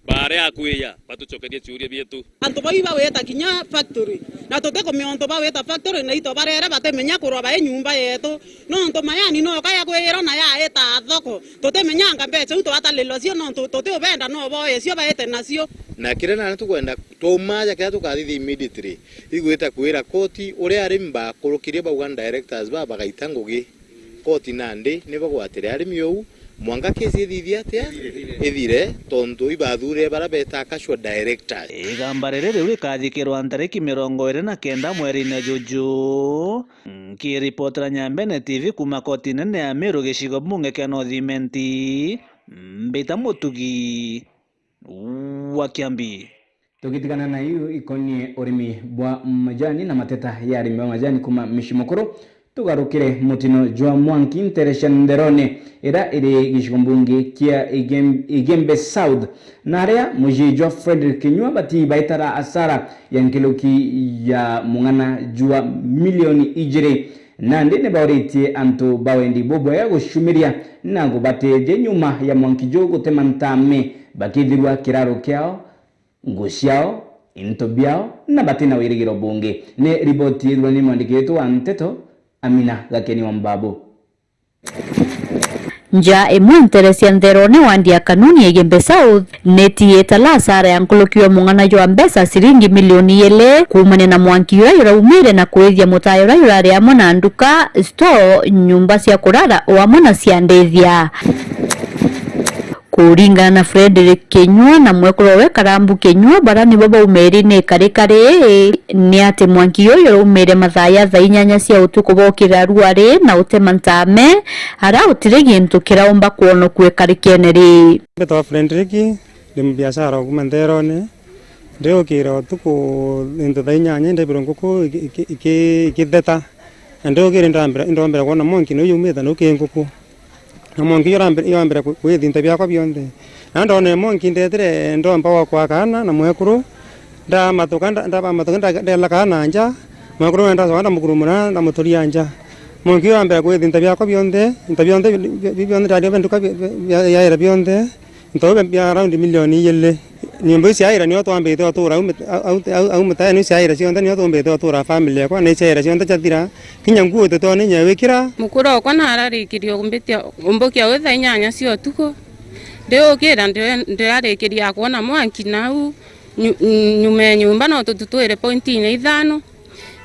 bare akuya batuchokerie ciuria bietu antubau iba weta kinya factory na tote ko mionto ba weta factory na ito barera batemenya kurwa ba nyumba yetu no nto mayani no kaya kwira na ya eta thoko tote menyanga mbeche uto atalelo cio no tote obenda no boye cio ba ete nacio na kire na tukwenda tumaja kya tukathi immediately igweta kwira koti uri arimba kurukirie ba Uganda directors ba bagaita ngugi koti nandi ne bagwatire arimi ou mwanga kesi thithia atia ithire tondu ibathure barabeta akashwa directors igambarere riu rikathikirwa ntariki 29 mweri-ini Juju kiripotera Nyambene TV kuma koti nene ya Meru gicigo bunge kia North Mbita Mutugi wa Kiambi. Tukitikana na hiyo ikonie urimi bwa majani na mateta ya arimi bwa majani kuma Michimeguro tugarukire mutino jwa mwanki ntereshan nderone ira iri gishombunge kia Igembe South na area muji jwa Frederick Kinyua bati baitara asara ya nkiloki ya mungana jwa milioni ijire na ndene bauriti anto bawendi bobo ya gushumiria na gubateje nyuma ya mwanki jo gutemantame bakithirwa kiraro kyao nguciao intobiao na batina wirigiro bunge ne ripoti irwa ni mwandiki wetu wa Nteto Amina Gakeni wa Mbabu. Nja imwe nteresia nderone wandia kanuni Igembe South neti etala asara ya nkulukiwa mungana jwa mbesa siringi milioni yele kumane na mwanki yura umire na kuethia mutayura yura ria mona nduka store nyumba cia kurara wa mona cia ndethia kuringana na Frederick Kinyua na mwekuro we Karambu Kinyua barani baba umeri ne kare ni ate mwanki yoyo umere mathaya za inyanya cia utuko bokira ruare na utemantame ara utire gintu kiraomba kuono kwe karikeneri beto Frederick dim biashara kumanderone ndio kira utuko into da inyanya nde bironguko ikideta ndio kira ndombera kuona mwanki no yumeta no kenguko Monki yambere kwithinta byakwa byonthe na ndone monki ndetire ndomba wa kwa kana na mwekuru nda matukanda ndela kana nja mwekuru nda swanda mukuru muna nda muturia nja Mwanki ambere ko intabia ko bionde radio benduka ya era bionde ntobe bia around milioni yelle nyimbo cia ira ni to ambe to tura au mata ni cia ira cionda ni to ambe to tura family kwa ni cia ira cionda chathira kinya nguo to ni nyewikira mukuro ko na ararikirio gumbitia umbokia wetha inyanya cio tuko ndeo kira ndirarikiria kuona mwanki nau nyume nyumba no tututwire pointi ni 5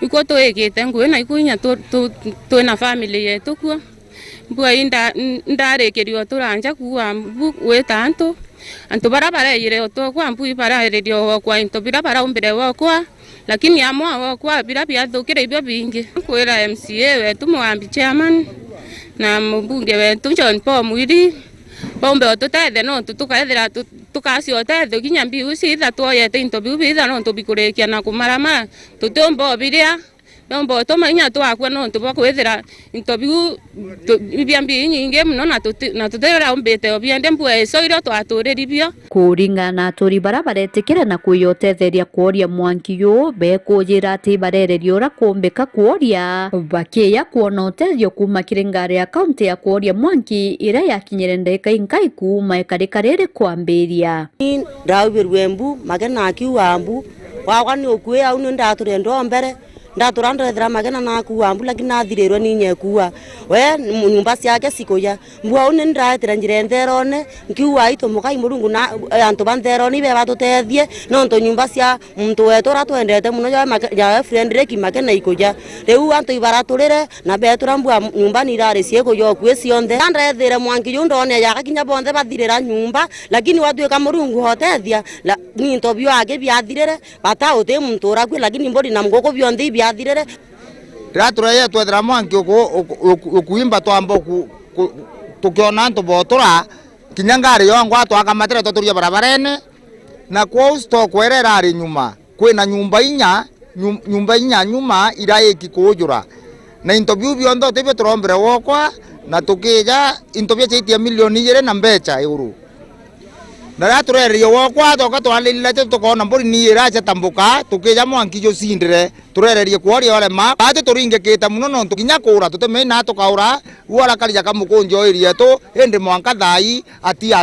iko twigite ngui na ikunya twina family yetu kwa mbua inda ndarikirio turanja kuwa wetanto antu barabara ire otokwa mbu ibara radio kwa into barabara umbere wakwa lakini amwa wakwa bila bia thukire ibyo bingi kwira MCA wetu mwambi chairman na mbunge wetu John Paul Mwiri bombe otutethe no tukaethira tukasio tethe kinya mbiu citha twoyete into biu bitha no tubikurekia na kumarama tutombo biria bombo tomanya twakwa no tubakwethira into biu biambi nyingi muno na tutera umbete obiende mbue so iro twatureribio kuringana na aturi barabara etikira na kuyotetheria kuoria mwanki yu bekujira ati barererio ra kumbika kuoria bakia kuona utethio kuma Kirengari ya kaunti ya kuoria mwanki ira yakinyire ndeka inkai kuma ekarikare kwambiria ndawirwe mbu magena kiwambu wawani okwe au ndature ndombere ndaturanda thira magena na kuambu lakini nathirirwe ni nyekua we nyumba ciake sikoya mbua une ndaitira njire nderone nkiwa ito mukai murungu na antu banderoni be batutethie no nto nyumba cia muntu wetora twendete muno ya friend reki magena ikoya riu antu ibaraturire na betura mbua nyumba ni rari cieko yo kwe cionthe ndaithire mwanki yundone ya kinya bonde bathirira nyumba lakini watuika murungu hotethia ni nto bio age biathirire bata uti muntu rakwe lakini mbodi na mgoko bionde biathirire ratura ye twethira mwanki ukuimba twamba tukiona ntu botura kinya ngari yo ngwa twakamatire tuturia barabarene na kwa sto kwerera ari nyuma kwina nyumba inya nyuma ira ikikujura na interview biondo tebe turombere wokwa na tukija interview chitia milioni 2 na mbecha euro na raturerio wokwa toka twalilila tukona mburi ni iracha tambuka tukija mwanki jo sindire turererie kuoria ole ma ate turingekita muno no tukinya kura tutemena tukaura wala kalija kamukunjo iria to ende mwanka thai ati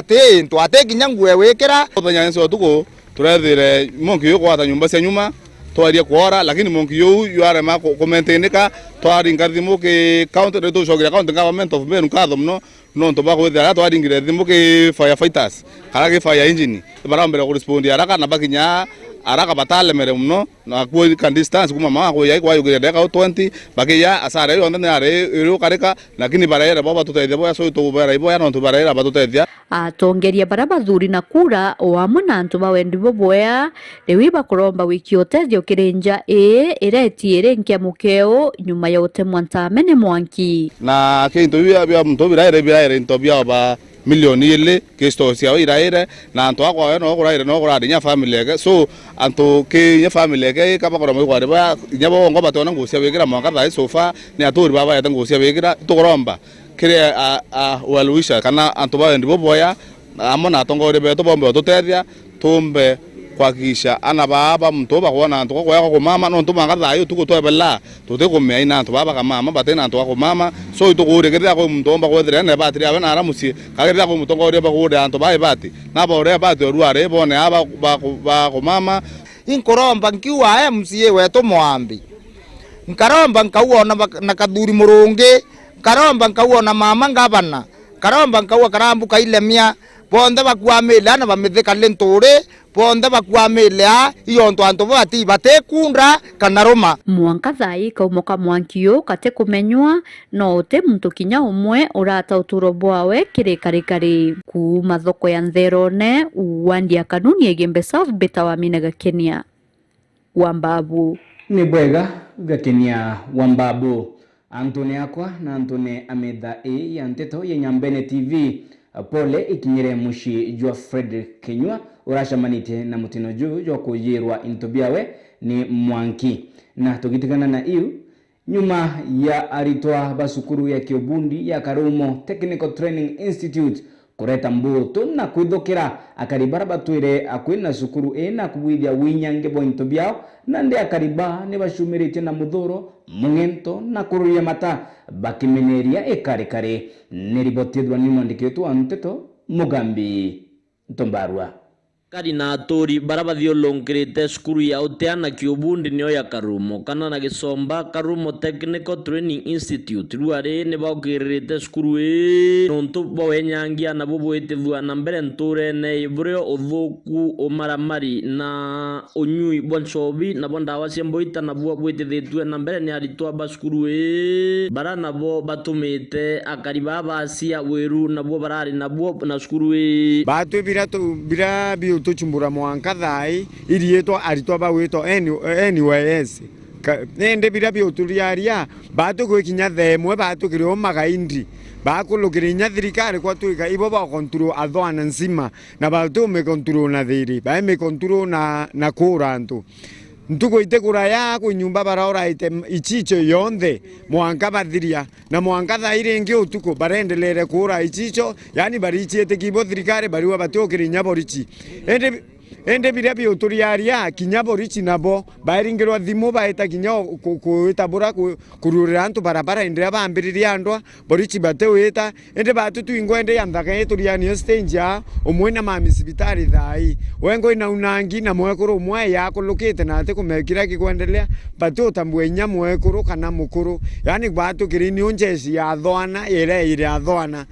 ntu ate kinya ngwe wikira othanya nso tuko turethire mwanki yo kwata nyumba cia nyuma twaria kuora lakini mwanki yo yuare ma komentenika twaringa thimu ke county to shogira county government of Meru kadho mno no nto ba kwethira twaringire thimu ke firefighters kala ke fire engine barambere ku respond haraka na bakinya araka batale mere mno na ku kan distance kuma mama ko yai kwa yugire deka 20 bakiya asare yo ndane are iro kareka lakini barayera baba tutethia boya so to bara iboya no to barayera batutethia atongeria barabathuri na kura o amwe na antu bawendi boboya rewi bakuromba wiki otethio kirinja ireti irenkia mukeo nyuma ya utemwa ntamene mwanki na kintu bia mtu birayera into bia ba milioni ile kisto cia iraire na antu akwa no kuraire no kuradi nya family ege so antu ke nya family ege kaba kora mo kware ba nya bo ngo batona ngucia wekira mwaka thai sofa ni aturi baba yata ngucia wekira tukuromba kire waluisha kana antu ba ndi boboya amona atongore beto bombe tutethia tumbe kwakisha ana baba mtu bakona antu kwa kwa mama no ntu manga thai tuko twebela tutekumea ina antu baba kama mama batena antu kwa mama so tukure kira kwa mtu omba kwethira ne batiri abana aramusi kagirira kwa mtu ngore bakure antu bai bati na bore bati ruare bone aba ba kwa mama inkoromba nkiwa MCA wetu mwambi nkaromba nkauona na kaduri murungi karomba nkauona mama ngabana karomba nkauwa karambu kailemia bonde bakwamela na bamithika lentore bonde bakwamela iyo ntu antu bati batekunda kanaroma mwanka thai kaumoka mwankio kate kumenywa no ute muntu kinya umwe urata uturo bwawe kirikarikari kuma thoko ya Ntherone wandia kanuni egembe South Beta wa Minaga Kenya Wambabu ni bwega gakenia Wambabu Antone akwa na Antone amedha ya Nteto ya Nyambene TV pole ikinyire mushi jwa Frederick Kenywa urashamanite na mutino juu jwa kujirwa intobiawe ni mwanki na tukitikana na iu nyuma ya aritwa basukuru ya kiobundi ya Karumo Technical Training Institute kureta mbuto na kwithukira akaribara batwire akwina cukuru ina kubwithia winyange bointo biao na ndi akariba ni bashumirite na muthuro mungento na kururia mata bakimeneria ekarekare ni ribotithwa ni mwandikitwo wa Nteto Mugambi Ntombarua kari na atori barabathiolongirite cukuru ya uteana kiubundi nio ya Karumo kana na Gisomba Karumo Technical Training Institute ruare ni baukirite cukuru nontu bowenyangia na bobwitithua na mbere nturene ibrio uthuku umaramari na unyui bonchobi na bondawa ciemboita na bwitithitwe na mbere ni aritwa basukuru bara nabo batumite akariba bacia wiru nabo barari nabo na cukuru batu bira tuchumbura mwanka thai irietwa aritwa bawito NYS nende bira bioturiaria batu gwikinya themwe batu kirio magaindi bakulukirinya thirikari kwa tuika ibo ba kontrol athwana nsima na batu me kontrol na thiri ba me kontrol na kurantu ntuko itekura ya kunyumba barora ite ichicho yonde mwanka bathiria na mwanka thaire ngi utuko barendelere kura ichicho yani barichiete kibo thirikari bariwa batokirinya borichi ende bira bioturiaria kinya borichi nabo bairingirwa thimu baeta kinya kuitabura kururira antu barabara endera bambiriria andwa borichi bateweta ende batutu ingwende yanthaka eturiani stage ya omwena mami sibitari thai wengo ina unangi na mwekuru mwe ya kulukite na ate kumekira kikuendelea batu tambwenya mwekuru kana mukuru yani batu kirini unjesi ya thwana ire athwana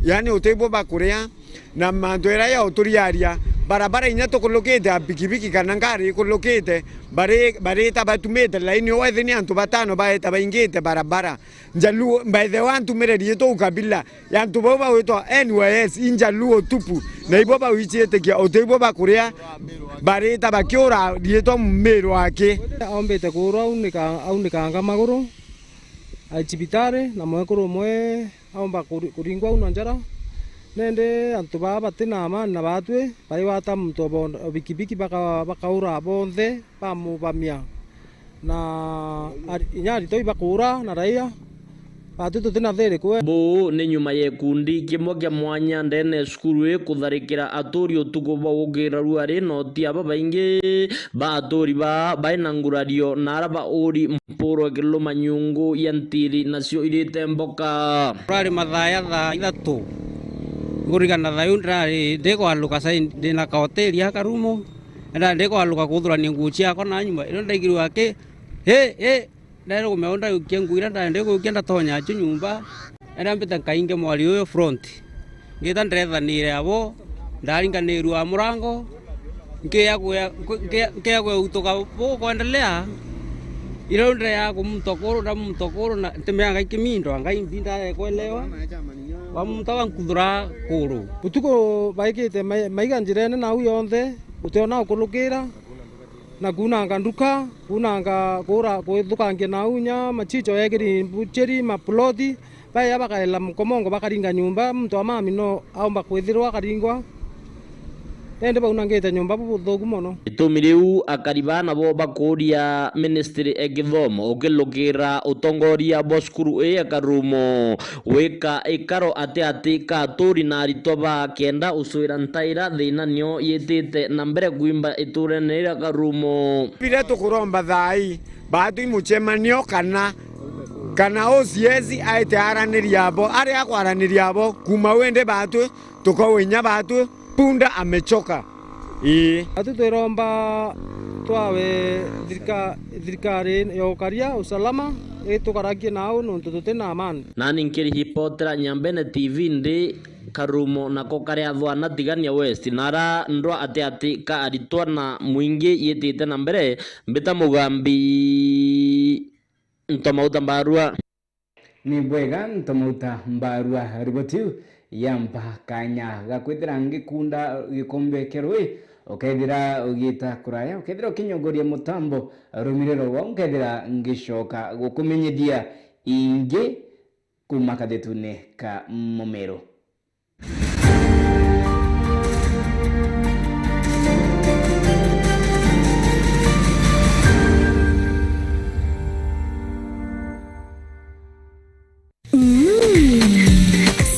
yani utebo bakuria na mandwera ya uturiaria barabara inya tukulukite pikipiki kana ngari kulukite bare tabatumete laini wethini antu batano baeta baingite barabara njaluo mbaithe wantu mereri to ukabila yantu boba wetwa NYS injaluo tupu na ibo ba wichiete kia utebo bakuria bare tabakiora rieto mmero wake ombete kurwa unika maguru achibitare na mwekuru mwe aomba kuringwa unanjara nende antu batina amani na batwe bari bata mtobo bikibiki bakaura bonthe bamubamia na inyari toi bakura na raia batu tutina there kwe bo ni nyuma ye kundi kimwe kya mwanya ndene cukuru kutharikira atori utuko bawugira ruari no tia babaingi ba atori baina ngurario na araba uri mpuro kilo manyungu ya ntiri nacio irite mboka rari mathaya tha ithatu gurigana thayu ndari ndiko aluka sai ndina ka hoteli ya Karumo ndiko aluka kuthurania nguo ciakwa na nyumba ino ndaigirwa ake ndero kumeonda ukienguira ndiko ukienda tonya chu nyumba mbita kainge mwali uyo front ngita ndrethanire abo ndaringanirwa murango ngeyagwe utoka bo kuendelea ilo ndre ya kumtokoro na tembeanga ikimindo ngai mbinda kuelewa wamutawa nkudura kuru utuko baikite maiga njirene na uyonthe uteona ukulukira na kunanga nduka kunanga kura kwithukangia na unya machicho yegiri bucheri maploti baya bakaela mkomongo bakaringa nyumba mtu wa mami no aomba kwithirwa karingwa ende baunangite nyumba buthugu muno itumiriu akaribana bo bakuria ministry egithomo ukilukira utongoria boskuru ya Karumo weka ikaro ate ka tori na ritoba kenda usuira ntaira thina nyo yitite na mbere gwimba iturene ya Karumo bire tukuromba thai batu imuchemanio kana osiezi aite araniria abo ari akwaraniria abo kuma wende batu tukowenya batu punda amechoka atutwiromba twawe thirikari yokaria usalama tukarakie nao nontu tutina amani nani nkiri hipotera Nyambene TV ndi Karumo na kokare athwana tigania West nara ndwa ate ka aritwa na mwingi yitite na mbere mbita Mugambi Ntomauta Mbarua ni bwega Ntomauta Mbarua ribotiu yamba kanya gakwithira ngikunda gikombe kerwe ukethira ugita kuraya ukethira ukinyongoria mutambo rumiriro wa ukethira ngishoka gukumenyedia inge kumakadetune ka momero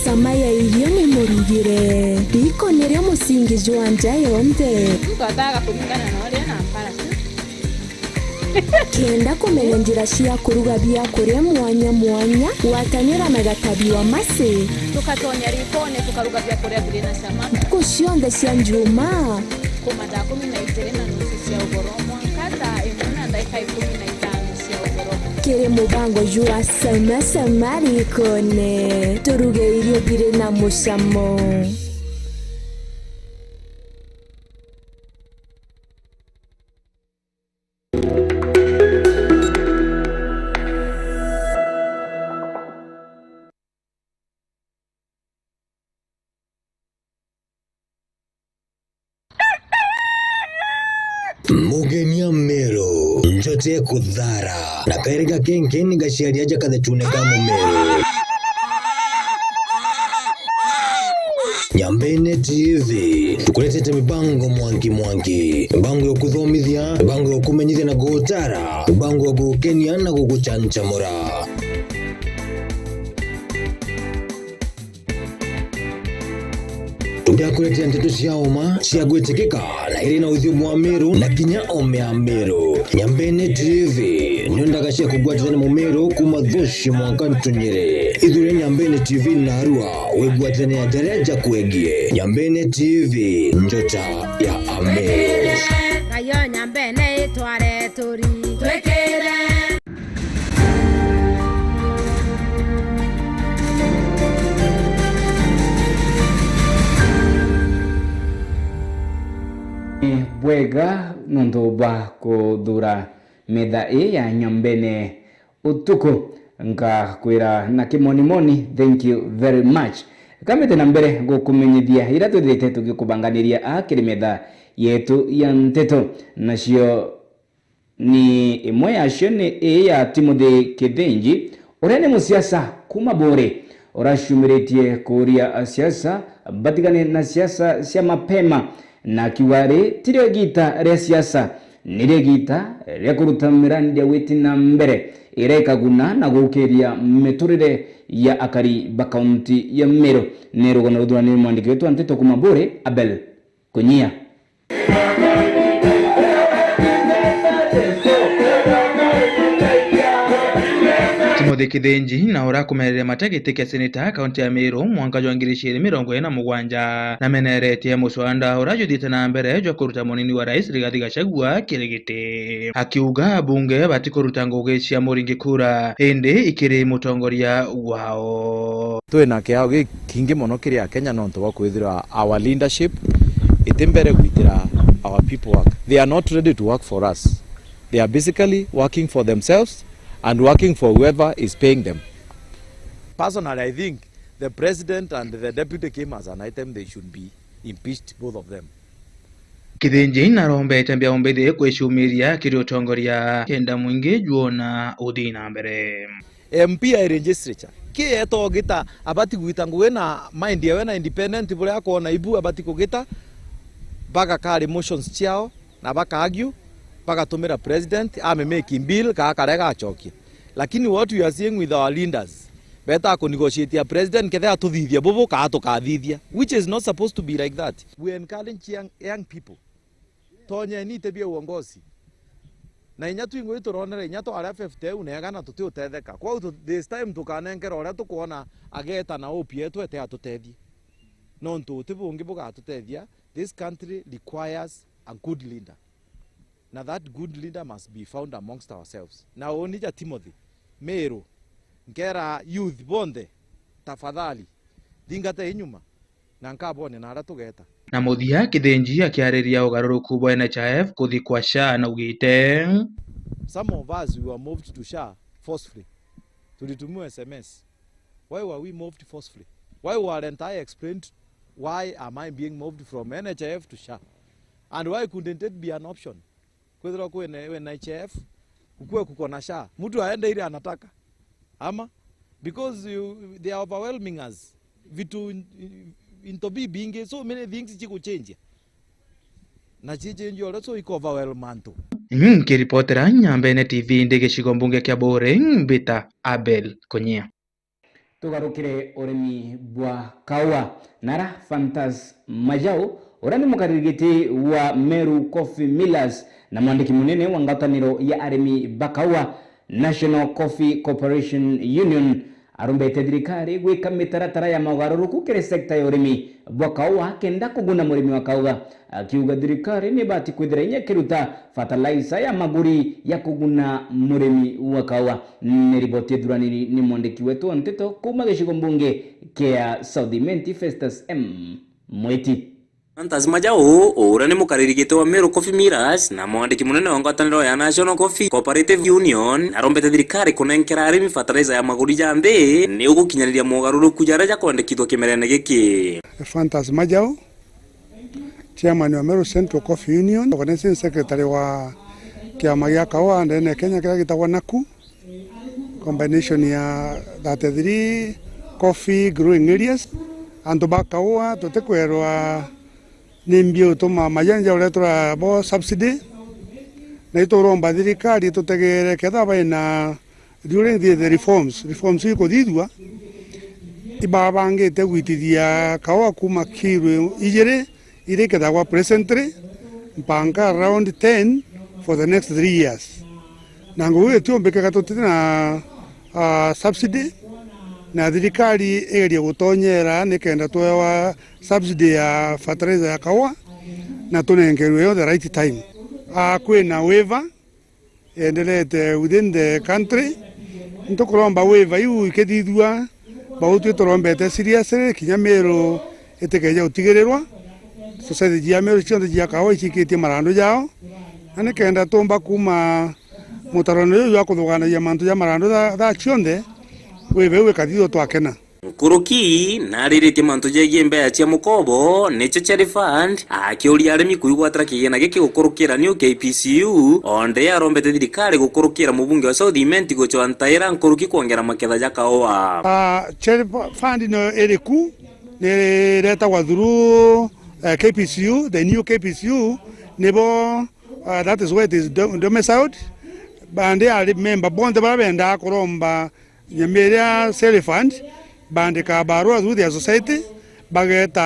Sama ya irio ni murugire jayonde Tukataka kulingana na wale na mpara. kenda kumenya njira cia kuruga bia kuria mwanya mwanya watanyira na gatabi wa mase Tukatonya rikone tukaruga bia kuria bile na shama. kushionde cia njuma Kumada 12 na nusu cia Ugoro mwankata imuna dakika 15 cia Ugoro. kiri mubango jua sama sama rikone turuge irio bire na mushamo. Mugenia mero njote kudhara na kairika kenkeni gashiaria jaka chune kama mero. Nyambene TV tukuletete mibango mwangi mibango yo kuthomithia, mibango yo kumenyithia na gutara, mibango yo gukenia na guguchanchamura. Tunakuletea nteto cia uma cia gwitikika na irina uthio wa meru na kinya ome ya meru. Nyambene TV nyondaga cia kugwatana mu meru kuma thushi mwanka ntunyire. Ithure Nyambene TV na arua wegwatana ya dereja kwegie. Nyambene TV njota ya ameru. Kayo Nyambene itware turi twekere. Bwega nundu ba kuthura metha ya Nyambene utuku nga kwira na kimonimoni. Thank you very much. Kamete na mbere gukumenyithia ira tuthite tugikubanganiria akiri metha yetu ya Nteto nacio ni imwe yacio ni ya Timothy Kithinji uria ni musiasa kuma Bore urashumiritie kuria siasa batigane na siasa cia mapema na kiwari tirio gita ria siasa nire gita ria kuruta mirandi ya witi na mbere ireka guna na gukiria miturire ya akari ba kaunti ya Meru. Ni rugano rudurani mwandiki wetu Nteto kuma Bore Abel Kunyia. Timothy Kithinji na urakumerera mategeko ya seneta kaunti ya Meru mwaka wa 2027 na meneretie muswanda urajuthite na mbere jwa kuruta munini wa rais Rigathi Gachagua kirigite akiuga bunge batikuruta ngugi cia muringi kura indi ikiri mutongoria wao. Twina kiao kingi muno kiria Kenya no nto kwithira our leadership itimbere gwitira our people work. They are not ready to work for us. They are basically working for themselves and working for whoever is paying them. Personally, I think the president and the deputy came as an item. They should be impeached, both of them. Kithinji narombe tambia ombethe kwishumiria kiri utongoria kenda mwingi juona uthi na mbere. MP I registrature ki eto gita abati gwita nguwe na mind ya wena independent bure akona ibu abati kugita baga kari motions ciao na baka argue baga tumira president ame make bill ka karega achokie. Lakini what we are seeing with our leaders better ko negotiate ya president kethe atuthithia bobo ka atukathithia, which is not supposed to be like that. We encourage young people tonye ni tebia uongozi na inya tu ingwe turonera inya to ara 50 unega na tuti utetheka kwa this time tukanengera ora tukuona ageta na opie tu ete atutethie no ntu tibungi buga atutethia. This country requires a good leader. Now that good leader must be found amongst ourselves. Now onija Timothy Meru ngera youth bonde tafadhali thingate inyuma na nkabone na aratugeta na muthia Kithinji akiariria ugaruruku bwa NHIF kuthi kwa SHA na ugite some of us we were moved to SHA forcefully. Tulitumia SMS. Why were we moved forcefully? Why weren't I explained why am I being moved from NHIF to SHA? And why couldn't it be an option? Kwethira kwa NHIF kukue kuko na SHA mtu aende ile anataka ama because they are overwhelming us vitu into bingi so many things chiko change na change all so iko overwhelmanto. Kiripotera Nyambene TV ndege cigo mbunge kia Bore mbita Abel Kunyia. Tugarukire urimi bwa kawa nara Fantas Majau urani mukaririgiti wa Meru Coffee Millers na mwandiki munene wa ngataniro ya arimi bakawa National Coffee Corporation Union arumbete thirikari gwika mitaratara ya magaruruku kire sekta ya urimi bakawa kenda kuguna murimi wa kauga akiuga thirikari ni bati kwithira inya kiruta fertilizer ya maguri ya kuguna murimi wa kauga. Ni ripoti durani ni mwandiki wetu Nteto kuma gicigo mbunge kia South Menti Festus M Mweti. Antazima jao ora ni mukaririgite wa Meru Coffee Millers na mwandiki munene wa ngataniro ya National Coffee Cooperative Union arombete thirikari kunenkera arimi fertilizer ya maguri jambe ni ugukinyariria mugaruruku jara ja kwandikithwa kimerene giki. Antazima jao chairman wa Meru Central Coffee Union organizing secretary wa kiama ya kawa ndene Kenya kila gitagwa naku combination ya 33 coffee growing areas andu bakawa tutekwerwa nimbio tuma majanja uletra bo subsidy na itoromba thirikari tutegere ketha baina during the reforms iko thithwa ibabangite gwitithia kawa kuma kiro ijere ire ketha presently mpanga around 10 for the next 3 years nango wetu mbeka tutina subsidy na thirikari area gutonyera nikenda twewa subsidy ya fertilizer ya kawa na tunengerwe the right time. Kwina waiver endelete within the country ntukuromba waiver yu ikethithua bautu turombete seriously kinya Meru itekeja utigirirwa society ya Meru cionde ya kawa ikitie marando jao na nikenda tumba kuma mutarono yu ya kuthugana ya mantu ya marando da cionde wewe kathiyo twakena Kuruki na riritie mantu jegie mbea cia mukobo nicho cherry fund akiuria arimi kuigwatira kigena giki gukurukira ni KPCU onde arombete thirikari gukurukira mubunge wa South Menti gocho ntaira nkuruki kuongera maketha ja kaoa. Cherry fund no eriku ne reta wadhuru KPCU, the new KPCU nebo that is where it is domiciled bande ali member bonde babenda kuromba Nyemeria Cherry Fund bandika barua through the society bageta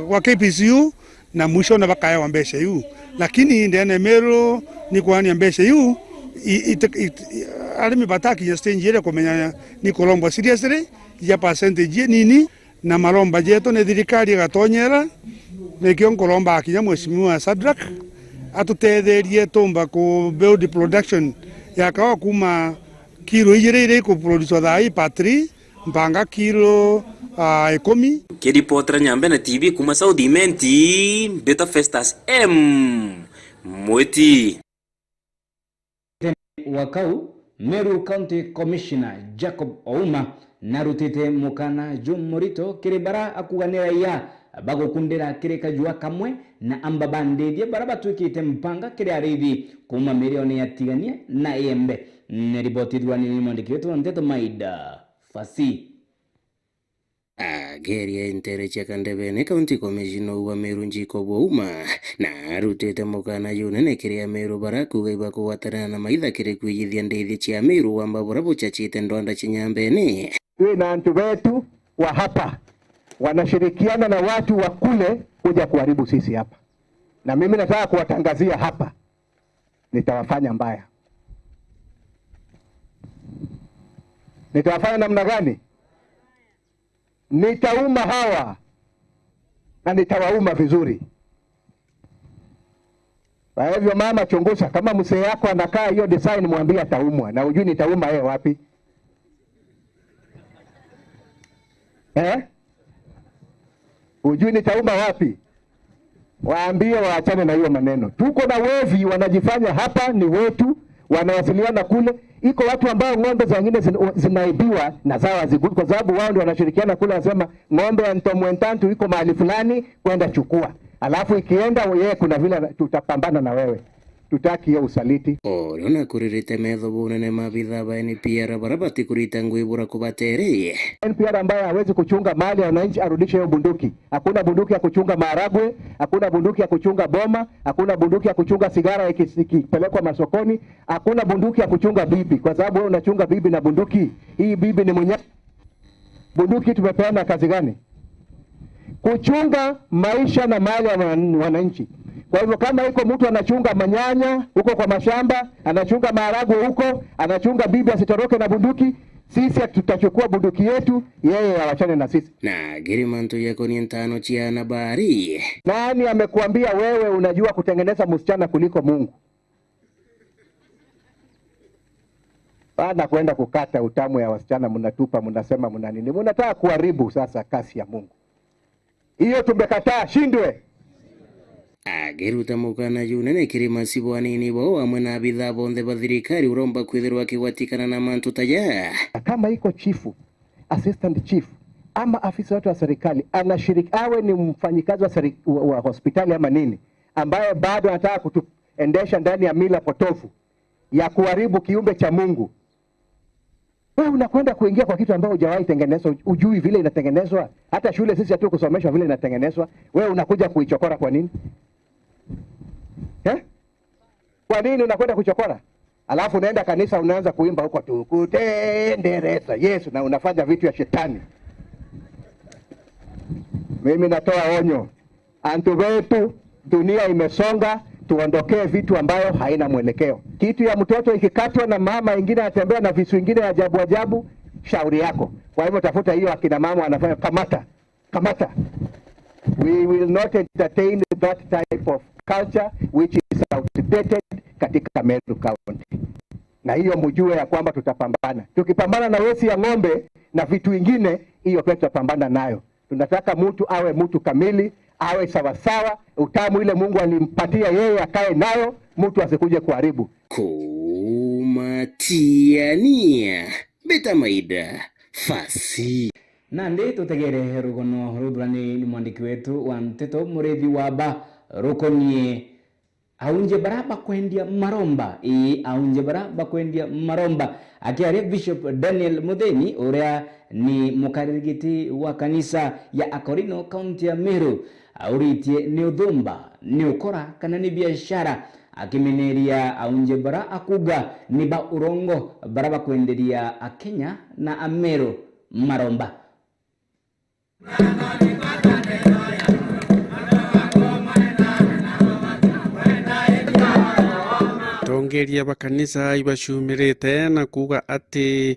wa KPCU na mwisho na bakaya wa mbeshe yu lakini ndene Meru ni kwani mbeshe yu alimi bataki ya stage ile kumenya ni kolombo seriously ya percentage nini na maromba jeto ne thirikari gatonyera ne kion kolomba akinya mheshimiwa Sadrak atutetherie tumba ku build production ya kawa kuma kilo ijere ko produce thai patri mpanga kilo 10 Kiripotra Nyambene TV kuma South Menti Beta Festus M Mweti. Wakau Meru County Commissioner Jacob Ouma narutite mukana Jumurito kiribara akuganira ya bagukundira kireka jua kamwe na ambabandithie baraba twikite mpanga kiri arithi kuma milioni ya tigania na embe. Neriboti dhwani ni mwandiki wetu Nteto Maida Fasi. Ageria interecha kandebene County Commissioner wa Meru Jacob Ouma na arutite mukana yunene kiria Meru baraku gaiba kuwatana na maitha kiri kwiyithia ndithi cia Meru wamba burabu chachite ndonda chinyambene. Na antu wetu wa hapa wanashirikiana na watu wa kule kuja kuharibu sisi hapa, na mimi nataka kuwatangazia hapa nitawafanya mbaya. Nitawafanya namna gani? Nitauma hawa na nitawauma vizuri. Kwa hivyo mama, chunguza kama mzee yako anakaa hiyo design, mwambie ataumwa, na ujui nitauma yeye wapi. Ujui nitauma wapi? Waambie waachane na hiyo maneno. Tuko na wevi wanajifanya hapa ni wetu, wanawasiliana kule. Iko watu ambao ng'ombe zingine zinaibiwa na zao hazigudi kwa sababu wao ndio wanashirikiana kule, wanasema ng'ombe ya Ntomwentantu iko mahali fulani, kwenda chukua. Alafu ikienda yeye kuna vile tutapambana na wewe. Tutaki hiyo usaliti. Ona kuririte metho bunene mabitha ba NPR barabati kurita ngwibura kubatere. NPR ambaye hawezi kuchunga mali ya wananchi arudishe hiyo bunduki. Hakuna bunduki ya kuchunga maharagwe, hakuna bunduki ya kuchunga boma, hakuna bunduki ya kuchunga sigara ikipelekwa masokoni, hakuna bunduki ya kuchunga bibi. Kwa sababu wewe unachunga bibi na bunduki. Hii bibi ni mwenye bunduki tumepeana kazi gani? kuchunga maisha na mali ya wananchi. Kwa hivyo kama iko mtu anachunga manyanya huko kwa mashamba, anachunga maharagwe huko, anachunga bibi asitoroke na bunduki, sisi tutachukua bunduki yetu, yeye awachane na sisi. Na girimanto yako ni ntano chiana bari. Nani amekuambia wewe unajua kutengeneza msichana kuliko Mungu? Baada kwenda kukata utamu ya wasichana mnatupa, mnasema mna nini? Mnataka kuharibu sasa kasi ya Mungu. Hiyo tumekataa, shindwe. Ageruta mukana yunene kirima sibwanini bo amwe na bitha bonde bathirikari uromba kwithirwa kiwatikana na mantu taya. Kama iko chifu, assistant chief ama afisa wote wa serikali anashiriki, awe ni mfanyikazi wa hospitali ama nini, ambaye bado anataka kutuendesha ndani ya mila potofu ya kuharibu kiumbe cha Mungu, wewe unakwenda kuingia kwa kitu ambacho hujawahi tengenezwa, ujui vile inatengenezwa. Hata shule sisi hatu kusomeshwa vile inatengenezwa, wewe unakuja kuichokora kwa nini? Kwa nini unakwenda kuchokora? Alafu unaenda kanisa unaanza kuimba huko tu kutendereza Yesu na unafanya vitu ya shetani. Mimi natoa onyo, antu wetu, dunia imesonga, tuondokee vitu ambayo haina mwelekeo. Kitu ya mtoto ikikatwa na mama ingine anatembea na visu vingine ajabu ajabu, shauri yako. Kwa hivyo tafuta hiyo akina mama wanafanya kamata. We will not entertain that type of culture which is outdated katika Meru County. Na hiyo mjue ya kwamba tutapambana. Tukipambana na wesi ya ng'ombe na vitu vingine, hiyo pia tutapambana nayo. Tunataka mtu awe mtu kamili, awe sawasawa, utamu ile Mungu alimpatia yeye akae nayo, mtu asikuje kuharibu. Kumatiania beta maida fasi. Nandi tutegere rugono rudurani ni mwandiki wetu wa Nteto murethi waba rukonie aunje baraba kwendia maromba aunje baraba kwendia maromba akiaria Bishop Daniel Mutheni uria ni mukaririgiti wa kanisa ya Akorino kaunti ya Meru auritie ni uthumba ni ukora kana ni biashara akimeneria aunje bara akuga ni ba urongo baraba kwenderia Kenya na Ameru maromba. Tongeria bakanisa ibashumirite na kuga ati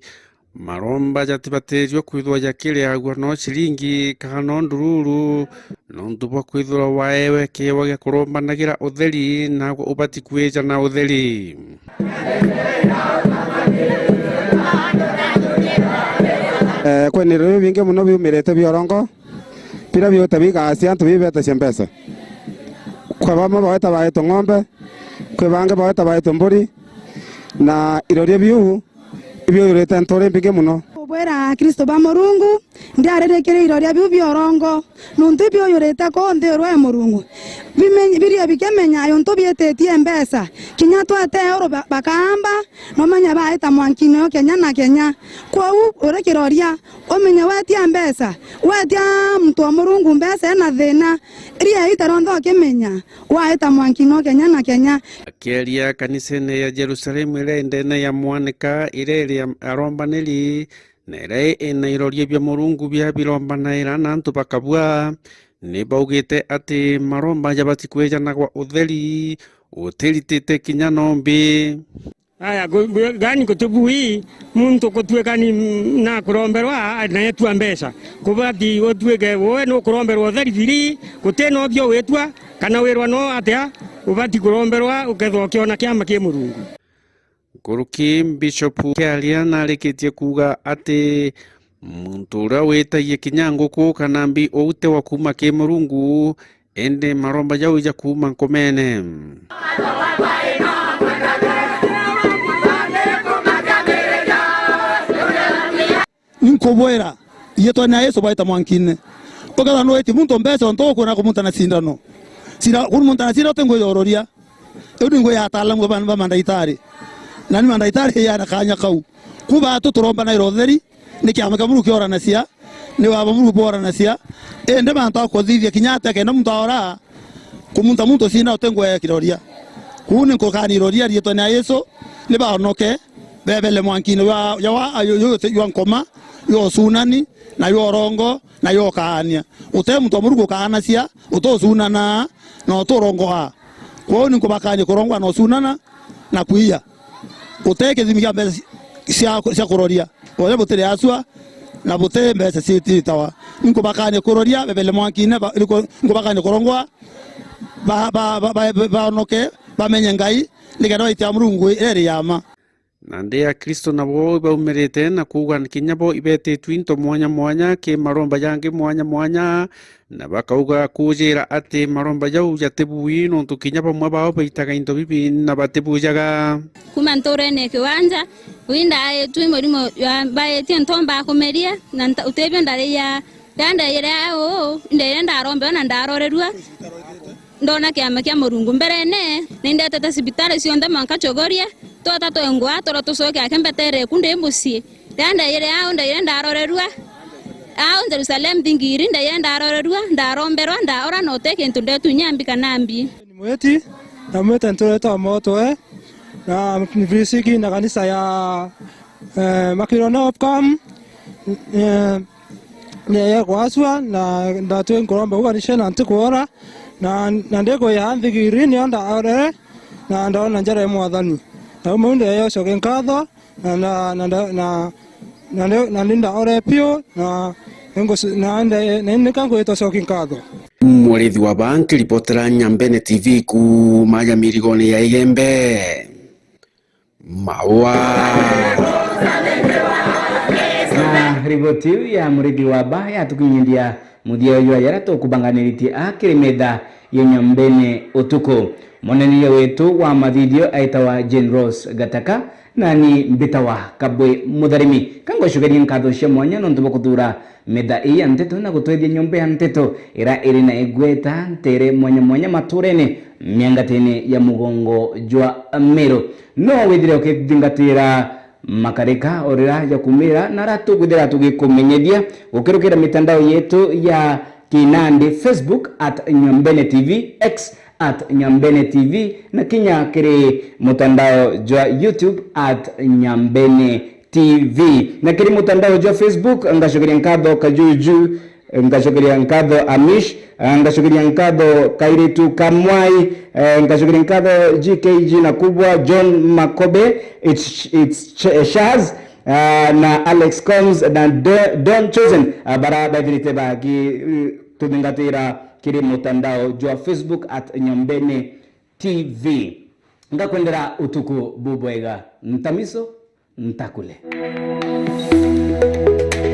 maromba jatibaterio kwithwa jakire agwa no ciringi kana ndururu no nduba kwithwa waewe kewa gya kurombanagira utheri na ubati kweja na utheri. Kwene rero binge muno biumirete biorongo pira biote bigasi antu bibete ciembesa kwa bama baweta baeto ng'ombe kwe bange baweta baeto mburi na irorie biu ibyo yurete ntore binge muno bwera Kristo ba Murungu ndiarerekere iroria biu biorongo nuntu byo yurete ko ndirwe Murungu biria bikemenya ayo nto bietetie mbesa kinya twate euro bakamba no manya baeta mwankino Kenya na Kenya kwa ure kiroria omenya wetia mbesa wetia mtu wa Murungu mbesa na thina ria itarondo kemenya waeta mwankino Kenya na Kenya. Akiaria kanisene ya Jerusalemu ile ndene ya mwanika ile ya arombaneli nere ena iroria bya Murungu bya birombanaira na ntu bakabua ni baugite ati maromba jabati kweja na kwa utheri uteritite kinya nombe aya gani kutubui muntu kutwekani na kuromberwa na yetu mbesa kubati otweke woe no kuromberwa utheri biri kuteno byo wetwa kana werwa no atia ubati kuromberwa ukethwa kiona kiama ki Murungu. Kuruki Bishop Kialia na reketie kuga ati muntu ura wetaye kinyanguku kana mbi oute wa kuma ki Murungu ende maromba jau ija kuma nkomene. Nkobwera yeto na Yesu baita mwankine okala no eti muntu mbesa ontoko na kumunta na sindano sira kumunta na sira tengo yororia edingo ya talamu ba mandaitari nani mandaitari ya na kanya kau kuba to toromba na irotheri ni kiamaka muru kiora na sia ni waba muru bora na sia ende manta ko thithia kinyata ke na muntu ora kumunta sinda tengo ya kiroria kuni ko kani roria yeto na Yesu ni ba onoke bebele mwankini yo nkoma yo sunani na yo rongo na yo kaania ute mtu murugo kaana cia utosunana na utorongo ha kwa ni kubakanye kurongwa no sunana na kuia uteke thimia mbesa cia kuroria oya butere aswa na bute mbesa citawa nkubakanye kuroria bebele mwankine nkubakanye kurongwa ba onoke bamenye ngai nigero itia murungu eri yama na ndia Kristo nabo baumerete na kuga kinyabo ibete twinto mwanya mwanya ke maromba yange mwanya mwanya na bakauga kujira ate maromba jau jatebui no tukinyabo mwabao baitaga into bibi na batebujaga kuma ntorene kiwanja winda twi murimo baetie ntomba komeria na utebyo ndare ya yanda yera ndere ndarombe na ndarorerua ndona kiama kia murungu mberene nindete sibitari cionde mankachogoria tota twengwa toro tusoke akembetere kunde musie yanda yere ndere ndarorerua Jerusalem dingiri ndere ndarorerua ndaromberwa ndaora noteke ntunde tunyambika nambi mweti na mweta ntoreto moto na visiki na kanisa ya Makirona Opcom ne kwaswa na ndatu ngoromba uganisha na ntukuora na ndeko ya nthigiri ni onda ore na ndona njara mwathani na munde yo coke nkatho na linda ore pio na ngo na nende kango ito coke nkatho murithi wa banki ripotera Nyambene TV ku maya mirigoni ya Igembe mawa na riboti ya murithi wa baya tukinyindia muthia yo yara to kubanganiriti akirimeda ya Nyambene utuko monenia wetu wa mavideo aitawa Generous Gataka nani mbitawa kabwe mudharimi kango shugari nkatho cia mwanya no ntubo kuthura meda iya Nteto na gutwethia nyombe ya Nteto ira iri na igweta ntere mwanya mwanya maturene miangatene ya mugongo jwa Meru no withire ukithingatira makareka orira ya kumira na ratu kuthira tugikumenyedia ukirukira mitandao yetu ya kinande Facebook @Nyambene TV, X @Nyambene TV na kinya kiri mutandao jwa YouTube @Nyambene TV na kiri mutandao jwa Facebook ngashokiria nkatho kajuju ngashokiria nkatho Amish ngashokiria nkatho Kairitu Kamwai ngashokiria nkatho GKG na kubwa John Makobe it's Shaz na Alex Combs na Don Chosen baraba vilite bagi tudingatira kiri mutandao jwa Facebook @Nyambene TV ngakwendera utuku bubwega ntamiso ntakule